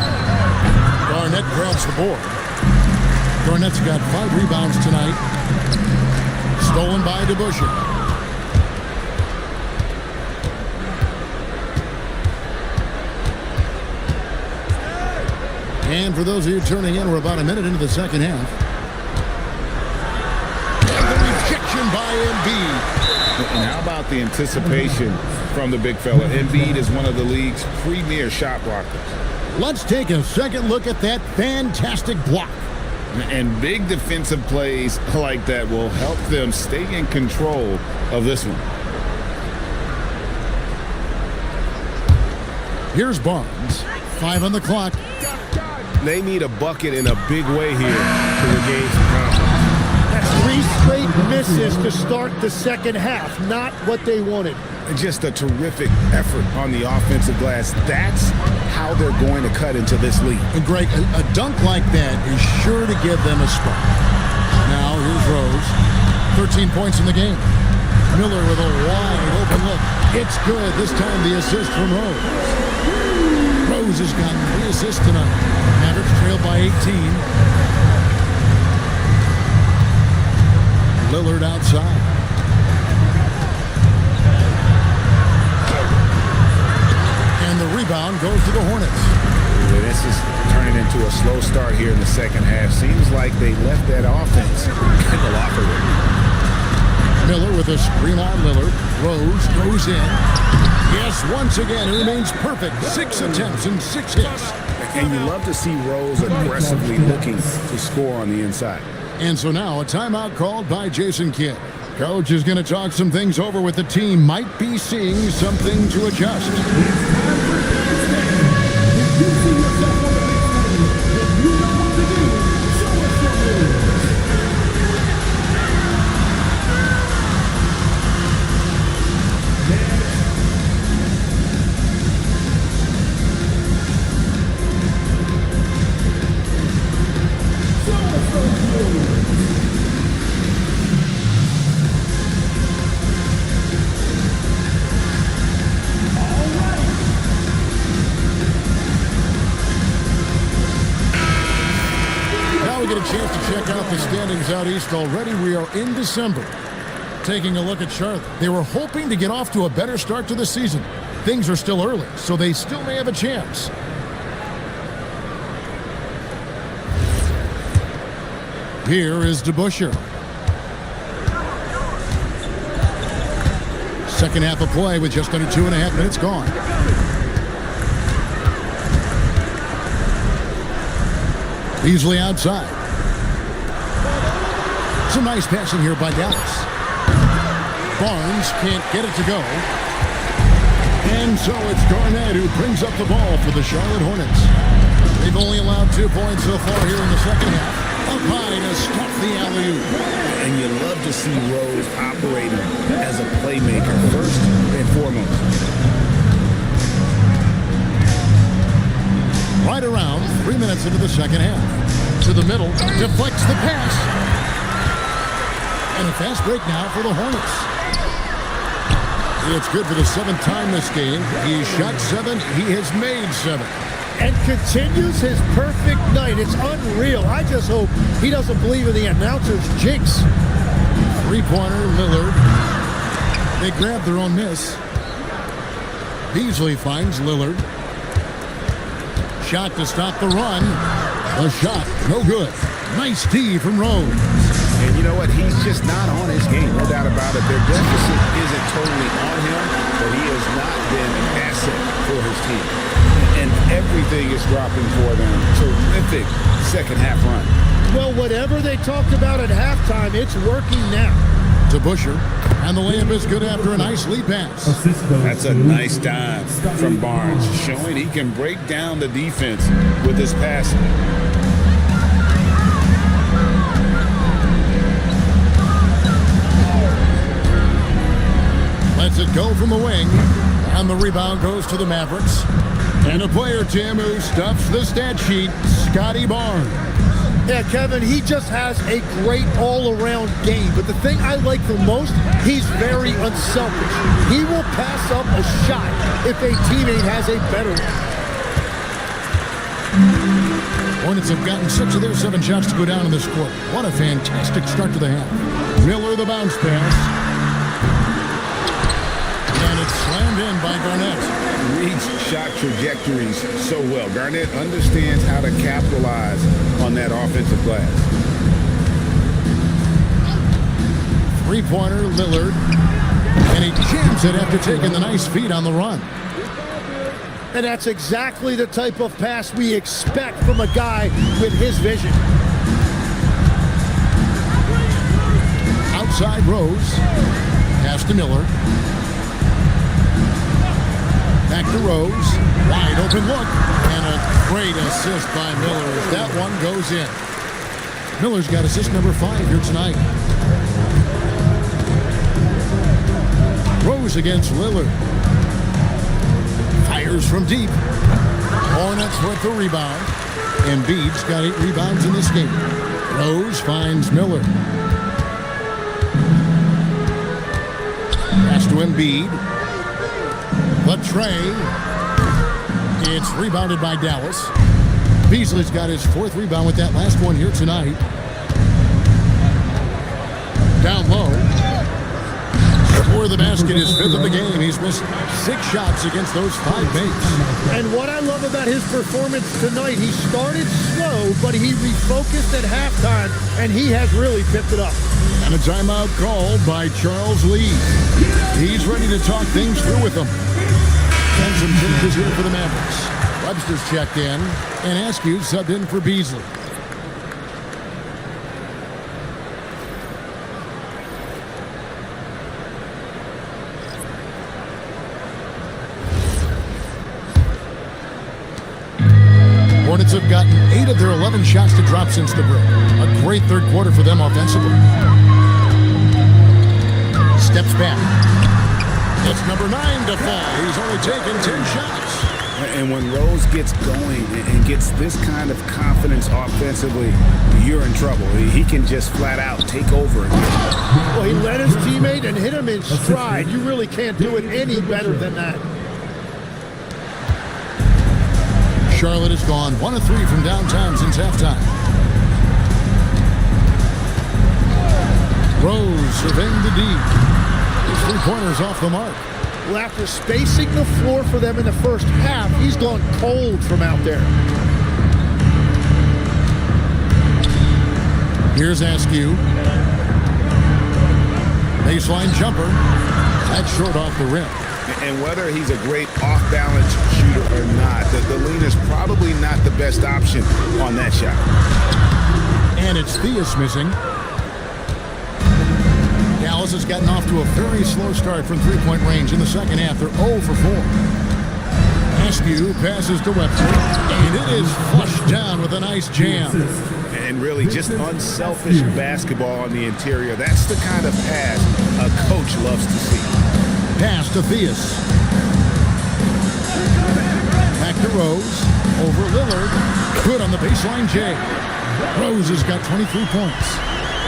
Garnett grabs the board. Garnett's got 5 rebounds tonight. Stolen by DeBusschere. And for those of you turning in, we're about a minute into the second half. And the rejection by Embiid. And how about the anticipation from the big fella? Embiid is one of the league's premier shot blockers. Let's take a second look at that fantastic block. And big defensive plays like that will help them stay in control of this one. Here's Barnes. 5 on the clock. They need a bucket in a big way here to regain some confidence. That's 3 straight misses to start the second half. Not what they wanted. Just a terrific effort on the offensive glass. That's how they're going to cut into this lead. And Greg, a dunk like that is sure to give them a spark. Now here's Rose. 13 points in the game. Miller with a wide open look. It's good. This time the assist from Rose. Rose has got 3 assists tonight. Mavericks trail by 18. Lillard outside. And the rebound goes to the Hornets. This is turning into a slow start here in the second half. Seems like they left that offense in the locker room. Miller with a screen on Lillard. Rose goes in. Yes, once again, he remains perfect. 6 attempts and 6 hits. And you love to see Rose aggressively looking to score on the inside. And so now a timeout called by Jason Kidd. Coach is going to talk some things over with the team. Might be seeing something to adjust. The standings out east already. We are in December. Taking a look at Charlotte. They were hoping to get off to a better start to the season. Things are still early, so they still may have a chance. Here is DeBusschere. Second half of play with just under 2.5 minutes gone. Beasley outside. Some nice passing here by Dallas. Barnes can't get it to go. And so it's Garnett who brings up the ball for the Charlotte Hornets. They've only allowed 2 points so far here in the second half. Up high to stop the alley-oop. And you love to see Rose operating as a playmaker first and foremost. Right around 3 minutes into the second half. To the middle, deflects the pass. And a fast break now for the Hornets. It's good for the 7th time this game. He's shot 7. He has made 7. And continues his perfect night. It's unreal. I just hope he doesn't believe in the announcer's jinx. Three-pointer, Lillard. They grab their own miss. Beasley finds Lillard. Shot to stop the run. The shot, no good. Nice D from Rose. And you know what? He's just not on his game. No doubt about it. Their deficit isn't totally on him, but he has not been an asset for his team. And everything is dropping for them. Terrific second half run. Well, whatever they talked about at halftime, it's working now. To Busher, and the layup is good after a nice lead pass. That's a nice dive from Barnes, showing he can break down the defense with his passing. Lets it go from the wing, and the rebound goes to the Mavericks. And a player, Tim, who stuffs the stat sheet, Scotty Barnes. Yeah, Kevin, he just has a great all-around game. But the thing I like the most, he's very unselfish. He will pass up a shot if a teammate has a better one. Hornets have gotten 6 of their 7 shots to go down in this quarter. What a fantastic start to the half. Miller, the bounce pass. And it's slammed in by Garnett. Reads shot trajectories so well. Garnett understands how to capitalize on that offensive glass. Three-pointer, Lillard. And he jams it after taking the nice feed on the run. And that's exactly the type of pass we expect from a guy with his vision. Outside Rose. Pass to Miller. Back to Rose. Wide open look. And a great assist by Miller as that one goes in. Miller's got assist number 5 here tonight. Rose against Lillard. Fires from deep. Hornets with the rebound. Embiid's got 8 rebounds in this game. Rose finds Miller. Pass to Embiid. The tray. It's rebounded by Dallas. Beasley's got his 4th rebound with that last one here tonight. Down low. For the basket, his 5th of the game. He's missed 6 shots against those 5 mates. And what I love about his performance tonight, he started slow, but he refocused at halftime, and he has really picked it up. And a timeout called by Charles Lee. He's ready to talk things through with them. And some changes here for the Mavericks. Webster's checked in, and Askew subbed in for Beasley. Hornets have gotten 8 of their 11 shots to drop since the break. A great third quarter for them offensively. Steps back. It's number 9 to fall. He's only taken 10 shots. And when Rose gets going and gets this kind of confidence offensively, you're in trouble. He can just flat out take over. Well, he led his teammate and hit him in stride. You really can't do it any better than that. Charlotte has gone 1 of 3 from downtown since halftime. Rose surveying the D. His 3-pointers off the mark. Well, after spacing the floor for them in the first half, he's gone cold from out there. Here's Askew. Baseline jumper. That's short off the rim. And whether he's a great off-balance shooter or not, the lean is probably not the best option on that shot. And it's Theus missing. Dallas has gotten off to a very slow start from three-point range in the second half. They're 0 for 4. Askew passes to Webster, and it is flushed down with a nice jam. And really just unselfish basketball on the interior. That's the kind of pass a coach loves to see. Pass to Theus. Back to Rose. Over Lillard. Good on the baseline J. Rose has got 23 points.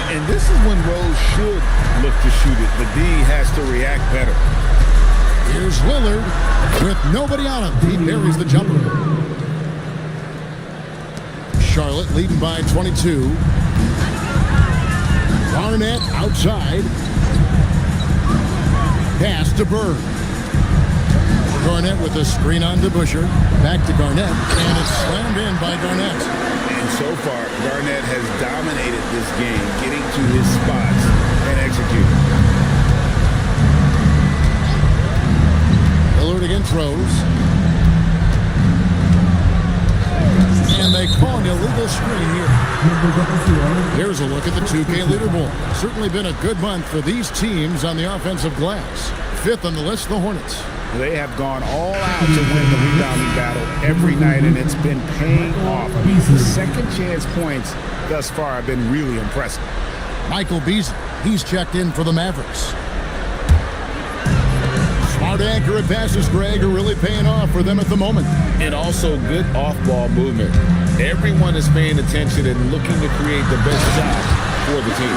And this is when Rose should look to shoot it. The D has to react better. Here's Lillard with nobody on him. He buries the jumper. Charlotte leading by 22. Garnett outside. Pass to Bird. Garnett with a screen on to Busher. Back to Garnett, and it's slammed in by Garnett. And so far, Garnett has dominated this game, getting to his spots and executing. Lillard against Rose. And they call an illegal screen here. Here's a look at the 2K leaderboard. Certainly been a good month for these teams on the offensive glass. 5th on the list, the Hornets. They have gone all out to win the rebounding battle every night, and it's been paying off. The second chance points thus far have been really impressive. Michael Beasley, he's checked in for the Mavericks. Smart, accurate passes, Greg, are really paying off for them at the moment. And also good off-ball movement. Everyone is paying attention and looking to create the best shot for the team.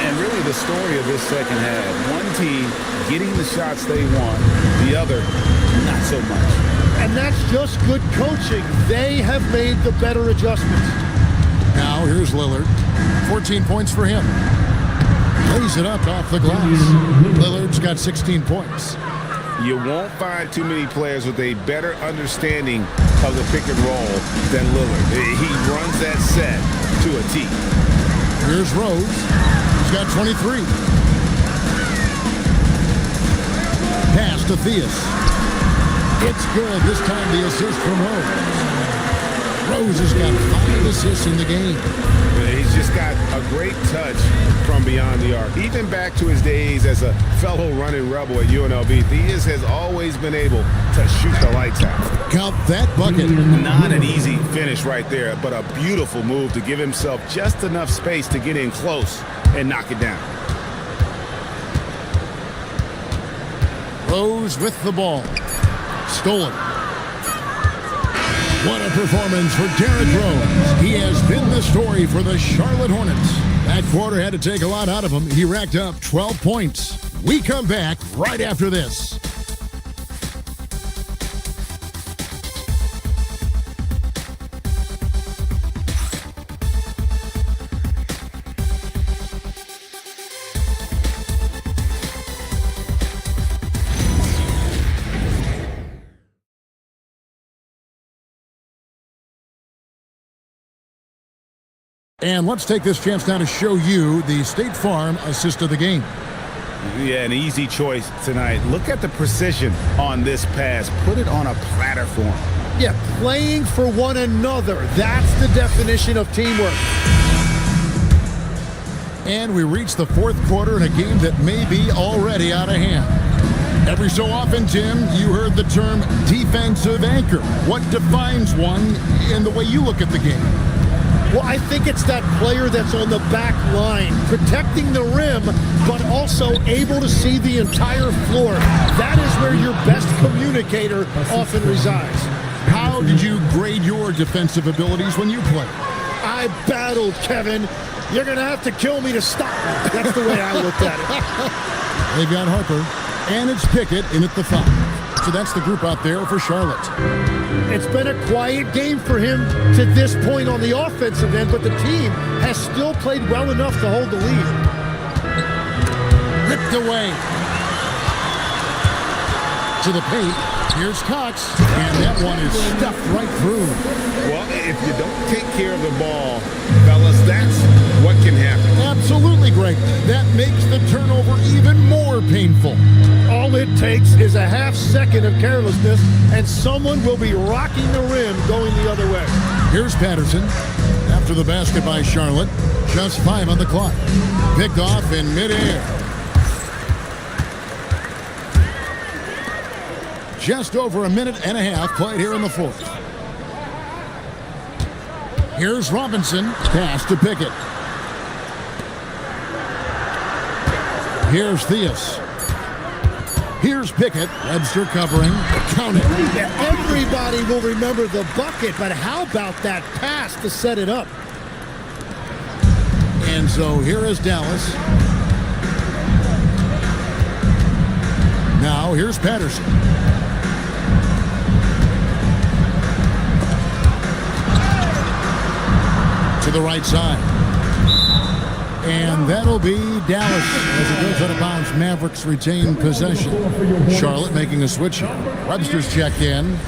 And really the story of this second half, one team getting the shots they want, the other not so much. And that's just good coaching. They have made the better adjustments. Now here's Lillard. 14 points for him. Lays it up off the glass. Lillard's got 16 points. You won't find too many players with a better understanding of the pick and roll than Lillard. He runs that set to a T. Here's Rose. He's got 23. Pass to Theus. It's good. This time the assist from Rose. Rose has got 5 assists in the game. He's just got a great touch from beyond the arc. Even back to his days as a fellow running rebel at UNLV, Theus has always been able to shoot the lights out. Count that bucket. Not an easy finish right there, but a beautiful move to give himself just enough space to get in close and knock it down. Rose with the ball. Stolen. What a performance for Derrick Rose. He has been the story for the Charlotte Hornets. That quarter had to take a lot out of him. He racked up 12 points. We come back right after this. And let's take this chance now to show you the State Farm assist of the game. Yeah, an easy choice tonight. Look at the precision on this pass. Put it on a platter for him. Yeah, playing for one another. That's the definition of teamwork. And we reach the fourth quarter in a game that may be already out of hand. Every so often, Tim, you heard the term defensive anchor. What defines one in the way you look at the game? Well, I think it's that player that's on the back line, protecting the rim, but also able to see the entire floor. That is where your best communicator often resides. How did you grade your defensive abilities when you played? I battled, Kevin. You're going to have to kill me to stop me. That's the way I looked at it. They've got Harper, and it's Pickett in at the 5. So that's the group out there for Charlotte. It's been a quiet game for him to this point on the offensive end, but the team has still played well enough to hold the lead. Ripped away. To the paint. Here's Cox, and that one is stuffed right through. Well, if you don't take care of the ball, fellas, that's what can happen. Absolutely, Greg. That makes the turnover even more painful. All it takes is a half second of carelessness, and someone will be rocking the rim going the other way. Here's Patterson. After the basket by Charlotte, just 5 on the clock. Picked off in midair. Just over a minute and a half played here in the fourth. Here's Robinson. Pass to Pickett. Here's Theus. Here's Pickett. Webster covering. Count it. Everybody will remember the bucket, but how about that pass to set it up? And so here is Dallas. Now here's Patterson. To the right side. And that'll be Dallas as it goes out of bounds. Mavericks retain possession. Charlotte making a switch here. Webster's checked in.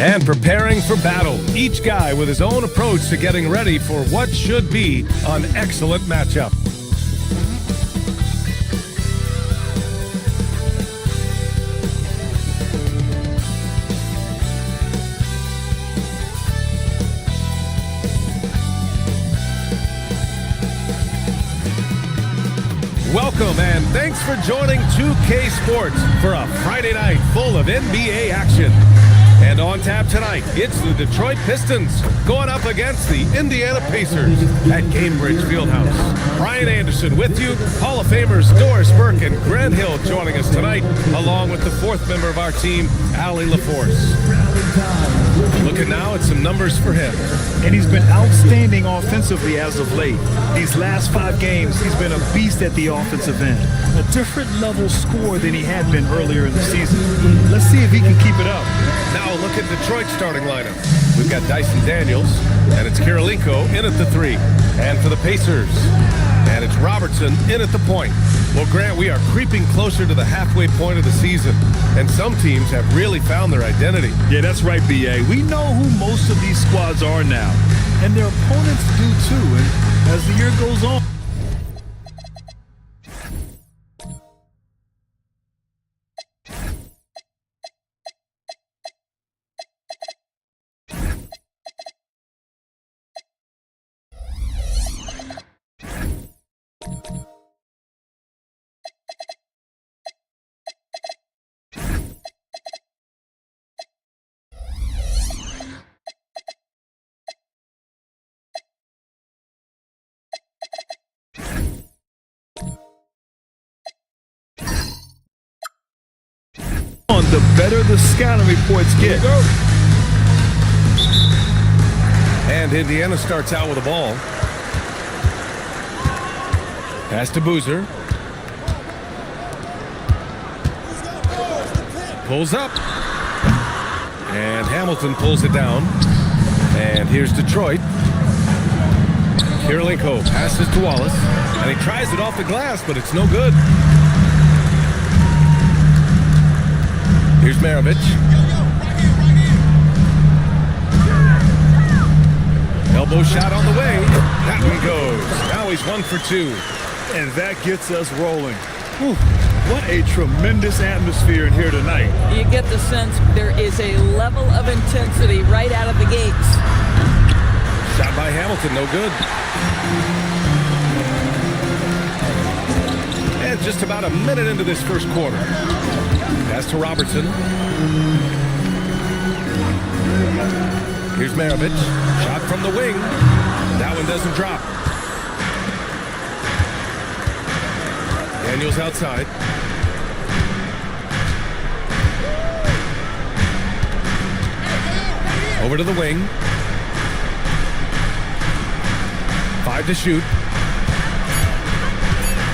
And preparing for battle, each guy with his own approach to getting ready for what should be an excellent matchup. Welcome and thanks for joining 2K Sports for a Friday night full of NBA action. And on tap tonight, it's the Detroit Pistons going up against the Indiana Pacers at Cambridge Fieldhouse. Brian Anderson with you, Hall of Famers Doris Burke and Grant Hill joining us tonight, along with the fourth member of our team, Allie LaForce. Looking now at some numbers for him. And he's been outstanding offensively as of late. These last 5 games, he's been a beast at the offensive end. A different level scorer than he had been earlier in the season. Let's see if he can keep it up. Now look at Detroit's starting lineup. We've got Dyson Daniels, and it's Kirilenko in at the 3. And for the Pacers, and it's Robertson in at the point. Well, Grant, we are creeping closer to the halfway point of the season, and some teams have really found their identity. Yeah, that's right, B.A. We know who most of these squads are now, and their opponents do too, and as the year goes on. The better the scouting reports get. And Indiana starts out with the ball. Pass to Boozer. Pulls up. And Hamilton pulls it down. And here's Detroit. Kirilenko passes to Wallace. And he tries it off the glass, but it's no good. Here's Maravich. Elbow shot on the way. That one goes. Now he's 1 for 2. And that gets us rolling. Whew, what a tremendous atmosphere in here tonight. You get the sense there is a level of intensity right out of the gates. Shot by Hamilton, no good. And just about a minute into this first quarter. Pass to Robertson. Here's Maravich. Shot from the wing. That one doesn't drop. Daniels outside. Over to the wing. 5 to shoot.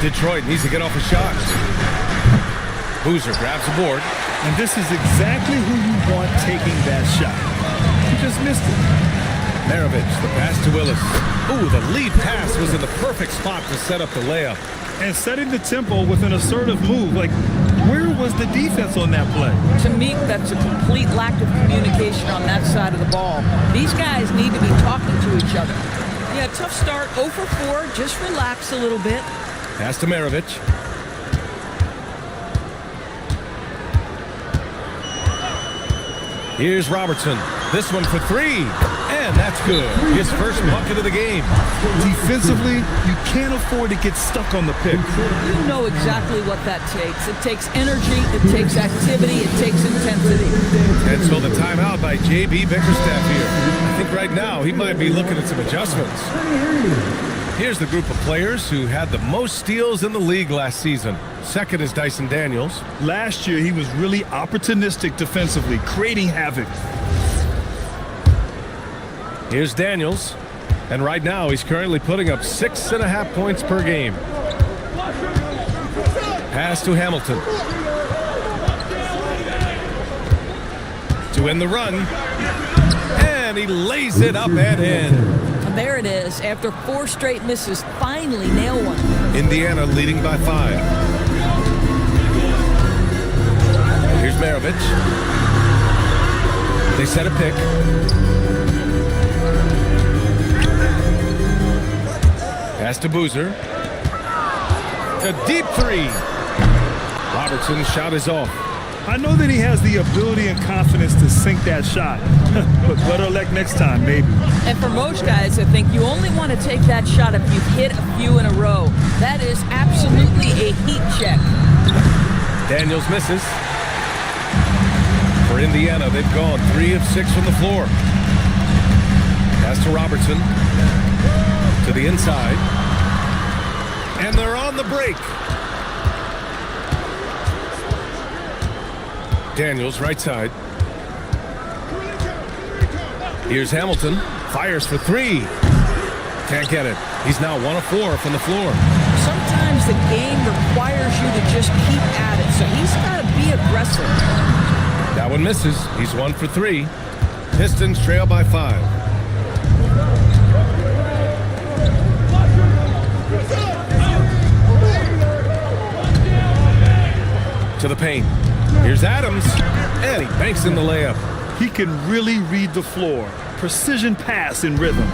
Detroit needs to get off a shot. Boozer grabs the board. And this is exactly who you want taking that shot. He just missed it. Maravich, the pass to Willis. Ooh, the lead pass was in the perfect spot to set up the layup. And setting the tempo with an assertive move. Like, where was the defense on that play? To me, that's a complete lack of communication on that side of the ball. These guys need to be talking to each other. Yeah, tough start, 0 for 4. Just relax a little bit. Pass to Maravich. Here's Robertson. This one for 3. And that's good. His first bucket of the game. Defensively, you can't afford to get stuck on the pick. You know exactly what that takes. It takes energy, it takes activity, it takes intensity. And so the timeout by J.B. Bickerstaff here. I think right now he might be looking at some adjustments. Here's the group of players who had the most steals in the league last season. Second is Dyson Daniels. Last year, he was really opportunistic defensively, creating havoc. Here's Daniels. And right now, he's currently putting up 6.5 points per game. Pass to Hamilton. To end the run. And he lays it up and in. There it is. After 4 straight misses, finally nail one. Indiana leading by 5. Here's Maravich. They They set a pick. Pass to Boozer. A deep three. Robertson's shot is off. I know that he has the ability and confidence to sink that shot, but better luck next time, maybe. And for most guys, I think you only want to take that shot if you've hit a few in a row. That is absolutely a heat check. Daniels misses. For Indiana, they've gone 3 of 6 from the floor. Pass to Robertson. To the inside. And they're on the break. Daniels, right side. Here's Hamilton. Fires for 3. Can't get it. He's now 1 of 4 from the floor. Sometimes the game requires you to just keep at it, so he's got to be aggressive. That one misses. He's 1 for 3. Pistons trail by 5. To the paint. Here's Adams, and he banks in the layup. He can really read the floor. Precision pass in rhythm.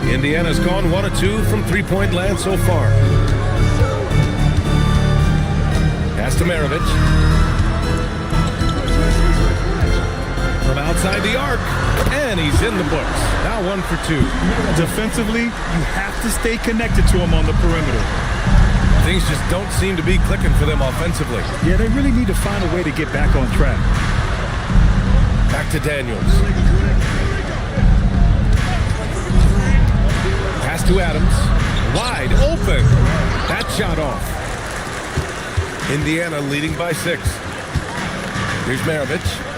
Indiana's gone 1 of 2 from three-point land so far. Pass to Maravich. From outside the arc, and he's in the books. Now 1 for 2. Defensively, you have to stay connected to him on the perimeter. Things just don't seem to be clicking for them offensively. Yeah, they really need to find a way to get back on track. Back to Daniels. Pass to Adams. Wide open. That shot off. Indiana leading by 6. Here's Maravich.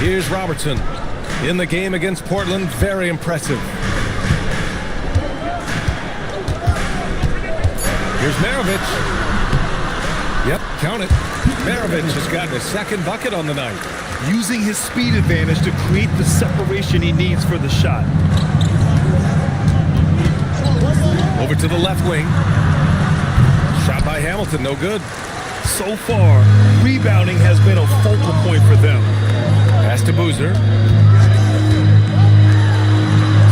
Here's Robertson. In the game against Portland, very impressive. Here's Maravich. Yep, count it. Maravich has gotten his second bucket on the night. Using his speed advantage to create the separation he needs for the shot. Over to the left wing. Shot by Hamilton, no good. So far, rebounding has been a focal point for them. Pass to Boozer.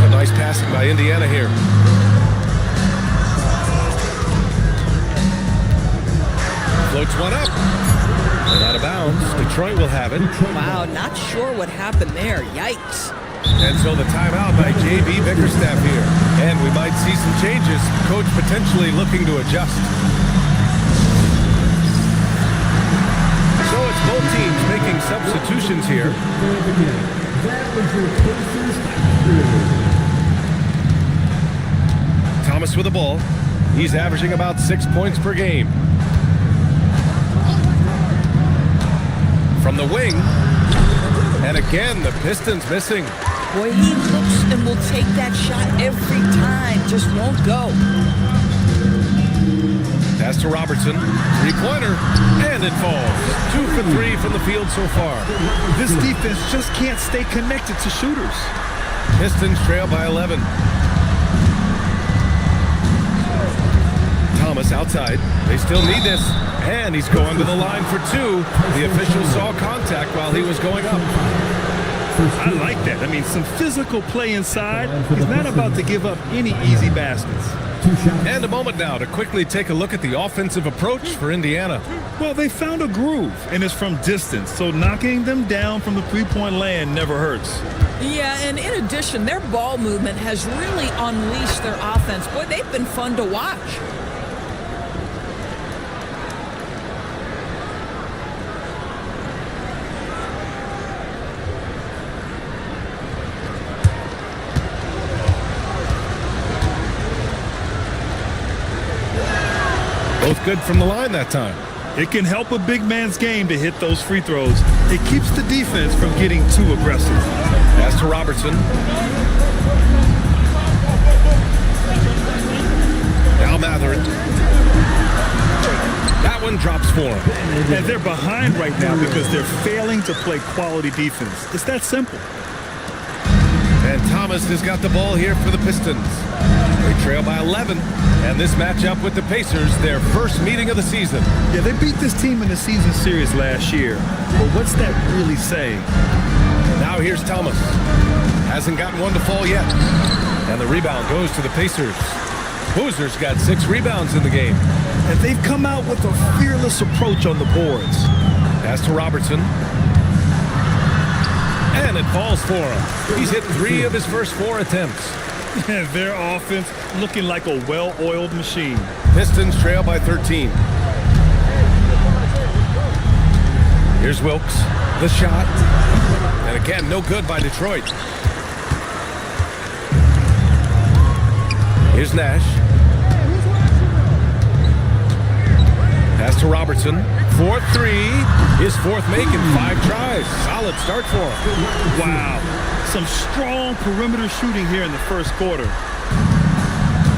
Some nice passing by Indiana here. Floats one up. And out of bounds. Detroit will have it. Wow, not sure what happened there. Yikes. And so the timeout by J.B. Bickerstaff here. And we might see some changes. Coach potentially looking to adjust. So it's both teams making substitutions here. Thomas with the ball. He's averaging about 6 points per game. From the wing. And again, the Pistons missing. Boy, he looks and will take that shot every time. Just won't go. Pass to Robertson. Three-pointer. And it falls. 2 for 3 from the field so far. This defense just can't stay connected to shooters. Pistons trail by 11. Thomas outside. They still need this. And he's going to the line for 2. The official saw contact while he was going up. I like that. I mean, some physical play inside. He's not about to give up any easy baskets. And a moment now to quickly take a look at the offensive approach for Indiana. Well, they found a groove, and it's from distance, so knocking them down from the three-point land never hurts. Yeah, and in addition, their ball movement has really unleashed their offense. Boy, they've been fun to watch. Both good from the line that time. It can help a big man's game to hit those free throws. It keeps the defense from getting too aggressive. Pass to Robertson. Now Matherin. That one drops for him. And they're behind right now because they're failing to play quality defense. It's that simple. And Thomas has got the ball here for the Pistons. They trail by 11. And this matchup with the Pacers, their first meeting of the season. Yeah, they beat this team in the season series last year. But what's that really saying? Now here's Thomas. Hasn't gotten one to fall yet. And the rebound goes to the Pacers. Boozer's got 6 rebounds in the game. And they've come out with a fearless approach on the boards. Pass to Robertson. And it falls for him. He's hit 3 of his first 4 attempts. And their offense looking like a well-oiled machine. Pistons trail by 13. Here's Wilkes. The shot. And again, no good by Detroit. Here's Nash. Pass to Robertson. 4-3. His fourth make in 5 tries. Solid start for him. Wow. Some strong perimeter shooting here in the first quarter.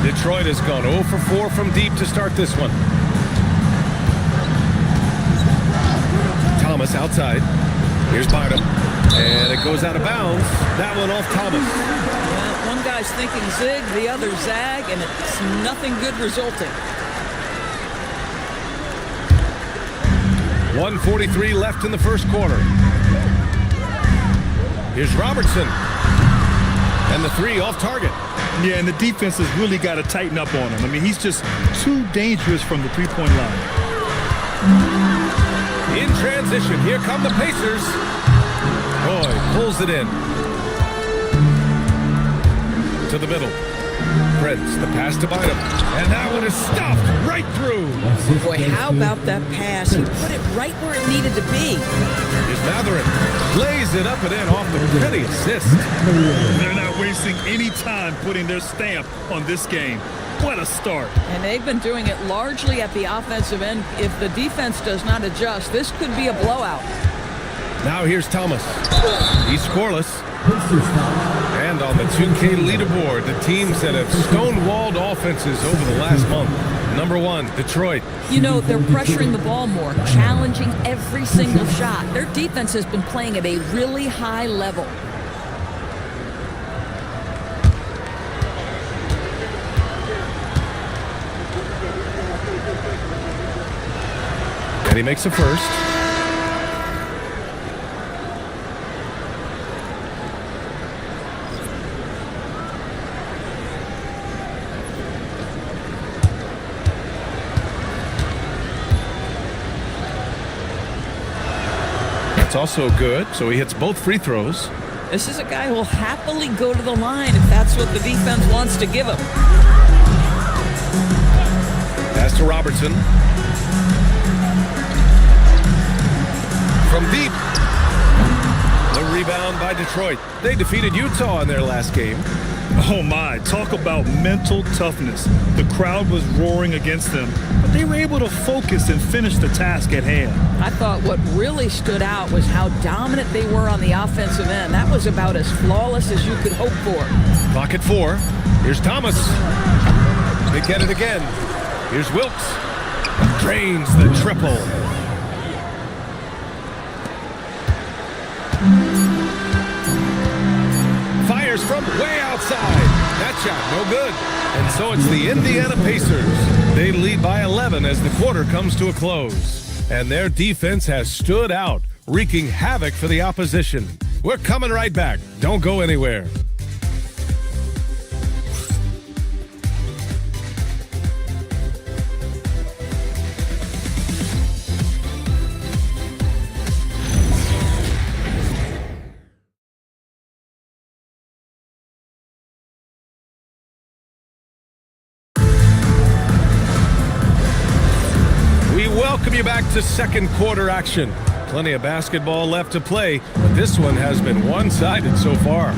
Detroit has gone 0 for 4 from deep to start this one. Thomas outside. Here's Bynum. And it goes out of bounds. That one off Thomas. Well, one guy's thinking zig, the other zag, and it's nothing good resulting. 1:43 left in the first quarter. Here's Robertson. And the 3 off target. Yeah, and the defense has really got to tighten up on him. I mean, he's just too dangerous from the three-point line. In transition, here come the Pacers. Boy, pulls it in. To the middle. Prince, the pass to Bynum. And that one is stuffed right through. Boy, how about that pass? He put it right where it needed to be. Here's Matherin. Lays it up and in off the pretty assist. They're not wasting any time putting their stamp on this game. What a start. And they've been doing it largely at the offensive end. If the defense does not adjust, this could be a blowout. Now here's Thomas. He's scoreless. And on the 2K leaderboard, the teams that have stonewalled offenses over the last month. Number 1, Detroit. You know, they're pressuring the ball more, challenging every single shot. Their defense has been playing at a really high level. And he makes a first. It's also good, so he hits both free throws. This is a guy who will happily go to the line if that's what the defense wants to give him. Pass to Robertson. From deep. The rebound by Detroit. They defeated Utah in their last game. Oh my, talk about mental toughness. The crowd was roaring against them, but they were able to focus and finish the task at hand. I thought what really stood out was how dominant they were on the offensive end. That was about as flawless as you could hope for. Clock at 4. Here's Thomas. They get it again. Here's Wilkes. Drains the triple. Fires from way outside. That shot, no good. And so it's the Indiana Pacers. They lead by 11 as the quarter comes to a close. And their defense has stood out, wreaking havoc for the opposition. We're coming right back. Don't go anywhere. Welcome you back to second quarter action. Plenty of basketball left to play, but this one has been one-sided so far.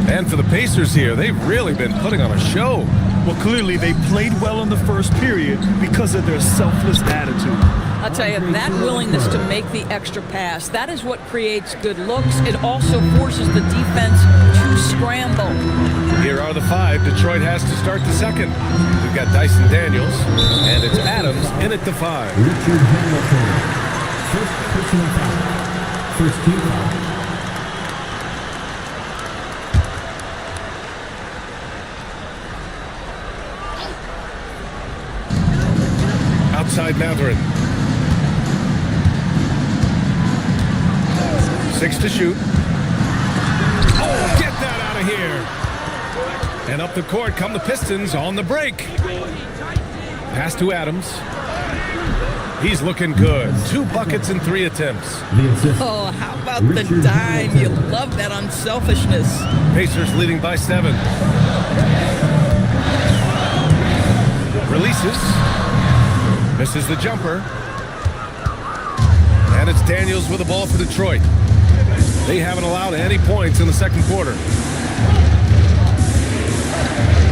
And for the Pacers here, they've really been putting on a show. Well, clearly they played well in the first period because of their selfless attitude. I'll tell you, that willingness to make the extra pass, that is what creates good looks. It also forces the defense to scramble. Here are the 5 Detroit has to start the second. We've got Dyson Daniels, and it's Adams in at the 5. Richard Hamilton, first personal foul, first team foul. inside Matherin. 6 to shoot. Oh, get that out of here. And up the court come the Pistons on the break. Pass to Adams. He's looking good. 2 buckets in 3 attempts. Oh, how about the dime? You love that unselfishness. Pacers leading by 7. Releases. Misses the jumper. And it's Daniels with the ball for Detroit. They haven't allowed any points in the second quarter.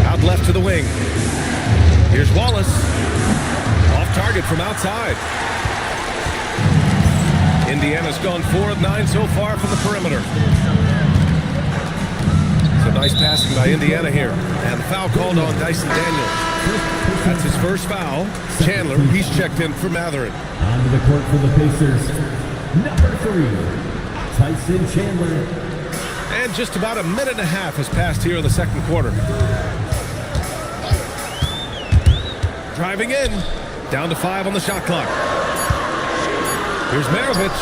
Out left to the wing. Here's Wallace. Off target from outside. Indiana's gone 4 of 9 so far from the perimeter. Some nice passing by Indiana here. And the foul called on Dyson Daniels. That's his first foul. Chandler, he's checked in for Matherin. Onto the court for the Pacers, number 3, Tyson Chandler. And just about a minute and a half has passed here in the second quarter. Driving in. Down to 5 on the shot clock. Here's Maravich.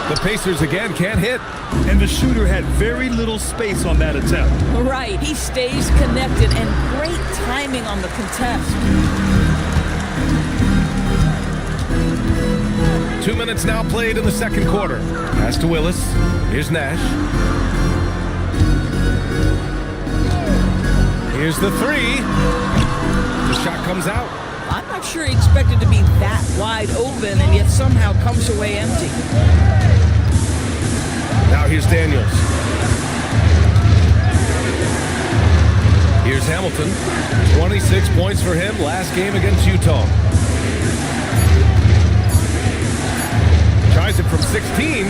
The Pacers again can't hit. And the shooter had very little space on that attempt. Right, he stays connected and great timing on the contest. 2 minutes now played in the second quarter. Pass to Willis. Here's Nash. Here's the 3. The shot comes out. I'm not sure he expected to be that wide open and yet somehow comes away empty. Now here's Daniels. Here's Hamilton. 26 points for him last game against Utah. Tries it from 16.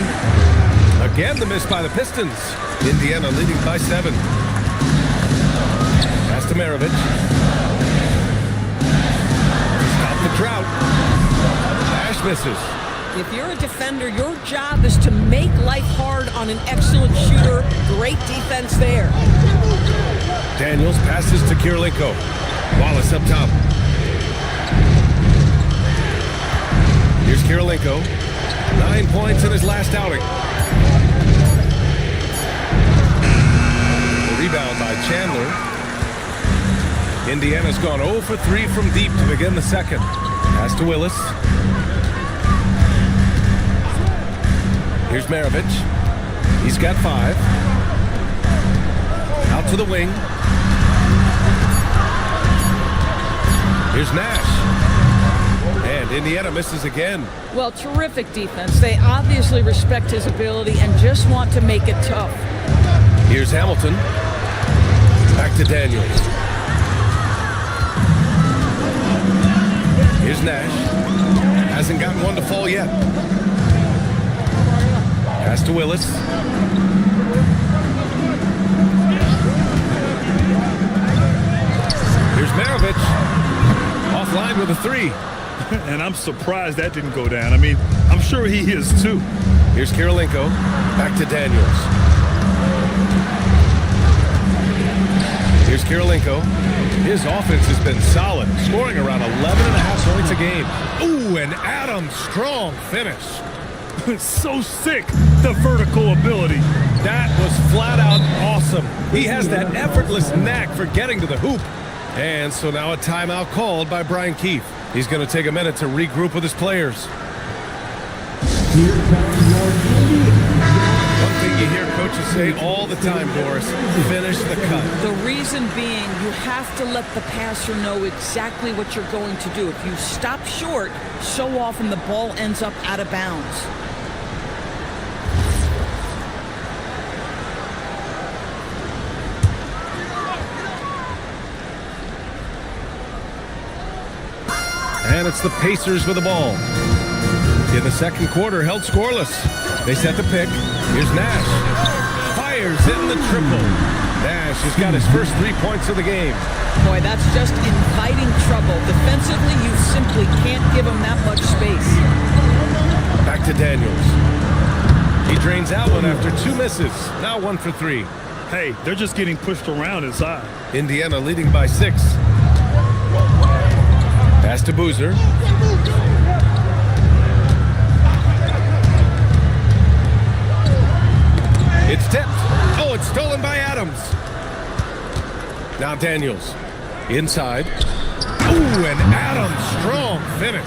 Again, the miss by the Pistons. Indiana leading by 7. Pass to Maravich. Stop the drought. Nash misses. If you're a defender, your job is to make life hard on an excellent shooter. Great defense there. Daniels passes to Kirilenko. Wallace up top. Here's Kirilenko. 9 points in his last outing. The rebound by Chandler. Indiana's gone 0 for 3 from deep to begin the second. Pass to Willis. Here's Maravich. He's got 5. Out to the wing. Here's Nash. And Indiana misses again. Well, terrific defense. They obviously respect his ability and just want to make it tough. Here's Hamilton. Back to Daniels. Here's Nash. Hasn't gotten one to fall yet. Pass to Willis. Here's Maravich. Offline with a 3. And I'm surprised that didn't go down. I mean, I'm sure he is too. Here's Kirilenko. Back to Daniels. Here's Kirilenko. His offense has been solid, scoring around 11.5 points a game. Ooh, and Adams, strong finish. So sick, the vertical ability. That was flat out awesome. He has that effortless knack for getting to the hoop. And so now a timeout called by Brian Keefe. He's going to take a minute to regroup with his players. One thing you hear coaches say all the time, Doris, finish the cut. The reason being, you have to let the passer know exactly what you're going to do. If you stop short, so often the ball ends up out of bounds. And it's the Pacers with the ball. In the second quarter, held scoreless. They set the pick. Here's Nash. Fires in the triple. Nash has got his first 3 points of the game. Boy, that's just inviting trouble. Defensively, you simply can't give him that much space. Back to Daniels. He drains out one after 2 misses. Now 1 for 3. Hey, they're just getting pushed around inside. Indiana leading by 6. Pass to Boozer. It's tipped. Oh, it's stolen by Adams. Now Daniels. Inside. Ooh, and Adams, strong finish.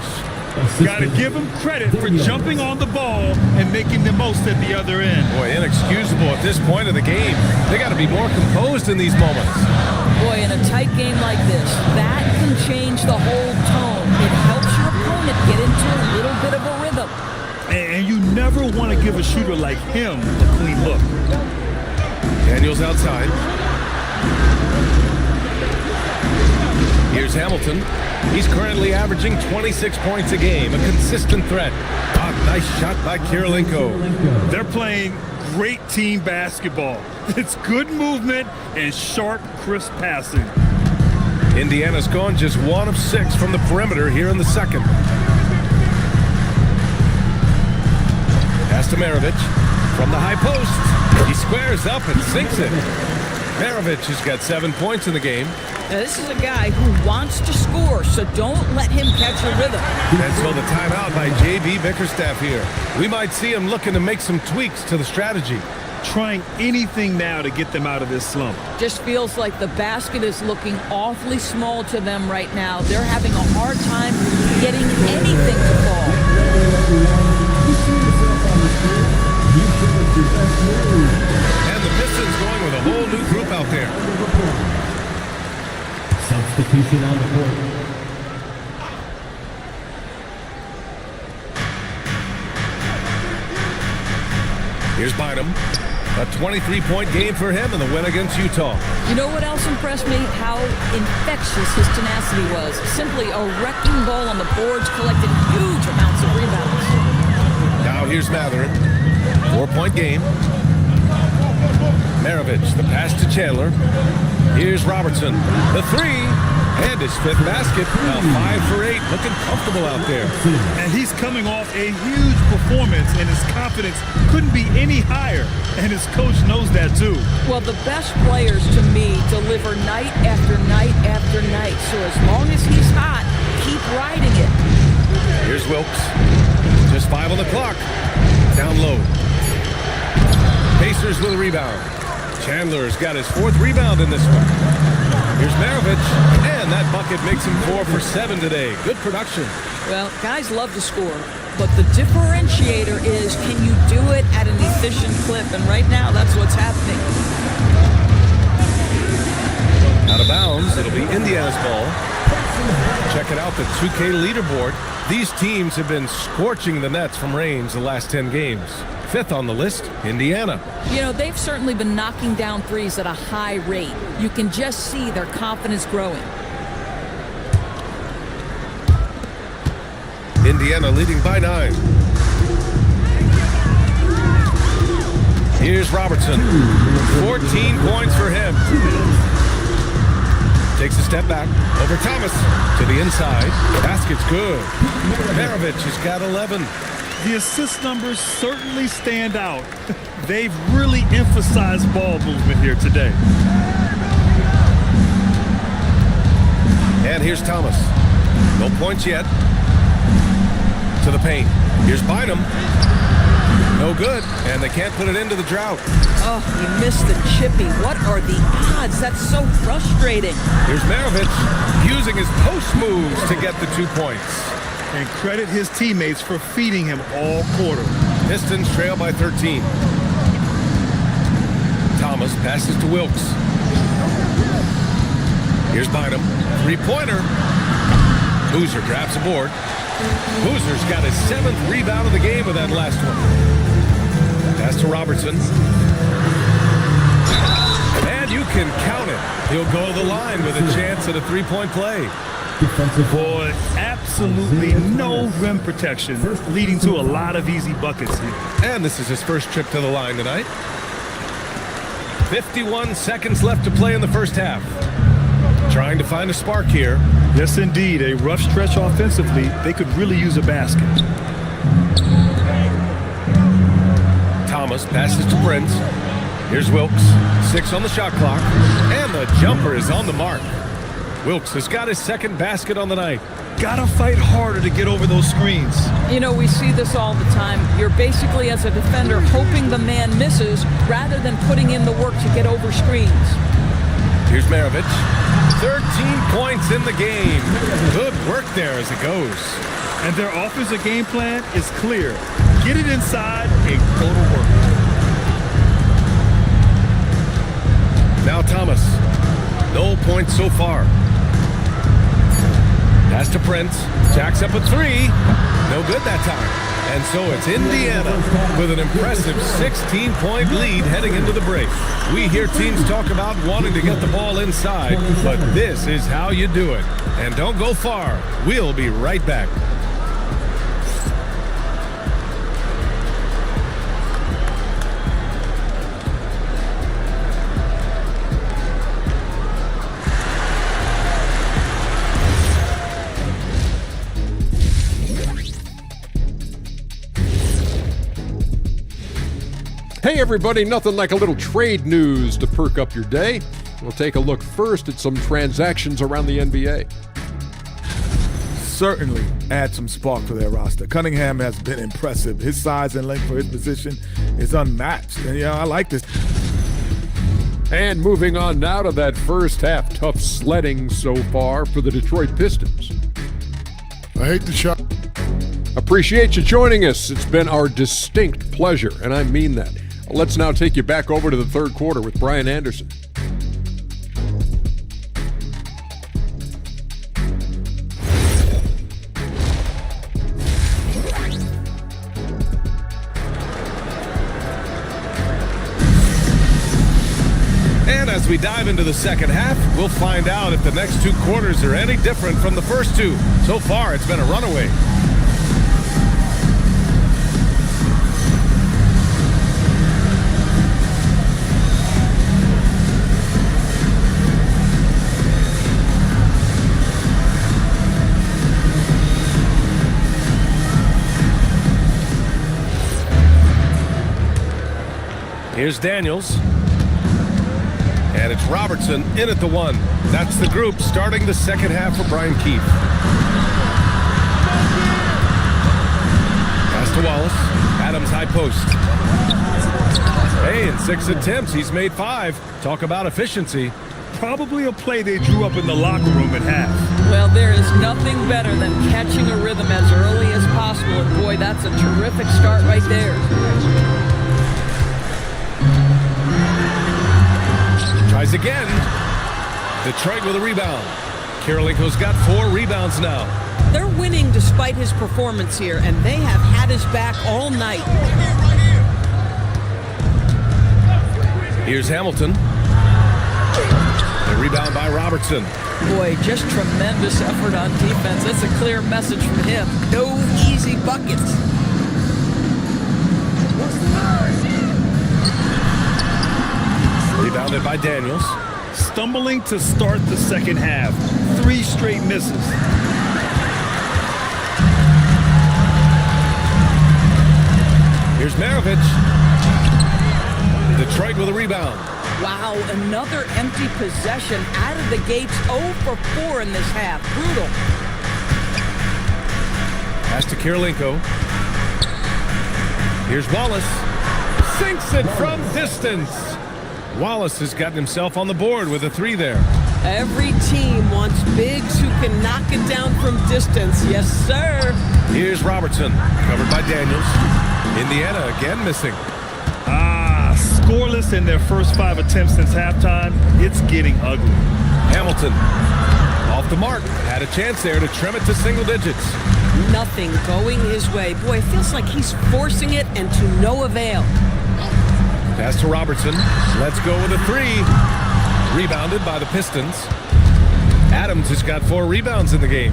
Got to give him credit for jumping on the ball and making the most at the other end. Boy, inexcusable at this point of the game. They got to be more composed in these moments. Boy, in a tight game like this, that can change the whole tone. It helps your opponent get into a little bit of a rhythm. And you never want to give a shooter like him a clean look. Daniels outside. Here's Hamilton. He's currently averaging 26 points a game, a consistent threat. Nice shot by Kirilenko. They're playing great team basketball. It's good movement and sharp, crisp passing. Indiana's gone just 1 of 6 from the perimeter here in the second. Pass to Maravich from the high post. He squares up and sinks it. Maravich has got 7 points in the game. Now, this is a guy who wants to score, so don't let him catch a rhythm. And so the timeout by J.B. Bickerstaff here. We might see him looking to make some tweaks to the strategy. Trying anything now to get them out of this slump. Just feels like the basket is looking awfully small to them right now. They're having a hard time getting anything to fall. And the Pistons going with a whole new group out there. Substitution on the court. Here's Bynum. A 23-point game for him in the win against Utah. You know what else impressed me? How infectious his tenacity was. Simply a wrecking ball on the boards, collected huge amounts of rebounds. Now here's Matherin. 4-point game. Maravich, the pass to Chandler. Here's Robertson. The three. And his 5th basket. Now 5 for 8. Looking comfortable out there. And he's coming off a huge performance, and his confidence couldn't be any higher. And his coach knows that too. Well, the best players to me deliver night after night after night. So as long as he's hot, keep riding it. Here's Wilkes. Just 5 on the clock. Down low. Pacers with a rebound. Chandler's got his 4th rebound in this one. Here's Maravich, and that bucket makes him 4 for 7 today. Good production. Well, guys love to score, but the differentiator is, can you do it at an efficient clip? And right now, that's what's happening. Out of bounds, it'll be Indiana's ball. Check it out, the 2K leaderboard. These teams have been scorching the nets from range the last 10 games. 5th on the list, Indiana. You know, they've certainly been knocking down threes at a high rate. You can just see their confidence growing. Indiana leading by 9. Here's Robertson. 14 points for him. Takes a step back over Thomas to the inside. Basket's good. Maravich has got 11. The assist numbers certainly stand out. They've really emphasized ball movement here today. And here's Thomas. No points yet. To the paint. Here's Bynum. No good. And they can't put it into the drought. Oh, he missed the chippy. What are the odds? That's so frustrating. Here's Maravich using his post moves to get the 2 points. And credit his teammates for feeding him all quarter. Pistons trail by 13. Thomas passes to Wilkes. Here's Bynum. 3-pointer. Boozer grabs a board. Boozer's got his 7th rebound of the game with that last one. Pass to Robertson. And you can count it. He'll go to the line with a chance at a 3-point play. Boy, absolutely no rim protection, leading to a lot of easy buckets here. And this is his first trip to the line tonight. 51 seconds left to play in the first half. Trying to find a spark here. Yes, indeed. A rough stretch offensively. They could really use a basket. Thomas passes to Prince. Here's Wilkes. 6 on the shot clock. And the jumper is on the mark. Wilkes has got his second basket on the night. Gotta fight harder to get over those screens. You know, we see this all the time. You're basically, as a defender, hoping the man misses rather than putting in the work to get over screens. Here's Maravich. 13 points in the game. Good work there as it goes. And their offensive game plan is clear. Get it inside and go to work. Now Thomas. No points so far. Pass to Prince. Jacks up a three. No good that time. And so it's Indiana with an impressive 16-point lead heading into the break. We hear teams talk about wanting to get the ball inside, but this is how you do it. And don't go far. We'll be right back. Hey everybody, nothing like a little trade news to perk up your day. We'll take a look first at some transactions around the NBA. Certainly add some spark to their roster. Cunningham has been impressive. His size and length for his position is unmatched. And I like this. And moving on now to that first half, tough sledding so far for the Detroit Pistons. I hate the shot. Appreciate you joining us. It's been our distinct pleasure, and I mean that. Let's now take you back over to the third quarter with Brian Anderson. And as we dive into the second half, we'll find out if the next two quarters are any different from the first two. So far, it's been a runaway. Here's Daniels. And it's Robertson in at the one. That's the group starting the second half for Brian Keefe. Pass to Wallace. Adams high post. Hey, in 6 attempts, he's made 5. Talk about efficiency. Probably a play they drew up in the locker room at half. Well, there is nothing better than catching a rhythm as early as possible. And boy, that's a terrific start right there. Tries again. Detroit with a rebound. Karolinko's got 4 rebounds now. They're winning despite his performance here, and they have had his back all night. Here's Hamilton. The rebound by Robertson. Boy, just tremendous effort on defense. That's a clear message from him. No easy buckets. Rebounded by Daniels. Stumbling to start the second half. 3 straight misses. Here's Maravich. Detroit with a rebound. Wow, another empty possession out of the gates. 0 for 4 in this half. Brutal. Pass to Karolinko. Here's Wallace. Sinks it from distance. Wallace has gotten himself on the board with a 3 there. Every team wants bigs who can knock it down from distance. Yes, sir. Here's Robertson, covered by Daniels. Indiana again missing. Scoreless in their first 5 attempts since halftime. It's getting ugly. Hamilton, off the mark. Had a chance there to trim it to single digits. Nothing going his way. Boy, it feels like he's forcing it and to no avail. Pass to Robertson. Let's go with a 3. Rebounded by the Pistons. Adams has got 4 rebounds in the game.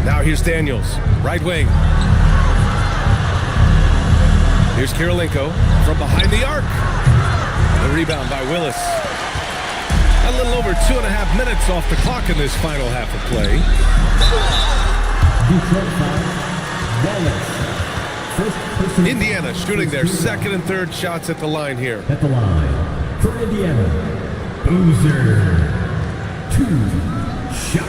Now here's Daniels, right wing. Here's Karolinko from behind the arc. The rebound by Willis. A little over 2.5 minutes off the clock in this final half of play. Indiana shooting their second and third shots at the line here. At the line for Indiana, Boozer. 2 shots.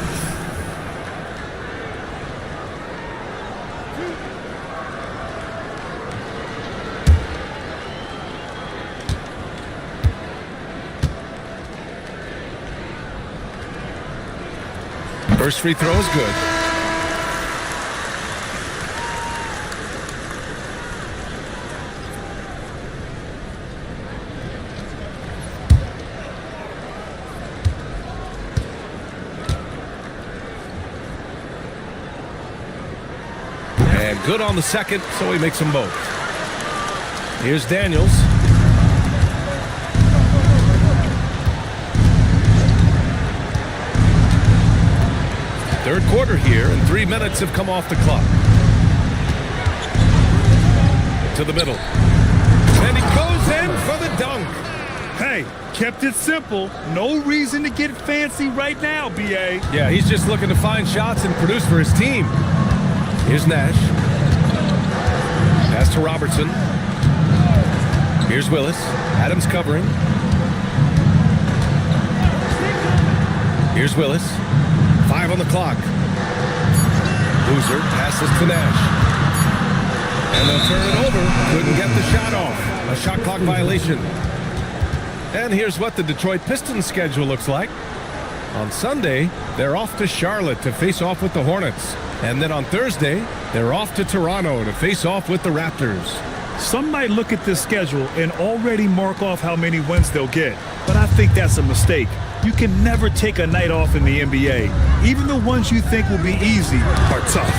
First free throw is good. And good on the second, so he makes them both. Here's Daniels. Third quarter here, and 3 minutes have come off the clock. To the middle. And he goes in for the dunk. Hey, kept it simple. No reason to get fancy right now, B.A. Yeah, he's just looking to find shots and produce for his team. Here's Nash. Pass to Robertson. Here's Willis. Adams covering. Here's Willis. 5 on the clock. Boozer passes to Nash. And they'll turn it over. Couldn't get the shot off. A shot clock violation. And here's what the Detroit Pistons schedule looks like. On Sunday, they're off to Charlotte to face off with the Hornets. And then on Thursday, they're off to Toronto to face off with the Raptors. Some might look at this schedule and already mark off how many wins they'll get. But I think that's a mistake. You can never take a night off in the NBA. Even the ones you think will be easy are tough.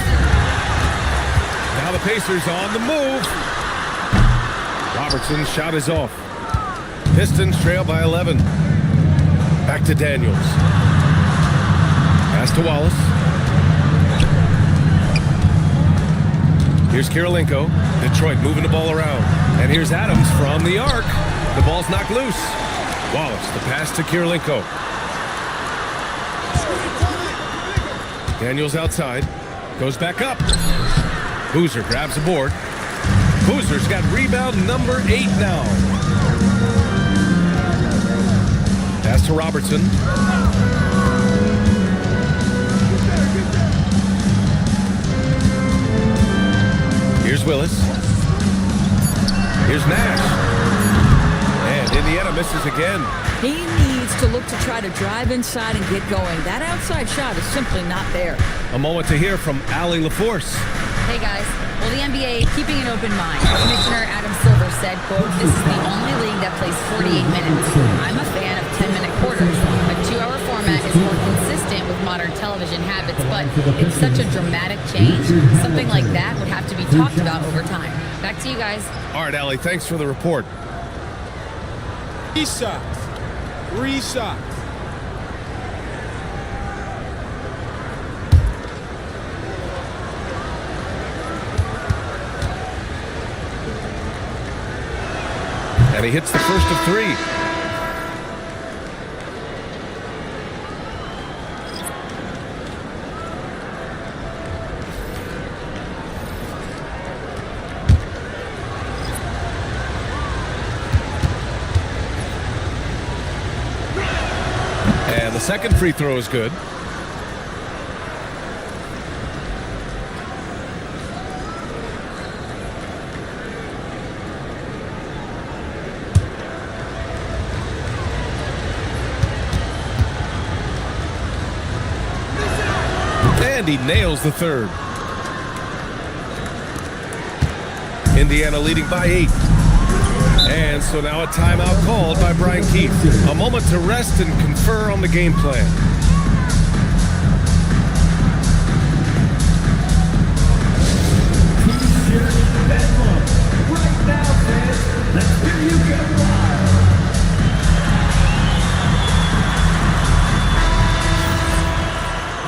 Now the Pacers on the move. Robertson's shot is off. Pistons trail by 11. Back to Daniels. Pass to Wallace. Here's Kirilenko. Detroit moving the ball around. And here's Adams from the arc. The ball's knocked loose. Wallace, the pass to Kirilenko. Daniels outside. Goes back up. Boozer grabs the board. Boozer's got rebound number 8 now. Pass to Robertson. Here's Willis. Here's Nash. And Indiana misses again. He needs to look to try to drive inside and get going. That outside shot is simply not there. A moment to hear from Allie LaForce. Hey guys, well the NBA keeping an open mind. Commissioner Adam Silver said, quote, "This is the only league that plays 48 minutes. I'm a fan of 10-minute quarters. A 2-hour format is more consistent with modern television habits, but it's such a dramatic change. Something like that would have to be talked about over time." Back to you guys. All right, Allie, thanks for the report. 3 shots. 3 shots. And he hits the first of 3. And the second free throw is good. And he nails the third. Indiana leading by 8. And so now a timeout called by Brian Keith. A moment to rest and confer on the game plan. Right now, fans, let's hear you get wild.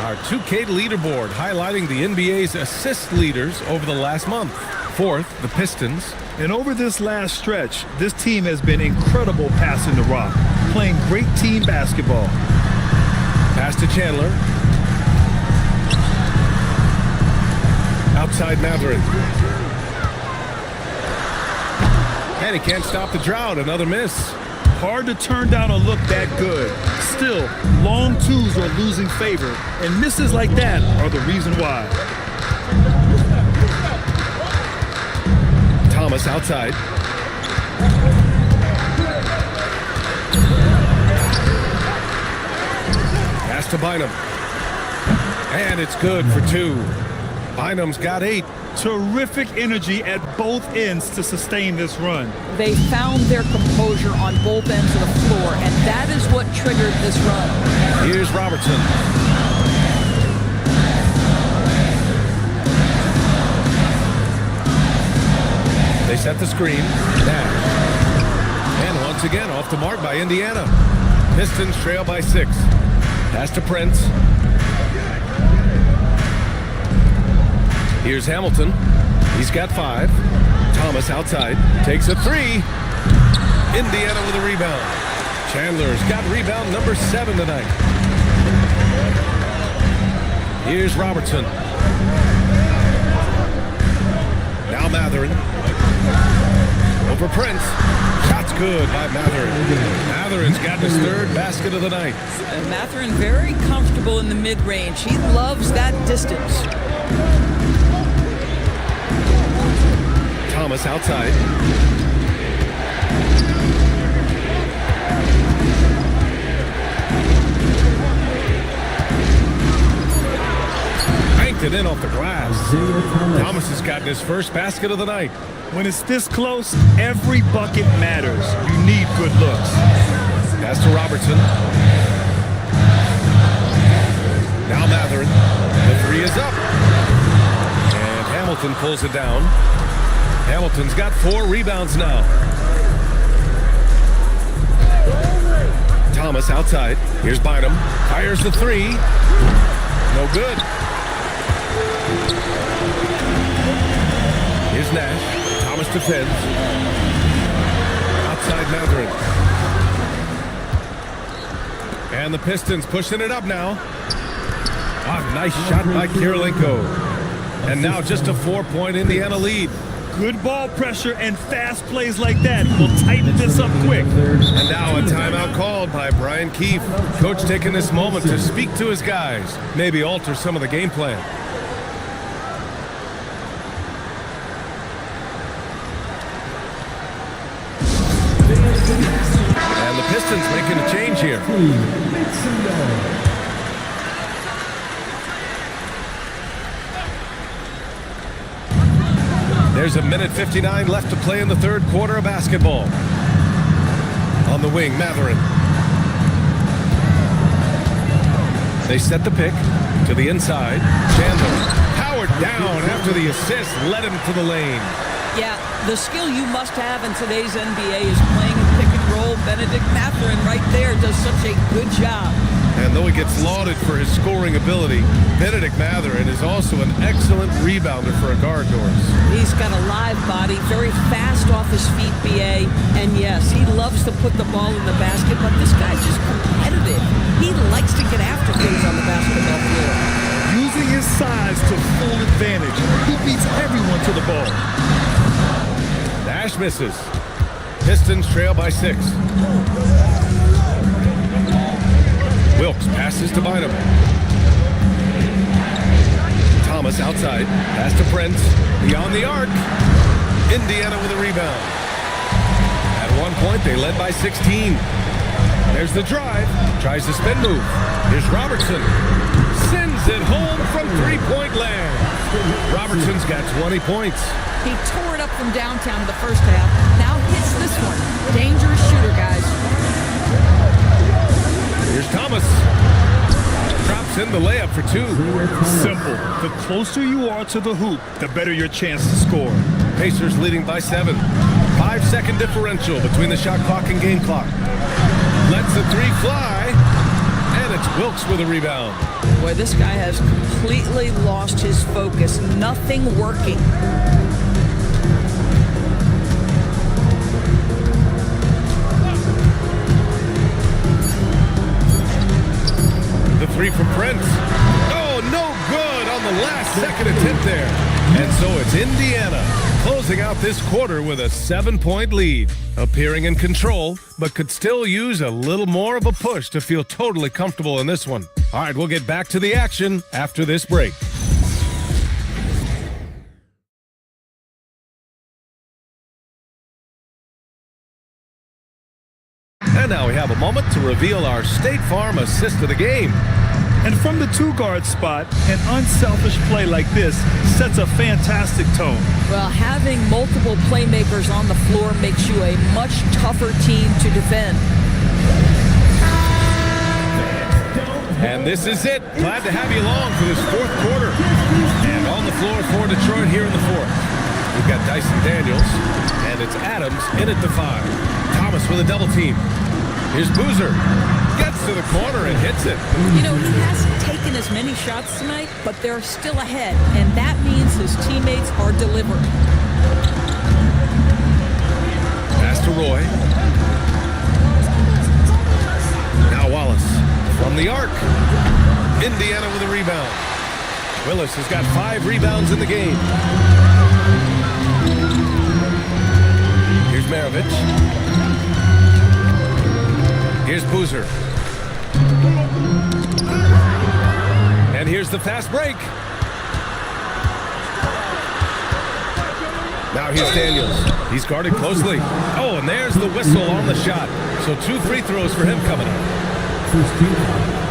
Our 2K leaderboard highlighting the NBA's assist leaders over the last month. 4th, the Pistons. And over this last stretch, this team has been incredible passing the rock, playing great team basketball. Pass to Chandler. Outside Matherin. And he can't stop the drought. Another miss. Hard to turn down a look that good. Still, long twos are losing favor, and misses like that are the reason why. Thomas outside. Pass to Bynum. And it's good for 2. Bynum's got 8. Terrific energy at both ends to sustain this run. They found their composure on both ends of the floor, and that is what triggered this run. Here's Robertson. They set the screen. Nash. And once again, off the mark by Indiana. Pistons trail by 6. Pass to Prince. Here's Hamilton. He's got 5. Thomas outside. Takes a 3. Indiana with a rebound. Chandler's got rebound number 7 tonight. Here's Robertson. Now Matherin. Over Prince. Shot's good by Matherin. Matherin's got his 3rd basket of the night. Matherin very comfortable in the mid-range. He loves that distance. Thomas outside. Banked it in off the glass. Thomas has gotten his 1st basket of the night. When it's this close, every bucket matters. You need good looks. Pass to Robertson. Now Matherin. The 3 is up. And Hamilton pulls it down. Hamilton's got 4 rebounds now. Thomas outside. Here's Bynum. Fires the 3. No good. Here's Nash. Thomas defends. Outside Matherin. And the Pistons pushing it up now. Ah, nice shot by Kirilenko. And now just a 4-point Indiana lead. Good ball pressure and fast plays like that will tighten this up quick. And now a timeout called by Brian Keefe. Coach taking this moment to speak to his guys. Maybe alter some of the game plan. And the Pistons making a change here. There's a minute 59 left to play in the 3rd quarter of basketball. On the wing, Matherin. They set the pick to the inside. Chandler powered down after the assist, led him to the lane. Yeah, the skill you must have in today's NBA is playing in pick and roll. Benedict Matherin right there does such a good job. And though he gets lauded for his scoring ability, Benedict Matherin is also an excellent rebounder for a guard, Doris. He's got a live body, very fast off his feet, BA. And yes, he loves to put the ball in the basket, but this guy's just competitive. He likes to get after things on the basketball floor. Using his size to full advantage, he beats everyone to the ball. Nash misses. Pistons trail by 6. Wilkes passes to Bynum. Thomas outside. Pass to Prince. Beyond the arc. Indiana with a rebound. At one point, they led by 16. There's the drive. Tries the spin move. Here's Robertson. Sends it home from 3-point land. Robertson's got 20 points. He tore it up from downtown in the first half. Now hits this one. Dangerous shooter, guys. Here's Thomas. Drops in the layup for 2. Simple. The closer you are to the hoop, the better your chance to score. Pacers leading by 7. 5-second differential between the shot clock and game clock. Lets the 3 fly. And it's Wilkes with a rebound. Boy, this guy has completely lost his focus. Nothing working. The 3 from Prince. Oh, no good on the last second attempt there. And so it's Indiana closing out this quarter with a 7-point lead. Appearing in control, but could still use a little more of a push to feel totally comfortable in this one. All right, we'll get back to the action after this break. And now we have a moment to reveal our State Farm assist of the game. And from the two-guard spot, an unselfish play like this sets a fantastic tone. Well, having multiple playmakers on the floor makes you a much tougher team to defend. And this is it. Glad to have you along for this fourth quarter. And on the floor for Detroit here in the fourth. We've got Dyson Daniels, and it's Adams in at the 5. Thomas with a double team. Here's Boozer. Gets to the corner and hits it. You know, he hasn't taken as many shots tonight, but they're still ahead, and that means his teammates are delivering. Pass to Roy. Now Wallace from the arc. Indiana with a rebound. Willis has got 5 rebounds in the game. Here's Maravich. Here's Boozer. And here's the fast break. Now here's Daniels. He's guarded closely. Oh, and there's the whistle on the shot. So 2 free throws for him coming up.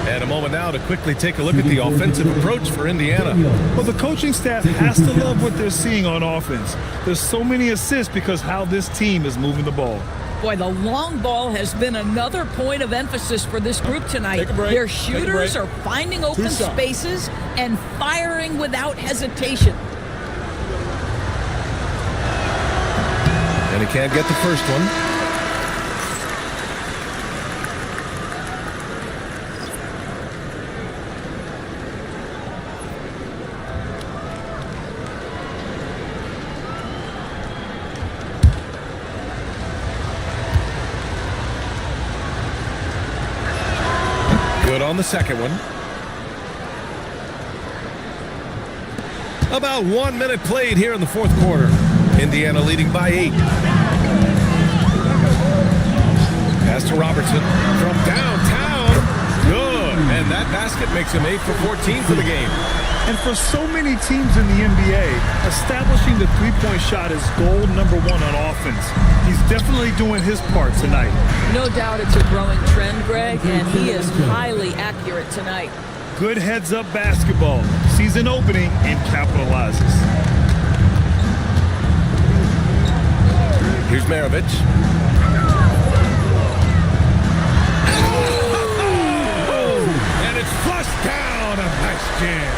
And a moment now to quickly take a look at the offensive approach for Indiana. Well, the coaching staff has to love what they're seeing on offense. There's so many assists because how this team is moving the ball. Boy, the long ball has been another point of emphasis for this group tonight. Their shooters are finding open spaces and firing without hesitation. And he can't get the first one. Good on the second one. About 1 minute played here in the fourth quarter. Indiana leading by 8. Pass to Robertson from downtown. Good. And that basket makes him 8 for 14 for the game. And for so many teams in the NBA, establishing the three-point shot is goal number 1 on offense. He's definitely doing his part tonight. No doubt it's a growing trend, Greg, and he is highly accurate tonight. Good heads-up basketball. Sees an opening and capitalizes. Here's Maravich. And it's flushed down. A nice jam.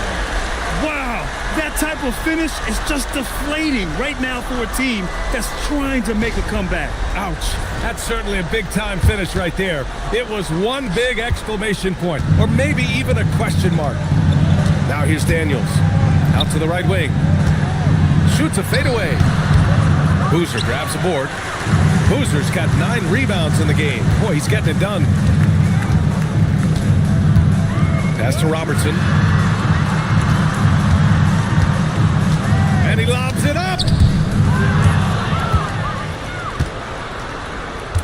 Wow, that type of finish is just deflating right now for a team that's trying to make a comeback. Ouch. That's certainly a big-time finish right there. It was one big exclamation point, or maybe even a question mark. Now here's Daniels. Out to the right wing. Shoots a fadeaway. Boozer grabs a board. Boozer's got 9 rebounds in the game. Boy, he's getting it done. Pass to Robertson. And he lobs it up.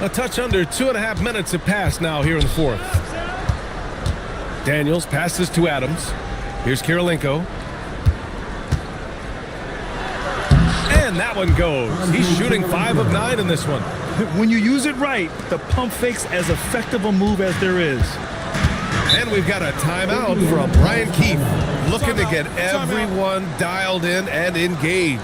A touch under 2.5 minutes have passed now here in the fourth. Daniels passes to Adams. Here's Kirilenko. And that one goes. He's shooting 5 of 9 in this one. When you use it right, the pump fake's as effective a move as there is. And we've got a timeout from Brian Keefe, looking to get everyone dialed in and engaged.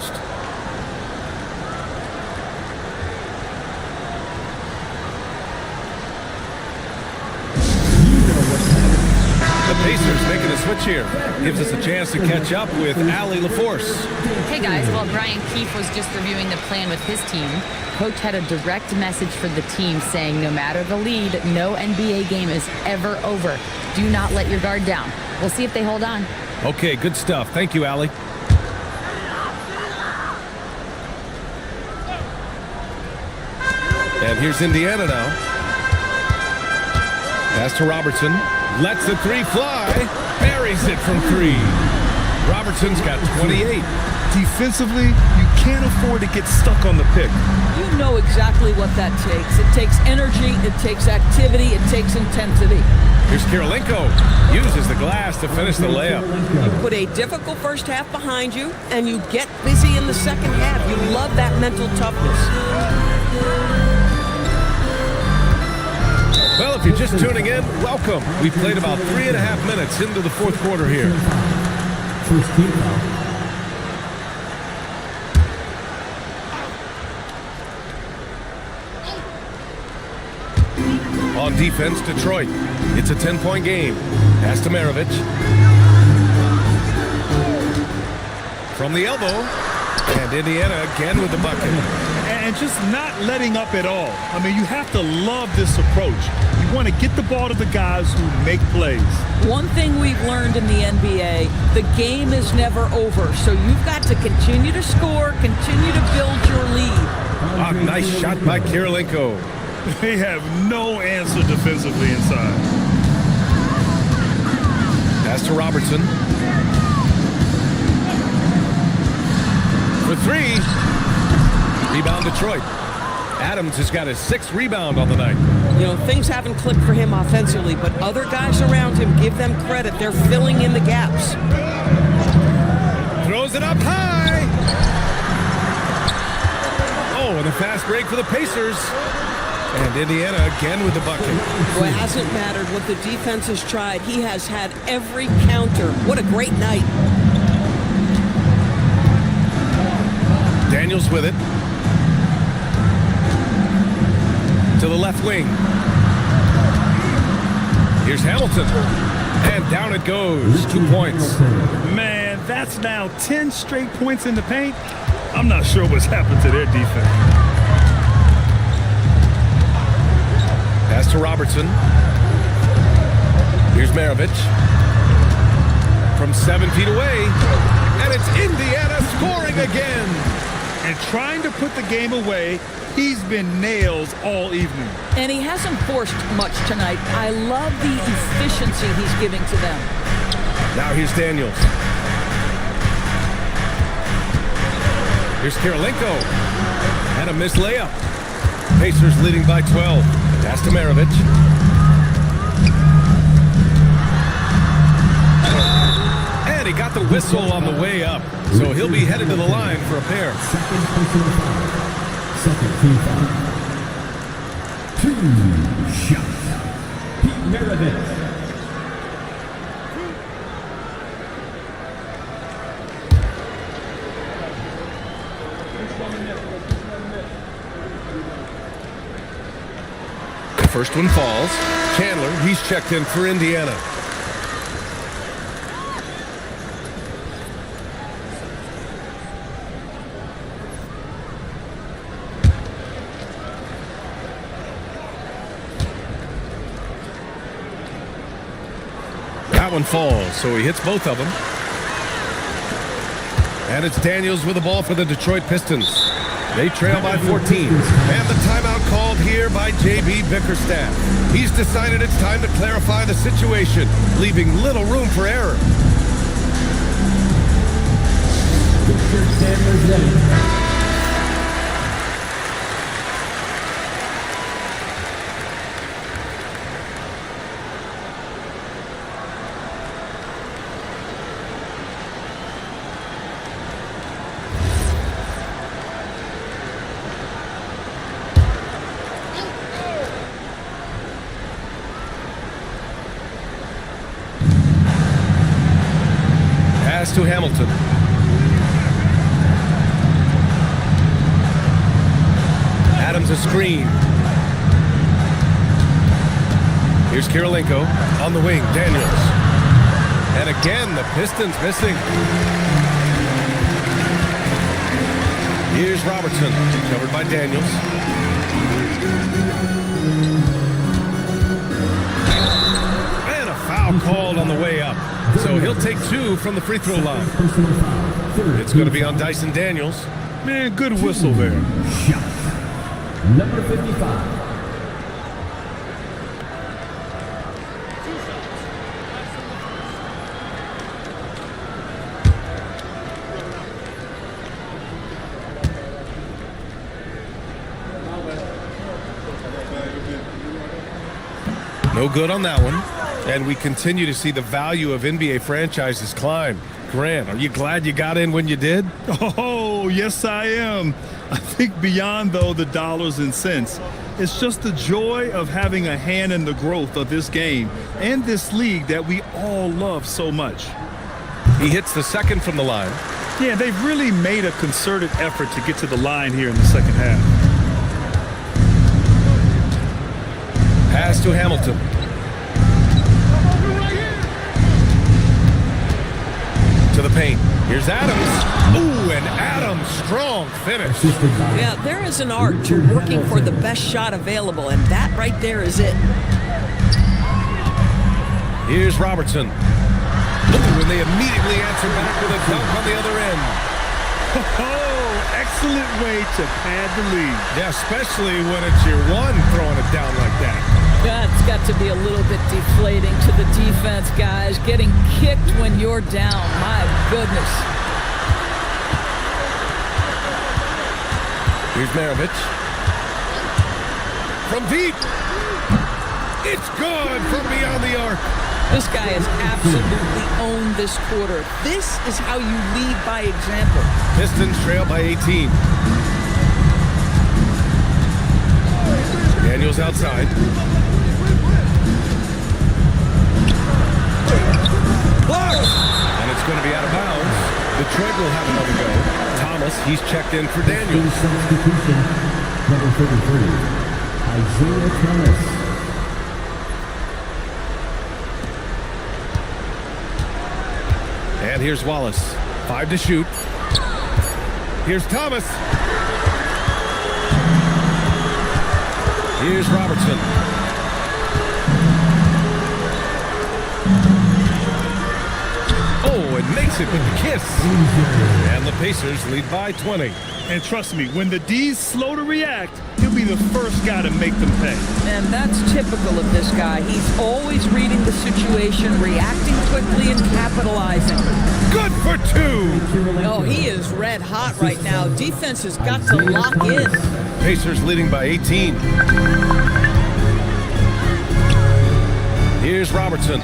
The Pacers making a switch here. Gives us a chance to catch up with Allie LaForce. Hey guys, while Brian Keefe was just reviewing the plan with his team, Coach had a direct message for the team saying no matter the lead, no NBA game is ever over. Do not let your guard down. We'll see if they hold on. Okay, good stuff. Thank you, Allie. And here's Indiana now. Pass to Robertson. Lets the 3 fly. Buries it from 3. Robertson's got 28. Defensively, you can't afford to get stuck on the pick. You know exactly what that takes. It takes energy, it takes activity, it takes intensity. Here's Kirilenko. Uses the glass to finish the layup. You put a difficult first half behind you, and you get busy in the second half. You love that mental toughness. Well, if you're just tuning in, welcome. We've played about 3.5 minutes into the fourth quarter here. First team foul. On defense, Detroit. It's a 10-point game. Pass to Maravich. From the elbow. And Indiana again with the bucket. And just not letting up at all. I mean, you have to love this approach. You want to get the ball to the guys who make plays. One thing we've learned in the NBA, the game is never over. So you've got to continue to score, continue to build your lead. Oh, nice shot by Kirilenko. They have no answer defensively inside. Pass to Robertson. For three. Rebound Detroit. Adams has got his 6th rebound on the night. You know, things haven't clicked for him offensively, but other guys around him, give them credit. They're filling in the gaps. Throws it up high. Oh, and a fast break for the Pacers. And Indiana again with the bucket. Well, it hasn't mattered what the defense has tried. He has had every counter. What a great night. Daniels with it. To the left wing. Here's Hamilton. And down it goes. 2 points. Man, that's now 10 straight points in the paint. I'm not sure what's happened to their defense. Pass to Robertson. Here's Maravich. From 7 feet away. And it's Indiana scoring again. And trying to put the game away, he's been nails all evening. And he hasn't forced much tonight. I love the efficiency he's giving to them. Now here's Daniels. Here's Kirilenko. And a missed layup. Pacers leading by 12. Pass to Maravich. And he got the whistle on the way up. So he'll be headed to the line for a pair. Second team foul. 2 shots. Pete Maravich. The first one falls. Chandler, he's checked in for Indiana. That one falls, so he hits both of them. And it's Daniels with the ball for the Detroit Pistons. They trail by 14. And the timeout called here by J.B. Bickerstaff. He's decided it's time to clarify the situation, leaving little room for error. To Hamilton. Adams a screen. Here's Kirilenko on the wing. Daniels. And again, the Pistons missing. Here's Robertson, covered by Daniels. And a foul called on the way up. So he'll take 2 from the free throw line. It's going to be on Dyson Daniels. Man, good whistle there. Shot. Number 55. No good on that one. And we continue to see the value of NBA franchises climb. Grant, are you glad you got in when you did? Oh, yes, I am. I think beyond, though, the dollars and cents, it's just the joy of having a hand in the growth of this game and this league that we all love so much. He hits the second from the line. Yeah, they've really made a concerted effort to get to the line here in the second half. Pass to Hamilton. To the paint. Here's Adams. Ooh, and Adams, strong finish. Yeah, there is an art to working for the best shot available, and that right there is it. Here's Robertson. Ooh, and they immediately answer back with a dunk on the other end. Oh, excellent way to pad the lead. Yeah, especially when it's your one throwing it down like that. That's got to be a little bit deflating to the defense, guys. Getting kicked when you're down. My goodness. Here's Maravich. From deep. It's good from beyond the arc. This guy has absolutely owned this quarter. This is how you lead by example. Pistons trail by 18. Daniels outside. Blocked! And it's going to be out of bounds. Detroit will have another go. Thomas, he's checked in for Daniels. Substitution, number 33, Isaiah Thomas. And here's Wallace. 5 to shoot. Here's Thomas. Here's Robertson. Oh, and makes it with the kiss. And the Pacers lead by 20. And trust me, when the D's slow to react, he'll be the first guy to make them pay. And that's typical of this guy. He's always reading the situation, reacting quickly, and capitalizing. Good for 2. Oh, he is red hot right now. Defense has got to lock in. Pacers leading by 18. Here's Robertson.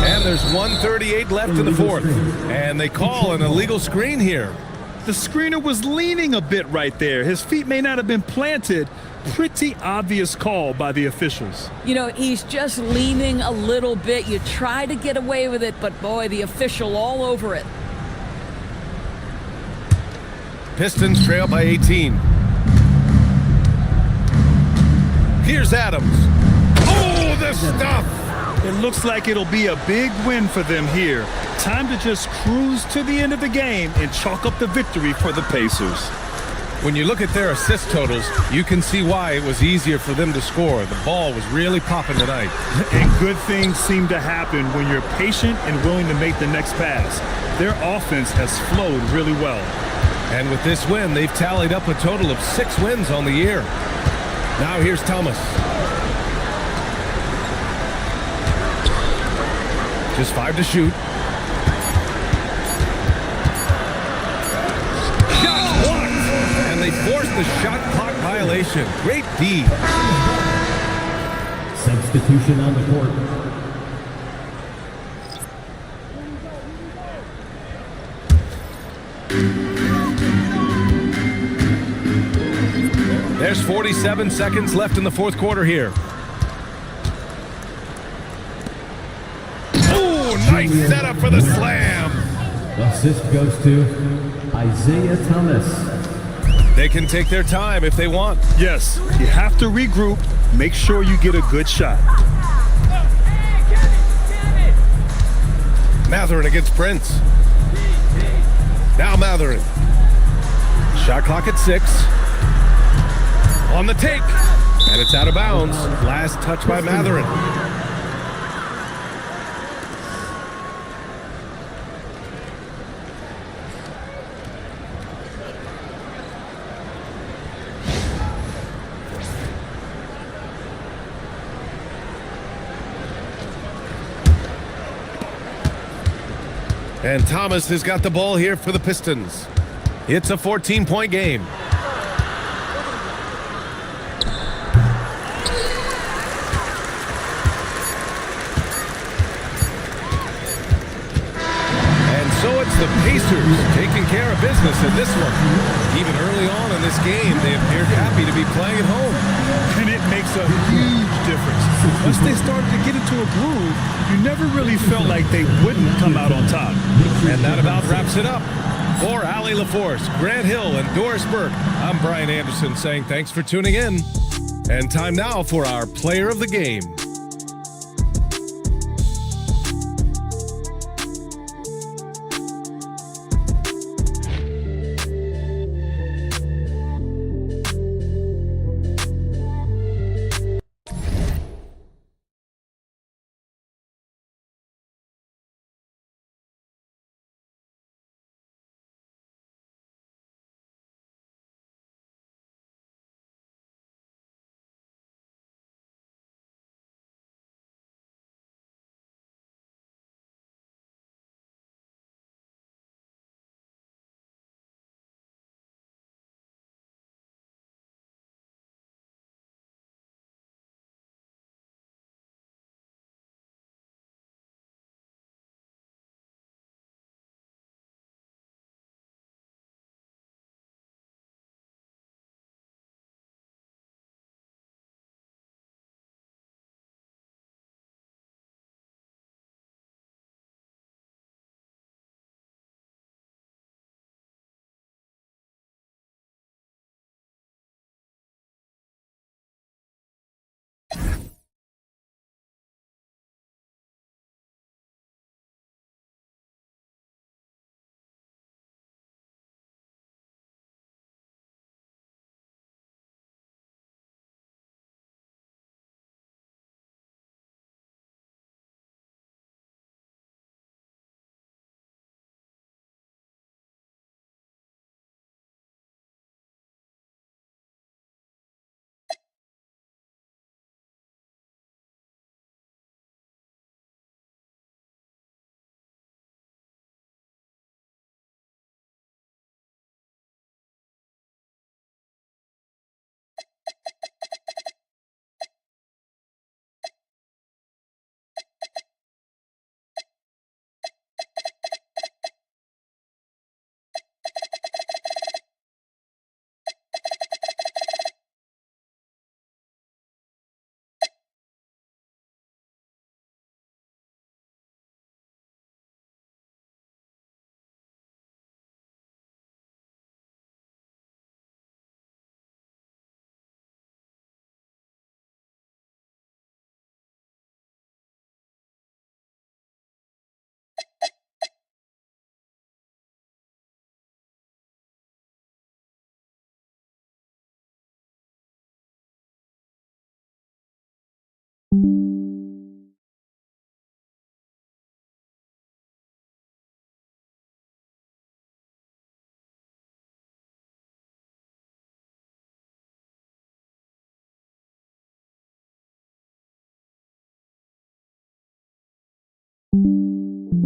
And there's 1:38 left in the fourth. And they call an illegal screen here. The screener was leaning a bit right there. His feet may not have been planted. Pretty obvious call by the officials. You know, he's just leaning a little bit. You try to get away with it, but boy, the official all over it. Pistons trail by 18. Here's Adams. Oh, the stuff! It looks like it'll be a big win for them here. Time to just cruise to the end of the game and chalk up the victory for the Pacers. When you look at their assist totals, you can see why it was easier for them to score. The ball was really popping tonight. And good things seem to happen when you're patient and willing to make the next pass. Their offense has flowed really well. And with this win, they've tallied up a total of 6 wins on the year. Now here's Thomas. Just 5 to shoot. Shot blocked! And they forced the shot clock violation. Great D. Substitution on the court. There's 47 seconds left in the fourth quarter here. Nice setup for the slam. Assist goes to Isaiah Thomas. They can take their time if they want. Yes, you have to regroup. Make sure you get a good shot. Matherin against Prince. Now Matherin. Shot clock at 6. On the take. And it's out of bounds. Last touch by Matherin. And Thomas has got the ball here for the Pistons. It's a 14-point game. the Pacers taking care of business in this one. Even early on in this game, they appeared happy to be playing at home. And it makes a huge difference. Once they started to get into a groove, you never really felt like they wouldn't come out on top. And that about wraps it up. For Allie LaForce, Grant Hill, and Doris Burke, I'm Brian Anderson saying thanks for tuning in. And time now for our player of the game.